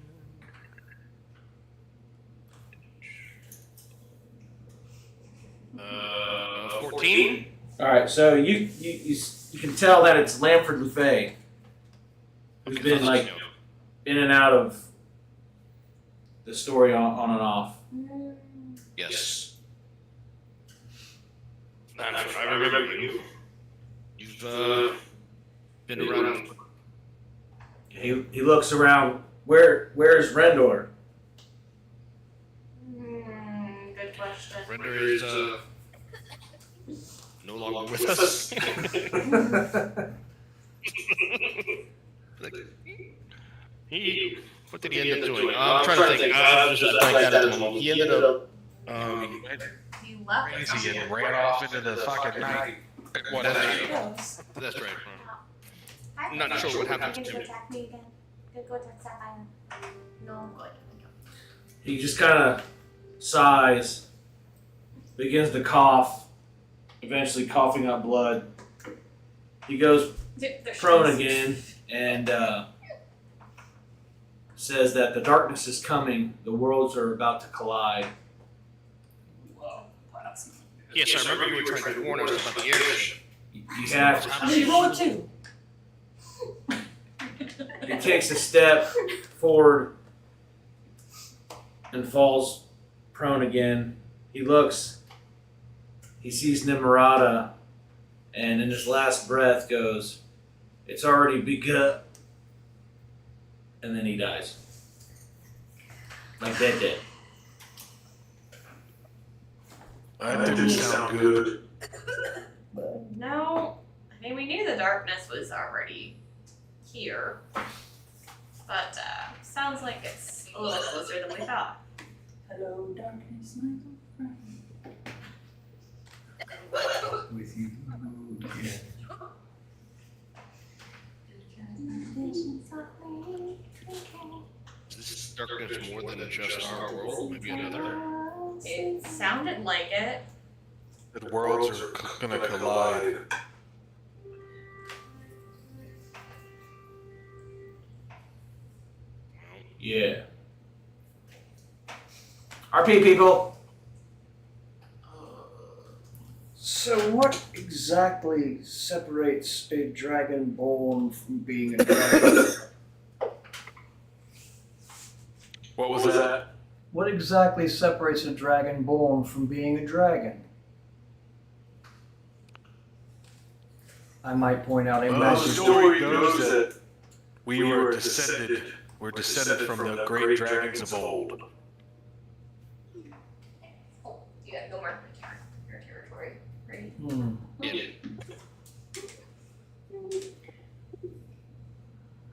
Speaker 9: 14?
Speaker 1: Alright, so you can tell that it's Lamford Lefay, who's been, in and out of the story on and off.
Speaker 9: Yes. I remember you. You've been around.
Speaker 1: He looks around. Where's Rendor?
Speaker 2: Good question.
Speaker 9: Render is no longer with us. What did he end up doing? I'm trying to think. Just like that at the moment. He ended up.
Speaker 2: He left.
Speaker 4: Crazy and ran off into the fucking night.
Speaker 9: Whatever. That's right. I'm not sure what happened to him.
Speaker 2: attack me again. Go attack Sapphire. No, I'm good.
Speaker 1: He just kind of sighs, begins to cough, eventually coughing up blood. He goes prone again and says that the darkness is coming, the worlds are about to collide.
Speaker 9: Yes, I remember you were trying to warn us about the airship.
Speaker 1: You have
Speaker 3: You roll a 2.
Speaker 1: He takes a step forward and falls prone again. He looks, he sees Nimrata, and in his last breath goes, "It's already begun." And then he dies. Like dead.
Speaker 4: That didn't sound good.
Speaker 2: No, I mean, we knew the darkness was already here, but sounds like it's a little closer than we thought.
Speaker 3: Hello, darkness, my old friend.
Speaker 5: with you. Yeah.
Speaker 9: Is this darkness more than just our world? Maybe another?
Speaker 2: It sounded like it.
Speaker 4: The worlds are gonna collide.
Speaker 1: Yeah. RP people.
Speaker 5: So what exactly separates a dragonborn from being a dragon?
Speaker 4: What was that?
Speaker 5: What exactly separates a dragonborn from being a dragon? I might point out a
Speaker 4: Well, the
Speaker 5: massive
Speaker 4: story goes that we're descended from the great dragons of old.
Speaker 2: Oh, you gotta go mark your territory, right?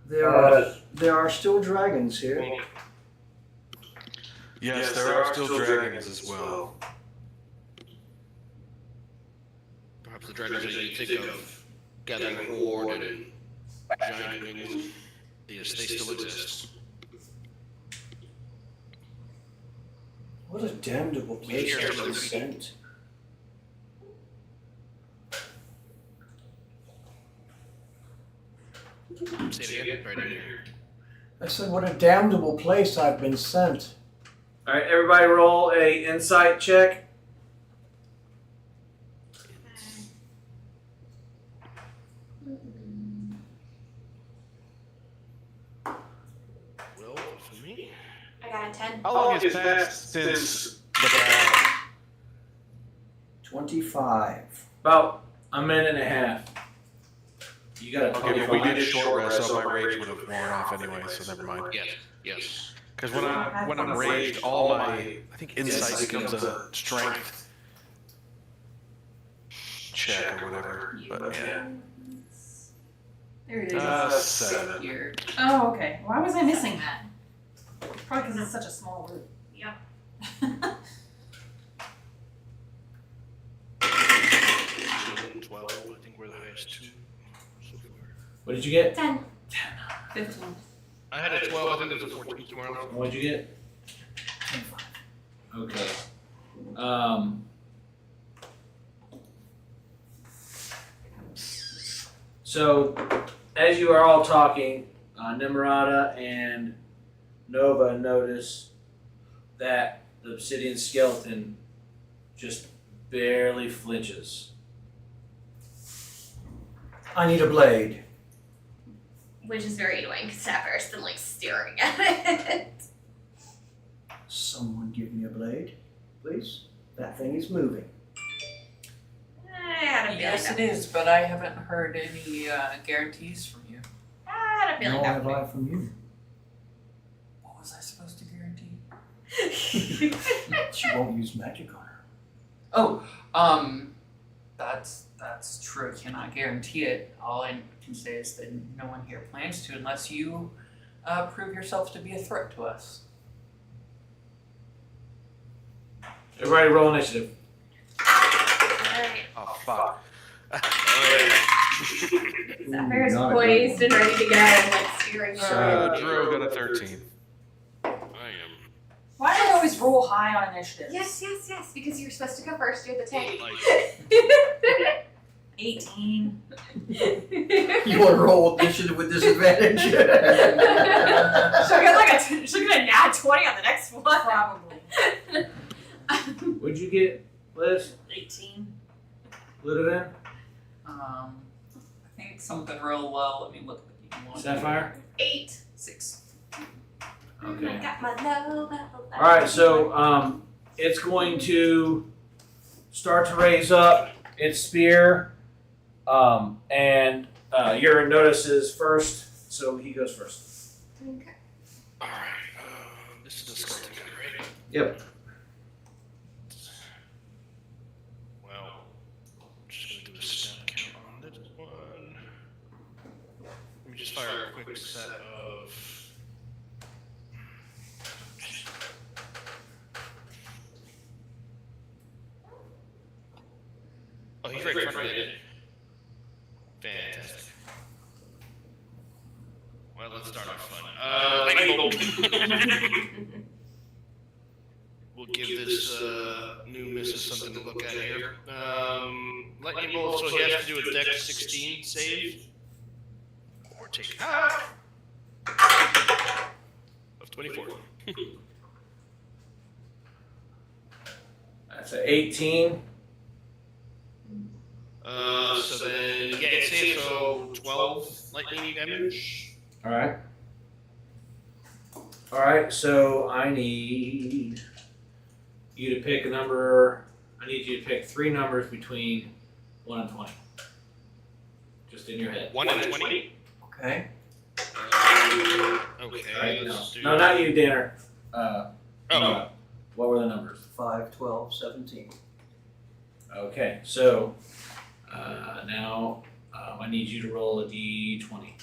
Speaker 9: Yeah.
Speaker 5: There are still dragons here.
Speaker 4: Yes, there are still dragons as well.
Speaker 9: Perhaps the dragons that you think of gathering horde and giant wings. Yes, they still exist.
Speaker 5: What a damnable place I've been sent.
Speaker 9: Say it again, right in here.
Speaker 5: I said, what a damnable place I've been sent.
Speaker 1: All right, everybody, roll a insight check.
Speaker 9: Well, for me.
Speaker 2: I got a 10.
Speaker 4: How long has passed since the battle?
Speaker 5: 25.
Speaker 1: About a minute and a half. You got a
Speaker 4: Okay, but
Speaker 1: 25.
Speaker 4: we did short rest, so my rage would have worn off anyway, so never mind.
Speaker 9: Yes, yes.
Speaker 4: Because when I'm raged, all my, I think insight becomes a strength check or whatever. But yeah.
Speaker 3: There it is.
Speaker 4: 7.
Speaker 7: Here.
Speaker 3: Oh, okay. Why was I missing that? Probably because it's such a small room.
Speaker 2: Yep.
Speaker 9: 12, I think we're the highest two so far.
Speaker 1: What did you get?
Speaker 2: 10.
Speaker 3: 15.
Speaker 9: I had a 12, I think there's a 14 tomorrow.
Speaker 1: What'd you get?
Speaker 5: 25.
Speaker 1: Okay. So, as you are all talking, Nimarata and Nova notice that the obsidian skeleton just barely flinches.
Speaker 5: I need a blade.
Speaker 2: Which is very annoying because Sapphire's been like staring at it.
Speaker 5: Someone give me a blade, please. That thing is moving.
Speaker 2: I had a feeling
Speaker 7: Yes,
Speaker 2: that
Speaker 7: it is, but I haven't heard any guarantees from you.
Speaker 2: I had a feeling
Speaker 5: Nor
Speaker 2: that
Speaker 5: have
Speaker 2: would
Speaker 5: I from you.
Speaker 7: What was I supposed to guarantee?
Speaker 2: be.
Speaker 5: She won't use magic on her.
Speaker 7: Oh, that's true. I cannot guarantee it. All I can say is that no one here plans to unless you prove yourself to be a threat to us.
Speaker 1: Everybody roll initiative.
Speaker 2: Alright.
Speaker 4: Oh, fuck.
Speaker 2: Sapphire's
Speaker 5: not a
Speaker 2: poised
Speaker 5: good
Speaker 2: and ready to go, like steering forward.
Speaker 4: Drew got a 13.
Speaker 9: I am.
Speaker 3: Why do I always roll high on initiative?
Speaker 2: Yes, because you're supposed to go first. You're the tank.
Speaker 9: Like,
Speaker 3: 18.
Speaker 5: You want to roll initiative with disadvantage?
Speaker 2: She'll get a nat 20 on the next one.
Speaker 3: Probably.
Speaker 1: What'd you get, Liz?
Speaker 3: 18.
Speaker 1: Ludovan?
Speaker 7: I think something real low. Let me look at the one.
Speaker 1: Sapphire?
Speaker 2: 8.
Speaker 7: 6.
Speaker 1: Okay.
Speaker 2: I got my low level.
Speaker 1: Alright, so it's going to start to raise up its spear. And Urine notices first, so he goes first.
Speaker 2: Okay.
Speaker 9: alright. This is the skeleton guy, right?
Speaker 1: Yep.
Speaker 9: Well, I'm just gonna do a stat count on this one. Let me just fire a quick set of. Oh, he's right in front of me. Fantastic. Well, let's start off fun. Lightning bolt. We'll give this new missus something to look at here. Lightning bolt, so he has to do a dex 16 save. Or take half of 24.
Speaker 1: That's an 18.
Speaker 9: So then, yeah, it's safe, so 12 lightning damage.
Speaker 1: Alright. Alright, so I need you to pick a number. I need you to pick 3 numbers between 1 and 20. Just in your head.
Speaker 9: 1 and 20.
Speaker 5: Okay.
Speaker 9: Okay.
Speaker 1: Right,
Speaker 9: Let's do-
Speaker 1: no, not you, Danner.
Speaker 9: Oh.
Speaker 1: No. What were the numbers?
Speaker 5: 5, 12, 17.
Speaker 1: Okay, so now I need you to roll a d20.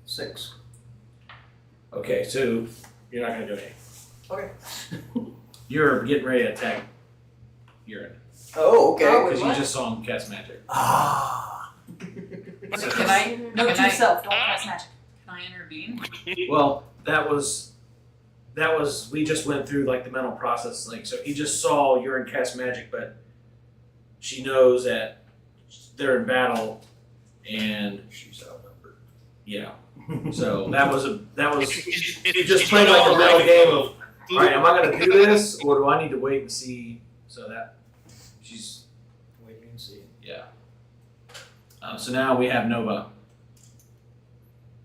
Speaker 5: 6.
Speaker 1: Okay, so you're not gonna do anything.
Speaker 5: Okay.
Speaker 1: You're getting ready to attack Urine.
Speaker 5: Oh, okay.
Speaker 1: Because you just saw him cast magic.
Speaker 5: Ah.
Speaker 3: Can I note to self? Don't cast magic.
Speaker 7: Can I intervene?
Speaker 1: Well, that was we just went through like the mental process. Like, so he just saw you're in cast magic, but she knows that they're in battle, and
Speaker 5: She's outnumbered.
Speaker 1: yeah. So that was you just played like a mental game of, all right, am I gonna do this or do I need to wait and see? So that she's
Speaker 5: Waiting and seeing.
Speaker 1: yeah. So now we have Nova.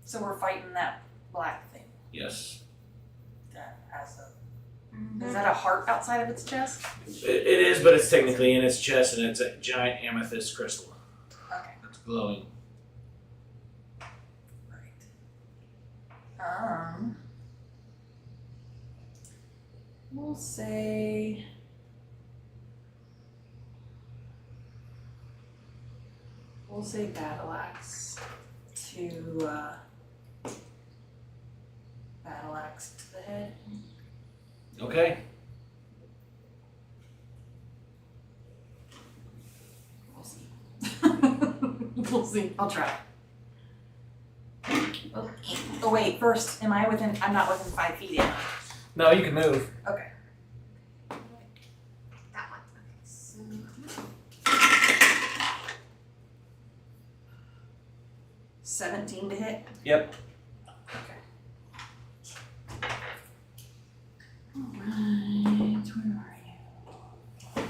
Speaker 3: So we're fighting that black thing
Speaker 1: Yes,
Speaker 3: that has a. Is that a heart outside of its chest?
Speaker 1: it is, but it's technically in its chest, and it's a giant amethyst crystal.
Speaker 3: Okay.
Speaker 1: It's glowing.
Speaker 3: Right. We'll say. We'll say battle axe to battle axe to the head.
Speaker 1: Okay.
Speaker 3: We'll see. We'll see. I'll try. Oh wait, first, am I within? I'm not within 5 feet, am I?
Speaker 1: No, you can move.
Speaker 3: Okay.
Speaker 2: That one. Okay, so
Speaker 3: 17 to hit.
Speaker 1: Yep.
Speaker 3: Alright, where are you?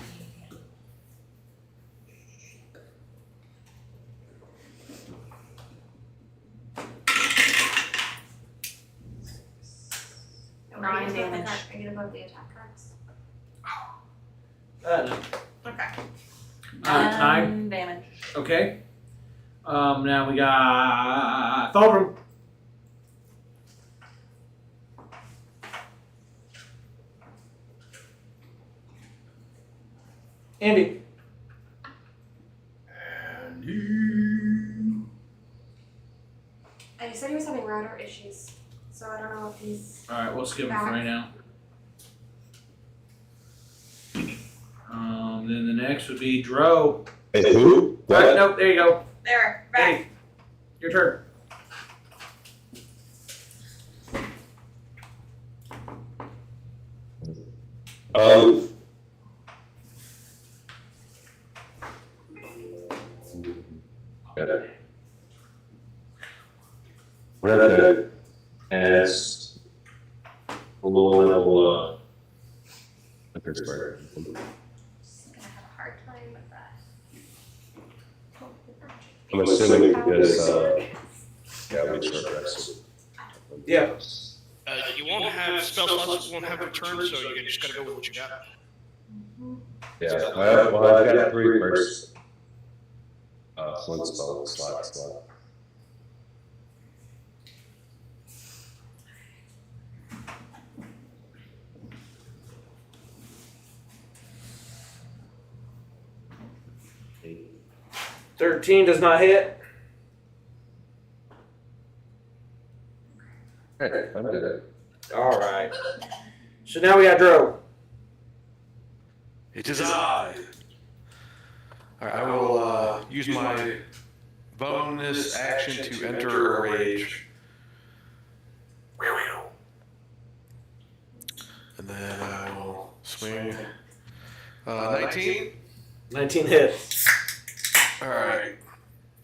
Speaker 2: I
Speaker 3: 9
Speaker 2: get above the
Speaker 3: damage.
Speaker 2: card- I get above the attack cards.
Speaker 1: No.
Speaker 2: Okay.
Speaker 1: 9.
Speaker 3: Damage.
Speaker 1: Okay. Now we got Thulgrim. Andy.
Speaker 5: And
Speaker 2: And he said he was having router issues, so I don't know if he's.
Speaker 1: All right, we'll skip him for right now. Then the next would be Dro.
Speaker 6: Hey, who?
Speaker 1: All right, nope, there you go.
Speaker 2: There, back.
Speaker 1: Hey, your turn.
Speaker 6: Okay. We're gonna have to ask a low level, Pittsburgh.
Speaker 2: I'm gonna have a hard time with that.
Speaker 6: I'm assuming because, yeah, we short rest.
Speaker 1: Yeah.
Speaker 9: You won't have spell slots, you won't have return, so you just gotta go with what you got.
Speaker 6: Yeah, well, I've got 3 first. One spell slots left. Eight.
Speaker 1: 13 does not hit.
Speaker 6: Okay, I'm good.
Speaker 1: All right. So now we got Dro.
Speaker 4: It is I. Alright, I will use my bonus action to enter a rage. And then I will swing. 19?
Speaker 1: 19 hits.
Speaker 4: Alright.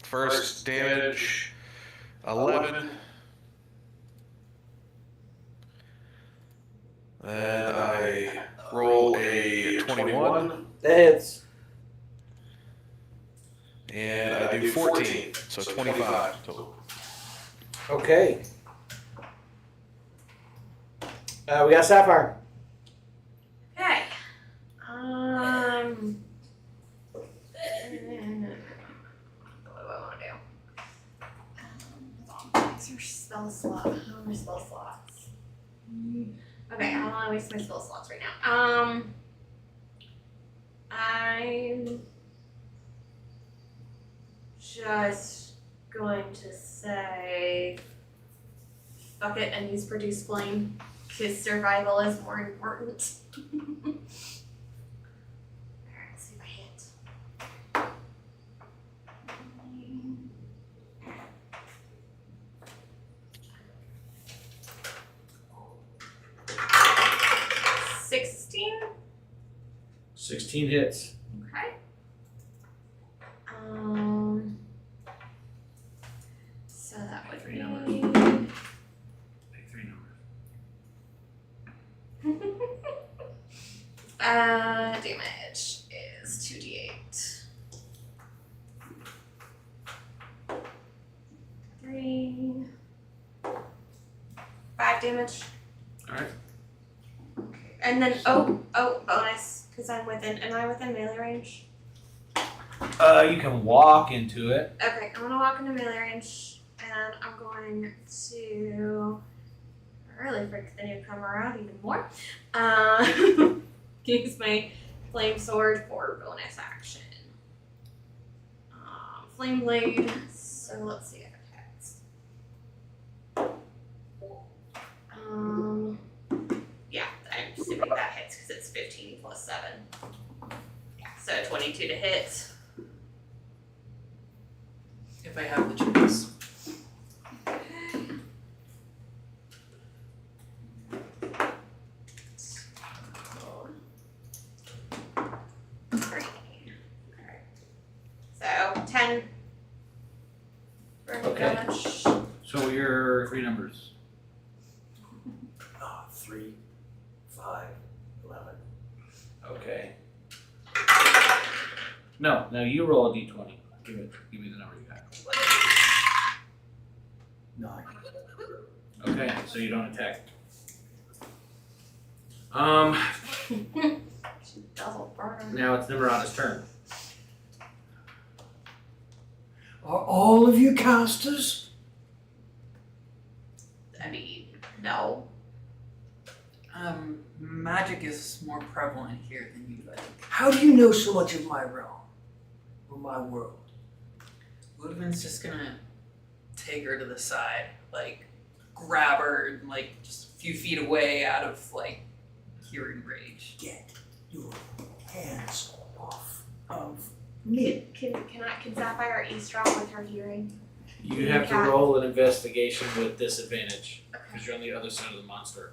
Speaker 4: First damage, 11. Then I roll a 21.
Speaker 1: That hits.
Speaker 4: And I do 14, so 25 total.
Speaker 1: Okay. We got Sapphire.
Speaker 2: Okay. What do I want to do? What's your spell slot? How are my spell slots? Okay, I don't want to waste my spell slots right now. I'm just going to say fuck it and use produce flame because survival is more important. Alright, let's see if I hit.
Speaker 1: 16 hits.
Speaker 2: Okay. So that would
Speaker 1: Three
Speaker 2: be.
Speaker 1: Pick 3 numbers.
Speaker 2: Damage is 2d8. 3. 5 damage.
Speaker 1: Alright.
Speaker 2: And then bonus, because am I within melee range?
Speaker 1: You can walk into it.
Speaker 2: Okay, I'm gonna walk into melee range, and I'm going to really freak the newcomer out even more. Use my flame sword for bonus action. Flame blade. So let's see if it hits. Yeah, I'm assuming that hits because it's 15 plus 7. Yeah, so 22 to hit.
Speaker 3: If I have the chance.
Speaker 2: So 10 for
Speaker 1: Okay.
Speaker 2: damage.
Speaker 1: So your 3 numbers.
Speaker 5: 3, 5, 11.
Speaker 1: Okay. No, you roll a d20. Give me the number you got.
Speaker 5: 9.
Speaker 1: Okay, so you don't attack.
Speaker 2: Double burner.
Speaker 1: Now it's Nimrod's turn.
Speaker 5: Are all of you casters?
Speaker 2: I mean, no.
Speaker 3: Magic is more prevalent here than you think.
Speaker 5: How do you know so much of my realm? Or my world?
Speaker 3: Ludwig's just gonna take her to the side, like grab her, like just a few feet away out of like hearing range.
Speaker 5: Get your hands off of me.
Speaker 2: Can Sapphire eavesdrop with her hearing?
Speaker 1: You have to roll an investigation with disadvantage because you're on the other side of the monster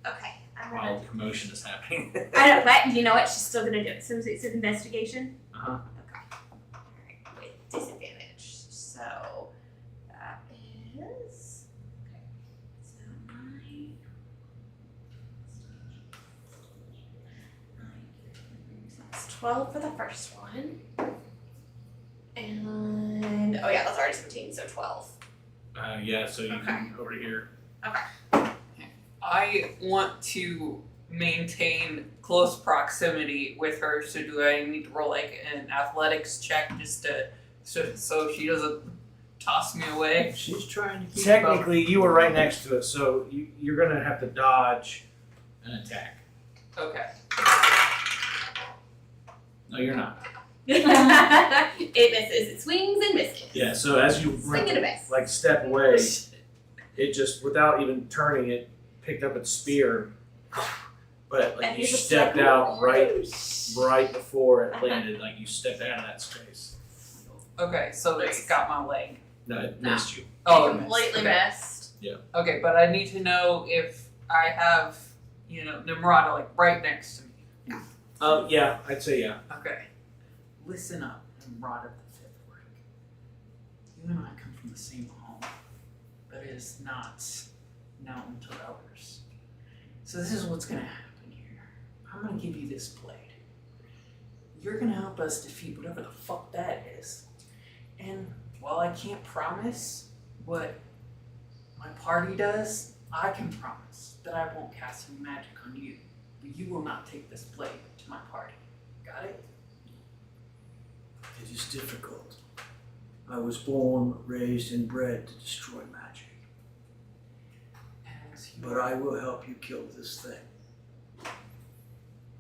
Speaker 2: Okay. I'm
Speaker 1: while
Speaker 2: gonna.
Speaker 1: commotion is happening.
Speaker 2: I don't. But you know what? She's still gonna do it. So it's an investigation.
Speaker 1: Uh-huh.
Speaker 2: Okay. All right. With disadvantage. So that is. Okay. So 9. So that's 12 for the first one. And oh yeah, that's already 17. So 12.
Speaker 1: Yeah, so you come over here.
Speaker 3: I want to maintain close proximity with her, so do I need to roll like an athletics check just to so she doesn't toss me away?
Speaker 5: She's trying to keep
Speaker 1: Technically, you were right next to it, so you're going to have to dodge an attack.
Speaker 3: Okay.
Speaker 1: No, you're not.
Speaker 2: It misses. It swings and misses.
Speaker 1: Yeah, so as you
Speaker 2: Swing and a miss.
Speaker 1: like step away, it just, without even turning it, picked up its spear, but like
Speaker 2: And
Speaker 1: you
Speaker 2: he's just
Speaker 1: stepped
Speaker 2: like,
Speaker 1: out right before it landed, like you stepped out of that space.
Speaker 3: Okay, so it's got my leg.
Speaker 1: No, it missed you.
Speaker 3: Oh,
Speaker 2: It
Speaker 3: it missed.
Speaker 2: completely
Speaker 3: Okay.
Speaker 2: missed.
Speaker 3: Okay, but I need to know if I have, Nimrod like right next to me.
Speaker 1: Yeah, I'd say yeah.
Speaker 3: Okay. Listen up, Nimrod of the Fifth Rank. You and I come from the same home, but it is not known to others. So this is what's gonna happen here. I'm gonna give you this blade. You're gonna help us defeat whatever the fuck that is. And while I can't promise what my party does, I can promise that I won't cast any magic on you. But you will not take this blade to my party. Got it?
Speaker 5: It is difficult. I was born, raised, and bred to destroy magic.
Speaker 3: As you
Speaker 5: But I will help you kill this thing.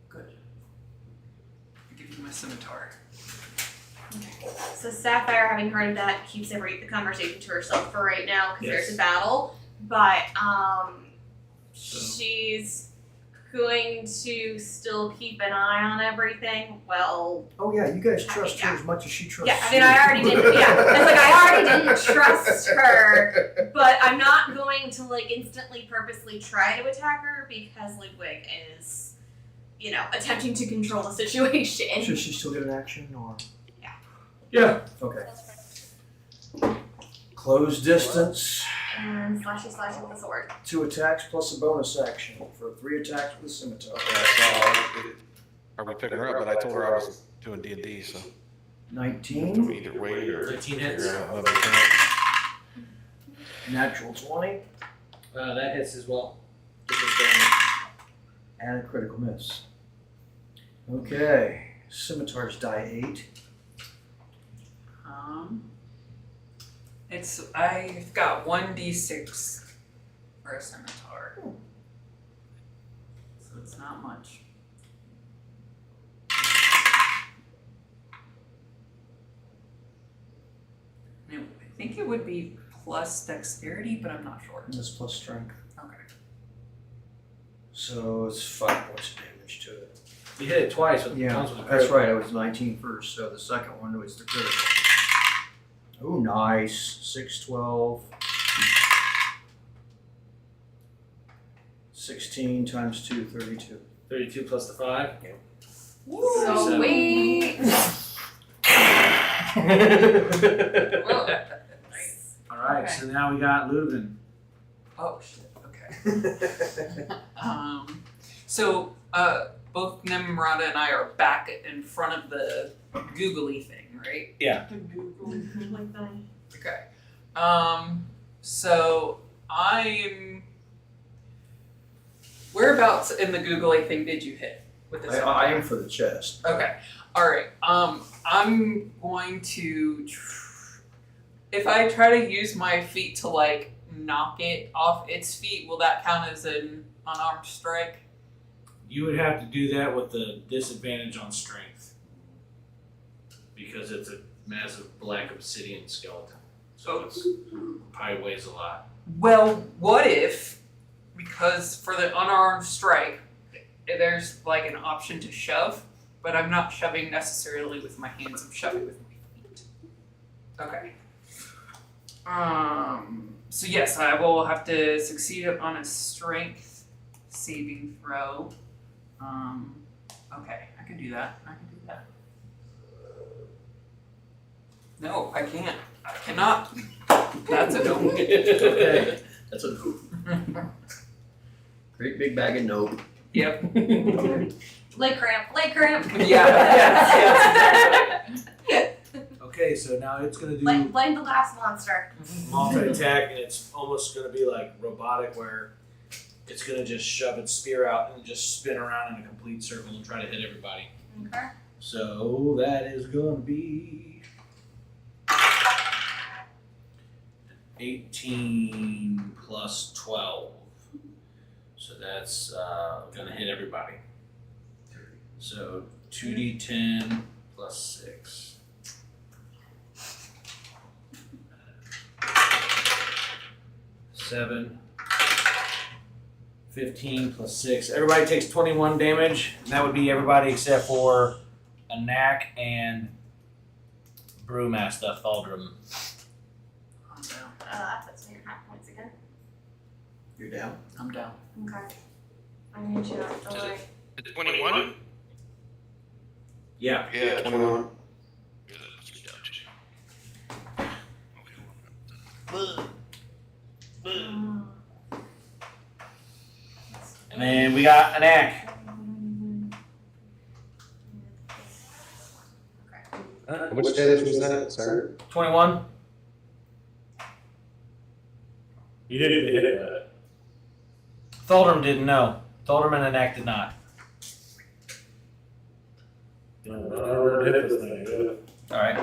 Speaker 3: Good. I give you my scimitar.
Speaker 2: So Sapphire, having heard that, keeps the conversation to herself for right now because
Speaker 1: Yes.
Speaker 2: there's a battle. But
Speaker 1: So-
Speaker 2: she's going to still keep an eye on everything. Well,
Speaker 5: Oh yeah, you guys trust
Speaker 2: Yeah.
Speaker 5: her as much as she trusts
Speaker 2: yeah, I mean,
Speaker 5: you.
Speaker 2: I already didn't. Yeah, it's like I already didn't trust her, but I'm not going to like instantly, purposely try to attack her because Ludwig is, attempting to control the situation.
Speaker 5: Should she still get an action or?
Speaker 1: Yeah.
Speaker 5: Okay. Close distance,
Speaker 2: And slashy with the sword.
Speaker 5: 2 attacks plus a bonus action for 3 attacks with a scimitar.
Speaker 4: Are we picking her up? But I told her I was doing D&D, so
Speaker 5: 19,
Speaker 4: either way or
Speaker 1: 19 hits.
Speaker 4: figure out another thing.
Speaker 5: natural 20,
Speaker 1: That hits as well. Just as damage.
Speaker 5: and a critical miss. Okay, scimitars die 8.
Speaker 7: I've got 1d6 for a scimitar. So it's not much. I think it would be plus dexterity, but I'm not sure.
Speaker 5: And this plus strength.
Speaker 7: Okay.
Speaker 5: So it's 5 points of damage to it.
Speaker 1: You hit it twice with
Speaker 5: Yeah,
Speaker 1: once with a
Speaker 5: that's
Speaker 1: critical.
Speaker 5: right. I was 19 first, so the second one was the critical. Oh, nice. 6, 12. 16 times 2, 32.
Speaker 1: 32 plus the 5.
Speaker 2: So wait.
Speaker 1: Alright, so now we got Leuven.
Speaker 7: Oh shit. Okay. So both Nimrata and I are back in front of the googly thing, right?
Speaker 2: Like that.
Speaker 7: Okay. So I'm. Whereabouts in the googly thing did you hit with this?
Speaker 5: I aim for the chest.
Speaker 7: Okay. All right. I'm going to. If I try to use my feet to like knock it off its feet, will that count as an unarmed strike?
Speaker 1: You would have to do that with the disadvantage on strength. Because it's a massive black obsidian skeleton. So it's probably weighs a lot.
Speaker 7: Well, what if, because for the unarmed strike, there's like an option to shove, but I'm not shoving necessarily with my hands, I'm shoving with my feet. Okay. So yes, I will have to succeed on a strength saving throw. Okay, I can do that. No, I can't. I cannot. That's a no.
Speaker 5: Okay. That's a no. Great big bag of nope.
Speaker 7: Yep.
Speaker 2: Leg cramp.
Speaker 7: Yeah, exactly.
Speaker 1: Okay, so now it's gonna do
Speaker 2: Blame the last monster.
Speaker 1: multi-attack, and it's almost gonna be like robotic, where it's gonna just shove its spear out and just spin around in a complete circle and try to hit everybody.
Speaker 2: Okay.
Speaker 1: So that is gonna be 18 plus 12. So that's gonna hit everybody. So 2d10 plus 6. 7. 15 plus 6. Everybody takes 21 damage. And that would be everybody except for Anak and Brewmaster Thaldrum.
Speaker 2: That puts me at half points again.
Speaker 5: You're down.
Speaker 7: I'm down.
Speaker 2: Okay. I need you to delay.
Speaker 9: It's 21?
Speaker 1: Yeah.
Speaker 6: Yeah, 21.
Speaker 9: Yeah, that puts me down too.
Speaker 1: And then we got Anak.
Speaker 6: Which damage was that, sir?
Speaker 1: 21.
Speaker 8: You didn't hit that.
Speaker 1: Thaldrum didn't know. Thaldrum and Anak did not.
Speaker 8: No, I already hit this thing. Good.
Speaker 1: Alright.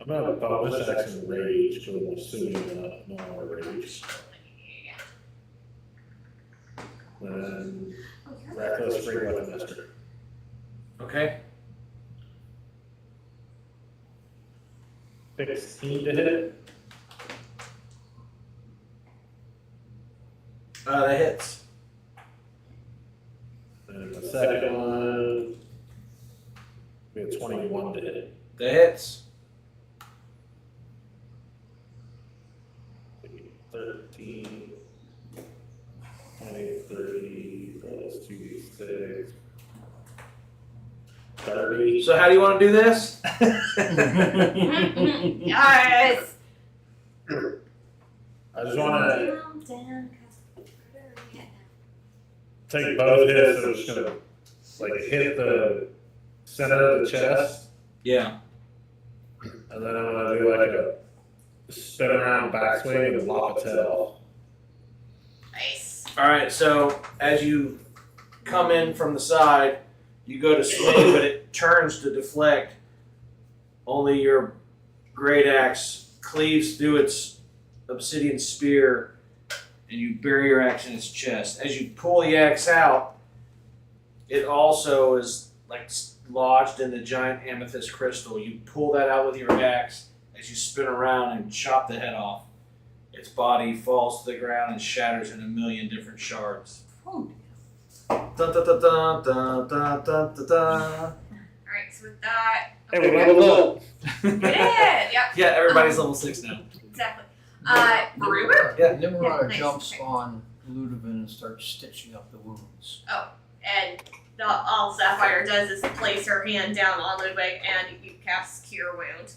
Speaker 8: I'm gonna have a bonus action rage, but I'm assuming not more rage. Then reckless free weapon master.
Speaker 1: Okay.
Speaker 8: 16 to hit.
Speaker 1: That hits.
Speaker 8: And the second one, we had 21 to hit.
Speaker 1: That hits.
Speaker 8: agree.
Speaker 1: So how do you want to do this?
Speaker 2: Yes.
Speaker 8: I just wanna take both hits, so I'm just gonna like hit the center of the chest,
Speaker 1: Yeah.
Speaker 8: and then I'm gonna do like a spin around backswing and lop its head off.
Speaker 2: Nice.
Speaker 1: All right. So as you come in from the side, you go to swing, but it turns to deflect. Only your great axe cleaves through its obsidian spear, and you bury your axe in its chest. As you pull the axe out, it also is like lodged in the giant amethyst crystal. You pull that out with your axe as you spin around and chop the head off. Its body falls to the ground and shatters in a million different shards.
Speaker 2: Oh.
Speaker 1: Dun, dun, dun, dun, dun, dun, dun, dun, dun.
Speaker 2: Alright, so with that.
Speaker 8: Hey, we leveled up.
Speaker 2: We did! Yep.
Speaker 1: Yeah, everybody's level 6 now.
Speaker 2: Exactly. Baruba?
Speaker 1: Yeah.
Speaker 5: Nimrod
Speaker 2: nice.
Speaker 5: jumps on Ludovin and starts stitching up the wounds.
Speaker 2: And all Sapphire does is place her hand down on Ludwig and you cast Cure Wound.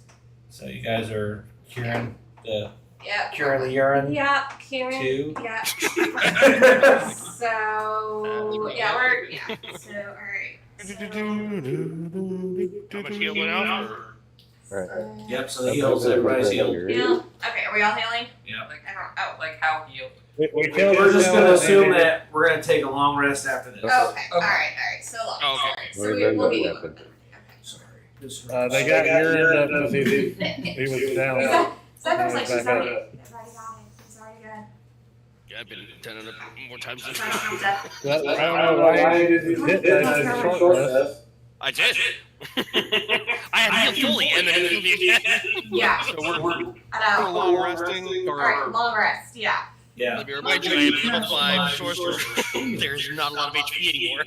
Speaker 1: So you guys are curing the
Speaker 2: Yep.
Speaker 1: urine
Speaker 2: Yeah, curing.
Speaker 1: too.
Speaker 2: Yeah. So, yeah, we're, yeah. So, alright.
Speaker 9: How much heal went out? Or?
Speaker 6: Right.
Speaker 1: Yep. So the heals, everybody's healed.
Speaker 2: Heal. Okay, are we all healing?
Speaker 1: Yep.
Speaker 7: Like how healed?
Speaker 8: We killed
Speaker 1: We're just gonna
Speaker 8: this
Speaker 1: assume
Speaker 8: guy.
Speaker 1: that we're gonna take a long rest after this.
Speaker 2: Okay, alright. So long.
Speaker 9: Oh, okay.
Speaker 2: Alright, so
Speaker 6: Remember
Speaker 2: we'll be.
Speaker 6: what happened.
Speaker 1: Sorry.
Speaker 8: They got urine up because he was down.
Speaker 2: Cypher's like, she's
Speaker 8: Back
Speaker 2: already
Speaker 8: up.
Speaker 2: got it. She's already good.
Speaker 9: Yeah, I've been telling it more times than
Speaker 2: Trying to come to.
Speaker 8: Well, I don't know why you didn't hit that short rest.
Speaker 9: I did. I had healed fully and then healed me again.
Speaker 2: Yeah.
Speaker 4: So we're
Speaker 2: I know.
Speaker 4: long resting,
Speaker 2: Alright,
Speaker 4: or
Speaker 2: long rest, yeah.
Speaker 9: Let me remind you, I am level 5 sorcerer. There's not a lot of HP anymore.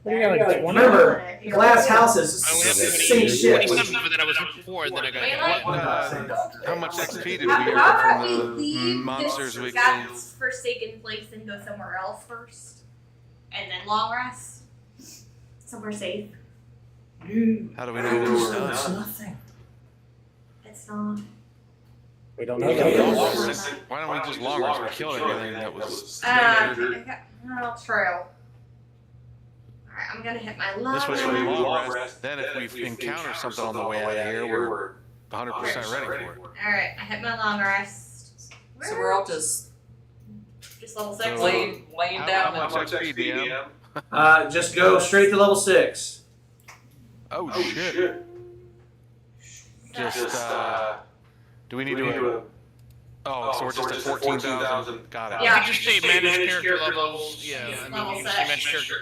Speaker 8: What do you got, like 20?
Speaker 1: Remember, glass houses,
Speaker 9: I only have
Speaker 1: same shit.
Speaker 9: 27 than I was before, and then I got hit.
Speaker 4: what, how much XP did we
Speaker 2: How
Speaker 4: get
Speaker 2: about we
Speaker 4: from the
Speaker 2: leave
Speaker 4: monsters we
Speaker 2: this
Speaker 4: killed?
Speaker 2: God's forsaken place and go somewhere else first? And then long rest? Somewhere safe?
Speaker 4: How do we know that we're
Speaker 5: It's
Speaker 4: done?
Speaker 5: nothing.
Speaker 2: It's not.
Speaker 8: We don't
Speaker 4: We
Speaker 8: know.
Speaker 4: can long rest. Why don't we just long rest? We killed everything that was
Speaker 2: Okay. No, true. Alright, I'm gonna hit my long
Speaker 4: This was
Speaker 2: rest.
Speaker 4: for long rest. Then if we encounter something on the way out of here, we're 100% ready for it.
Speaker 2: Alright, I hit my long rest.
Speaker 7: So we're all just
Speaker 2: Just level 6?
Speaker 4: So-
Speaker 7: laying down
Speaker 4: How
Speaker 7: and
Speaker 4: much XP, DM?
Speaker 1: Just go straight to level 6.
Speaker 4: Oh shit. Just, do we need to, oh, so we're just at 14,000. Got it.
Speaker 2: Yeah.
Speaker 9: You can just say manage character levels. Yeah, I mean,
Speaker 2: Level
Speaker 9: you can just say
Speaker 2: six.
Speaker 9: manage character.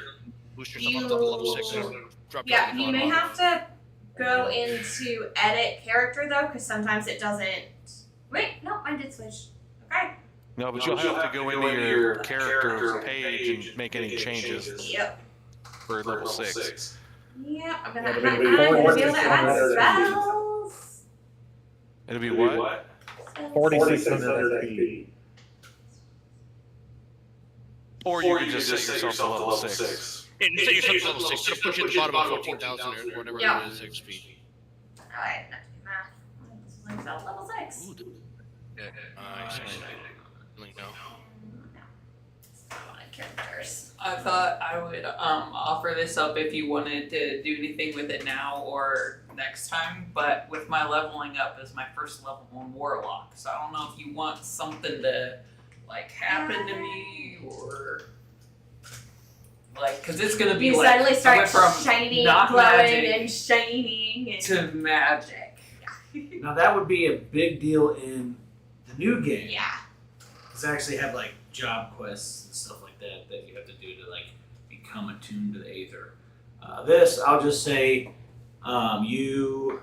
Speaker 9: Boost yourself up to level 6 and drop
Speaker 2: Yeah,
Speaker 9: down.
Speaker 2: you may have to go into edit character though, because sometimes it doesn't. Wait, no, I did switch. Okay.
Speaker 4: No, but you'll have to go into your character page and make any changes
Speaker 2: Yep.
Speaker 4: for level 6.
Speaker 2: Yep. I'm
Speaker 8: Yeah,
Speaker 2: gonna
Speaker 8: but
Speaker 2: I'm
Speaker 8: it'll be
Speaker 2: gonna be
Speaker 8: 400
Speaker 2: able to add
Speaker 8: XP.
Speaker 2: spells.
Speaker 4: It'll be what?
Speaker 8: 4,600 XP.
Speaker 4: Or you could just set yourself to level 6.
Speaker 9: Yeah, you set yourself to level 6. It'll put you at the bottom of 14,000 or whatever
Speaker 2: Yeah.
Speaker 9: it is XP.
Speaker 2: Alright, not doing math. Myself level 6.
Speaker 9: Ooh, nice. Like, no.
Speaker 2: Characters.
Speaker 7: I thought I would offer this up if you wanted to do anything with it now or next time, but with my leveling up as my first level 1 warlock, so I don't know if you want something to like happen to me or like, cause it's gonna be
Speaker 2: You
Speaker 7: like
Speaker 2: suddenly start
Speaker 7: coming from
Speaker 2: shining,
Speaker 7: not
Speaker 2: glowing,
Speaker 7: magic
Speaker 2: and shining. And
Speaker 7: to magic.
Speaker 1: Now that would be a big deal in the new game.
Speaker 2: yeah.
Speaker 1: Because I actually have like job quests and stuff like that that you have to do to like become attuned to the Aether. This, I'll just say, you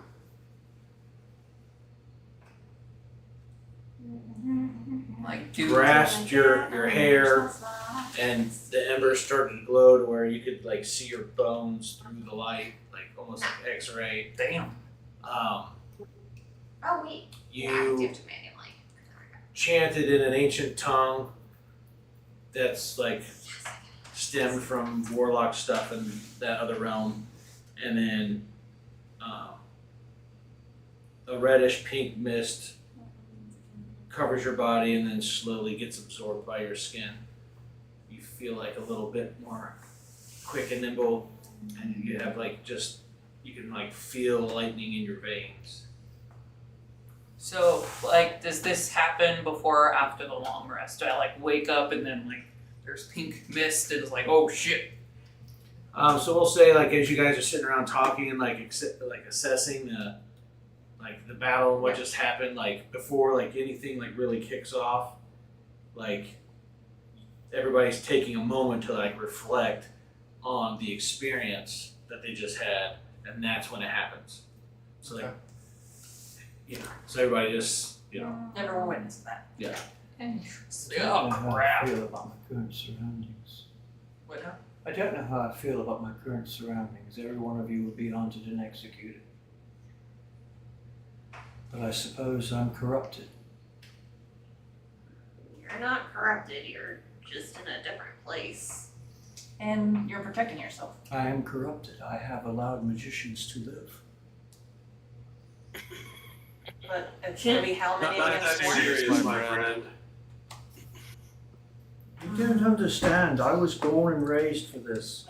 Speaker 7: Like do
Speaker 1: grasped your hair and the embers started to glow to where you could like see your bones through the light, like almost like X-ray.
Speaker 5: Damn.
Speaker 2: Oh wait. Yeah,
Speaker 1: You
Speaker 2: do have to manually.
Speaker 1: chanted in an ancient tongue that's like stemmed from warlock stuff in that other realm, and then a reddish pink mist covers your body and then slowly gets absorbed by your skin. You feel like a little bit more quick and nimble, and you have like just, you can like feel lightning in your veins.
Speaker 7: So, like, does this happen before or after the long rest? Do I like wake up and then like there's pink mist and it's like, oh shit?
Speaker 1: So we'll say like as you guys are sitting around talking and like assessing the battle and what just happened, like before like anything like really kicks off, like everybody's taking a moment to like reflect on the experience that they just had, and that's when it happens. So like, so everybody just,
Speaker 3: Never witnessed that.
Speaker 7: Interesting.
Speaker 5: I don't know
Speaker 7: Oh
Speaker 5: how I
Speaker 7: crap.
Speaker 5: feel about my current surroundings.
Speaker 7: What now?
Speaker 5: I don't know how I feel about my current surroundings. Every one of you will be hunted and executed. But I suppose I'm corrupted.
Speaker 2: You're not corrupted, you're just in a different place.
Speaker 3: And you're protecting yourself.
Speaker 5: I am corrupted. I have allowed magicians to live.
Speaker 3: But it's gonna be how many
Speaker 10: Not that
Speaker 3: against one?
Speaker 10: serious, my friend.
Speaker 5: You don't understand. I was born and raised for this.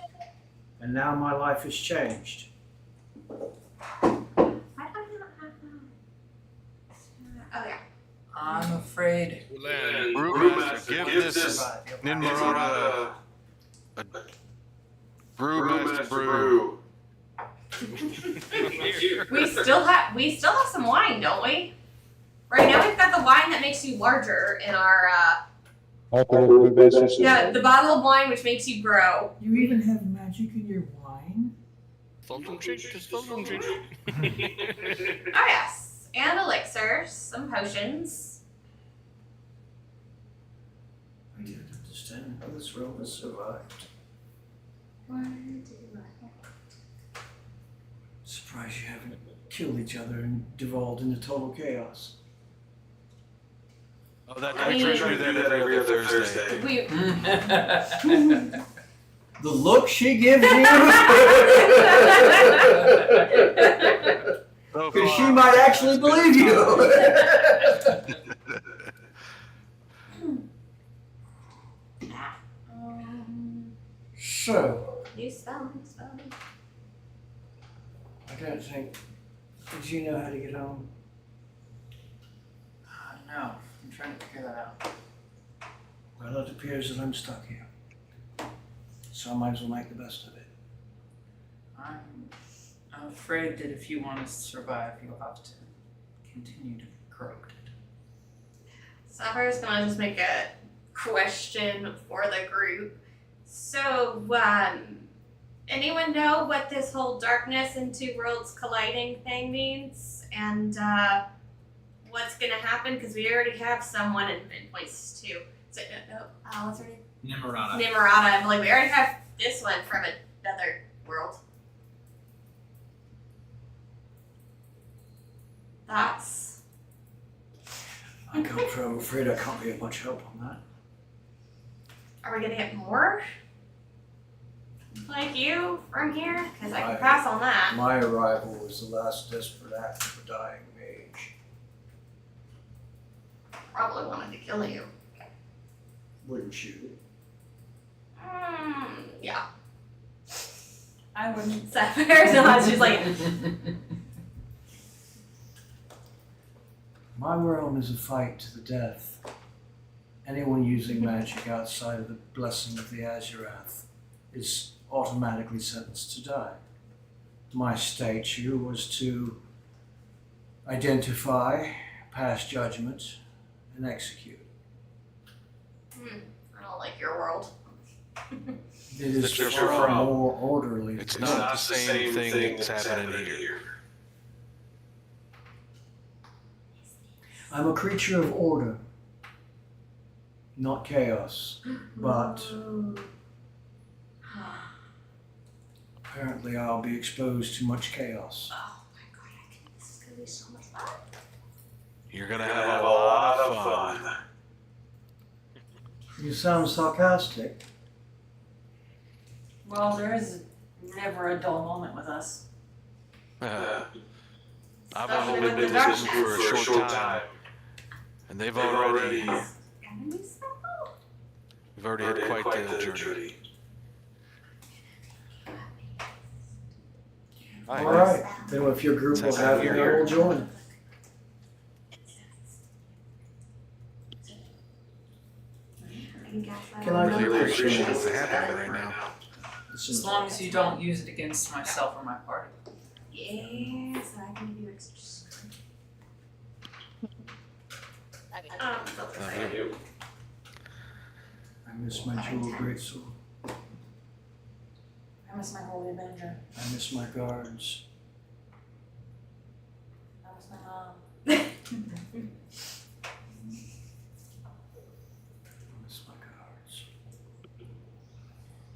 Speaker 5: And now my life has changed.
Speaker 2: I don't know how. Oh yeah.
Speaker 7: I'm afraid.
Speaker 9: Then,
Speaker 4: Brewmaster, give this Ninmarada a Brewmaster brew.
Speaker 2: We still have some wine, don't we? Right now we've got the wine that makes you larger in our the bottle of wine which makes you grow.
Speaker 5: You even have magic in your wine?
Speaker 2: Oh yes. And elixirs, some potions.
Speaker 5: I don't understand how this realm has survived. Surprised you haven't killed each other and devolved into total chaos.
Speaker 4: Oh, that we try to do that every other Thursday.
Speaker 2: We
Speaker 5: The look she gives you! Because she might actually believe you! So,
Speaker 2: new spell.
Speaker 5: I don't think. Did you know how to get home?
Speaker 3: No, I'm trying to figure that out.
Speaker 5: Well, it appears that I'm stuck here. So I might as well make the best of it.
Speaker 3: I'm afraid that if you want to survive, you'll have to continue to be corrupted.
Speaker 2: Sapphire's gonna just make a question for the group. So, anyone know what this whole darkness and two worlds colliding thing means? And what's gonna happen? Because we already have someone in place too. So, what's her name?
Speaker 1: Nimrata.
Speaker 2: Nimrata. Like we already have this one from another world. That's.
Speaker 5: I'm afraid I can't be of much help on that.
Speaker 2: Are we gonna get more? Like you from here? Because I can pass on that.
Speaker 5: My arrival was the last desperate act of a dying mage.
Speaker 2: Probably wanted to kill you.
Speaker 5: Wouldn't you?
Speaker 2: Yeah.
Speaker 3: I wouldn't.
Speaker 2: Sapphire's not. She's like,
Speaker 5: My realm is a fight to the death. Anyone using magic outside of the blessing of the Azurath is automatically sentenced to die. My statue was to identify, pass judgment, and execute.
Speaker 2: I don't like your world.
Speaker 5: It is
Speaker 4: It's your
Speaker 5: far
Speaker 4: realm.
Speaker 5: more orderly.
Speaker 4: It's
Speaker 5: than
Speaker 4: not
Speaker 5: this.
Speaker 4: the same thing that's happening here.
Speaker 5: I'm a creature of order, not chaos, but apparently I'll be exposed to much chaos.
Speaker 2: Oh my god, this is gonna be so much fun.
Speaker 4: You're gonna have a lot of fun.
Speaker 5: You sound sarcastic.
Speaker 3: Well, there is Never a dull moment with us.
Speaker 4: I've
Speaker 2: Especially
Speaker 4: only
Speaker 2: with
Speaker 4: been
Speaker 2: the
Speaker 4: to this
Speaker 2: darkness.
Speaker 4: for a short time, and we've already had quite the journey.
Speaker 5: All right. Then if your group will have you, I will join. Can I
Speaker 4: Really
Speaker 5: keep
Speaker 4: appreciate
Speaker 5: this?
Speaker 4: what's happening right now.
Speaker 7: As long as you don't use it against myself or my party.
Speaker 2: Yes, I can give you extra strength.
Speaker 4: Thank you.
Speaker 5: I miss my jewel greatsword.
Speaker 3: I miss my Holy Avenger.
Speaker 5: I miss my guards.
Speaker 3: I miss my mom.
Speaker 5: I miss my guards.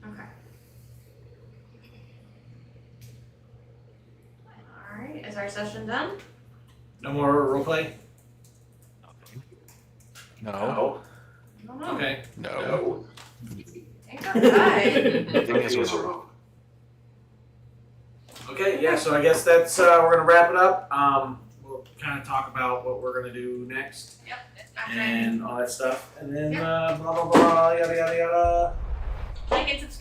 Speaker 2: Okay. Alright, is our session done?
Speaker 1: No more roleplay?
Speaker 4: No.
Speaker 2: I don't know.
Speaker 1: Okay.
Speaker 4: No.
Speaker 2: I think we're good.
Speaker 4: Nothing is wrong.
Speaker 1: Okay, yeah, so I guess that's, we're gonna wrap it up. We'll kind of talk about what we're gonna do next
Speaker 2: Okay.
Speaker 1: and all that stuff. And then, blah, blah, blah, yada, yada, yada.
Speaker 2: Like and subscribe.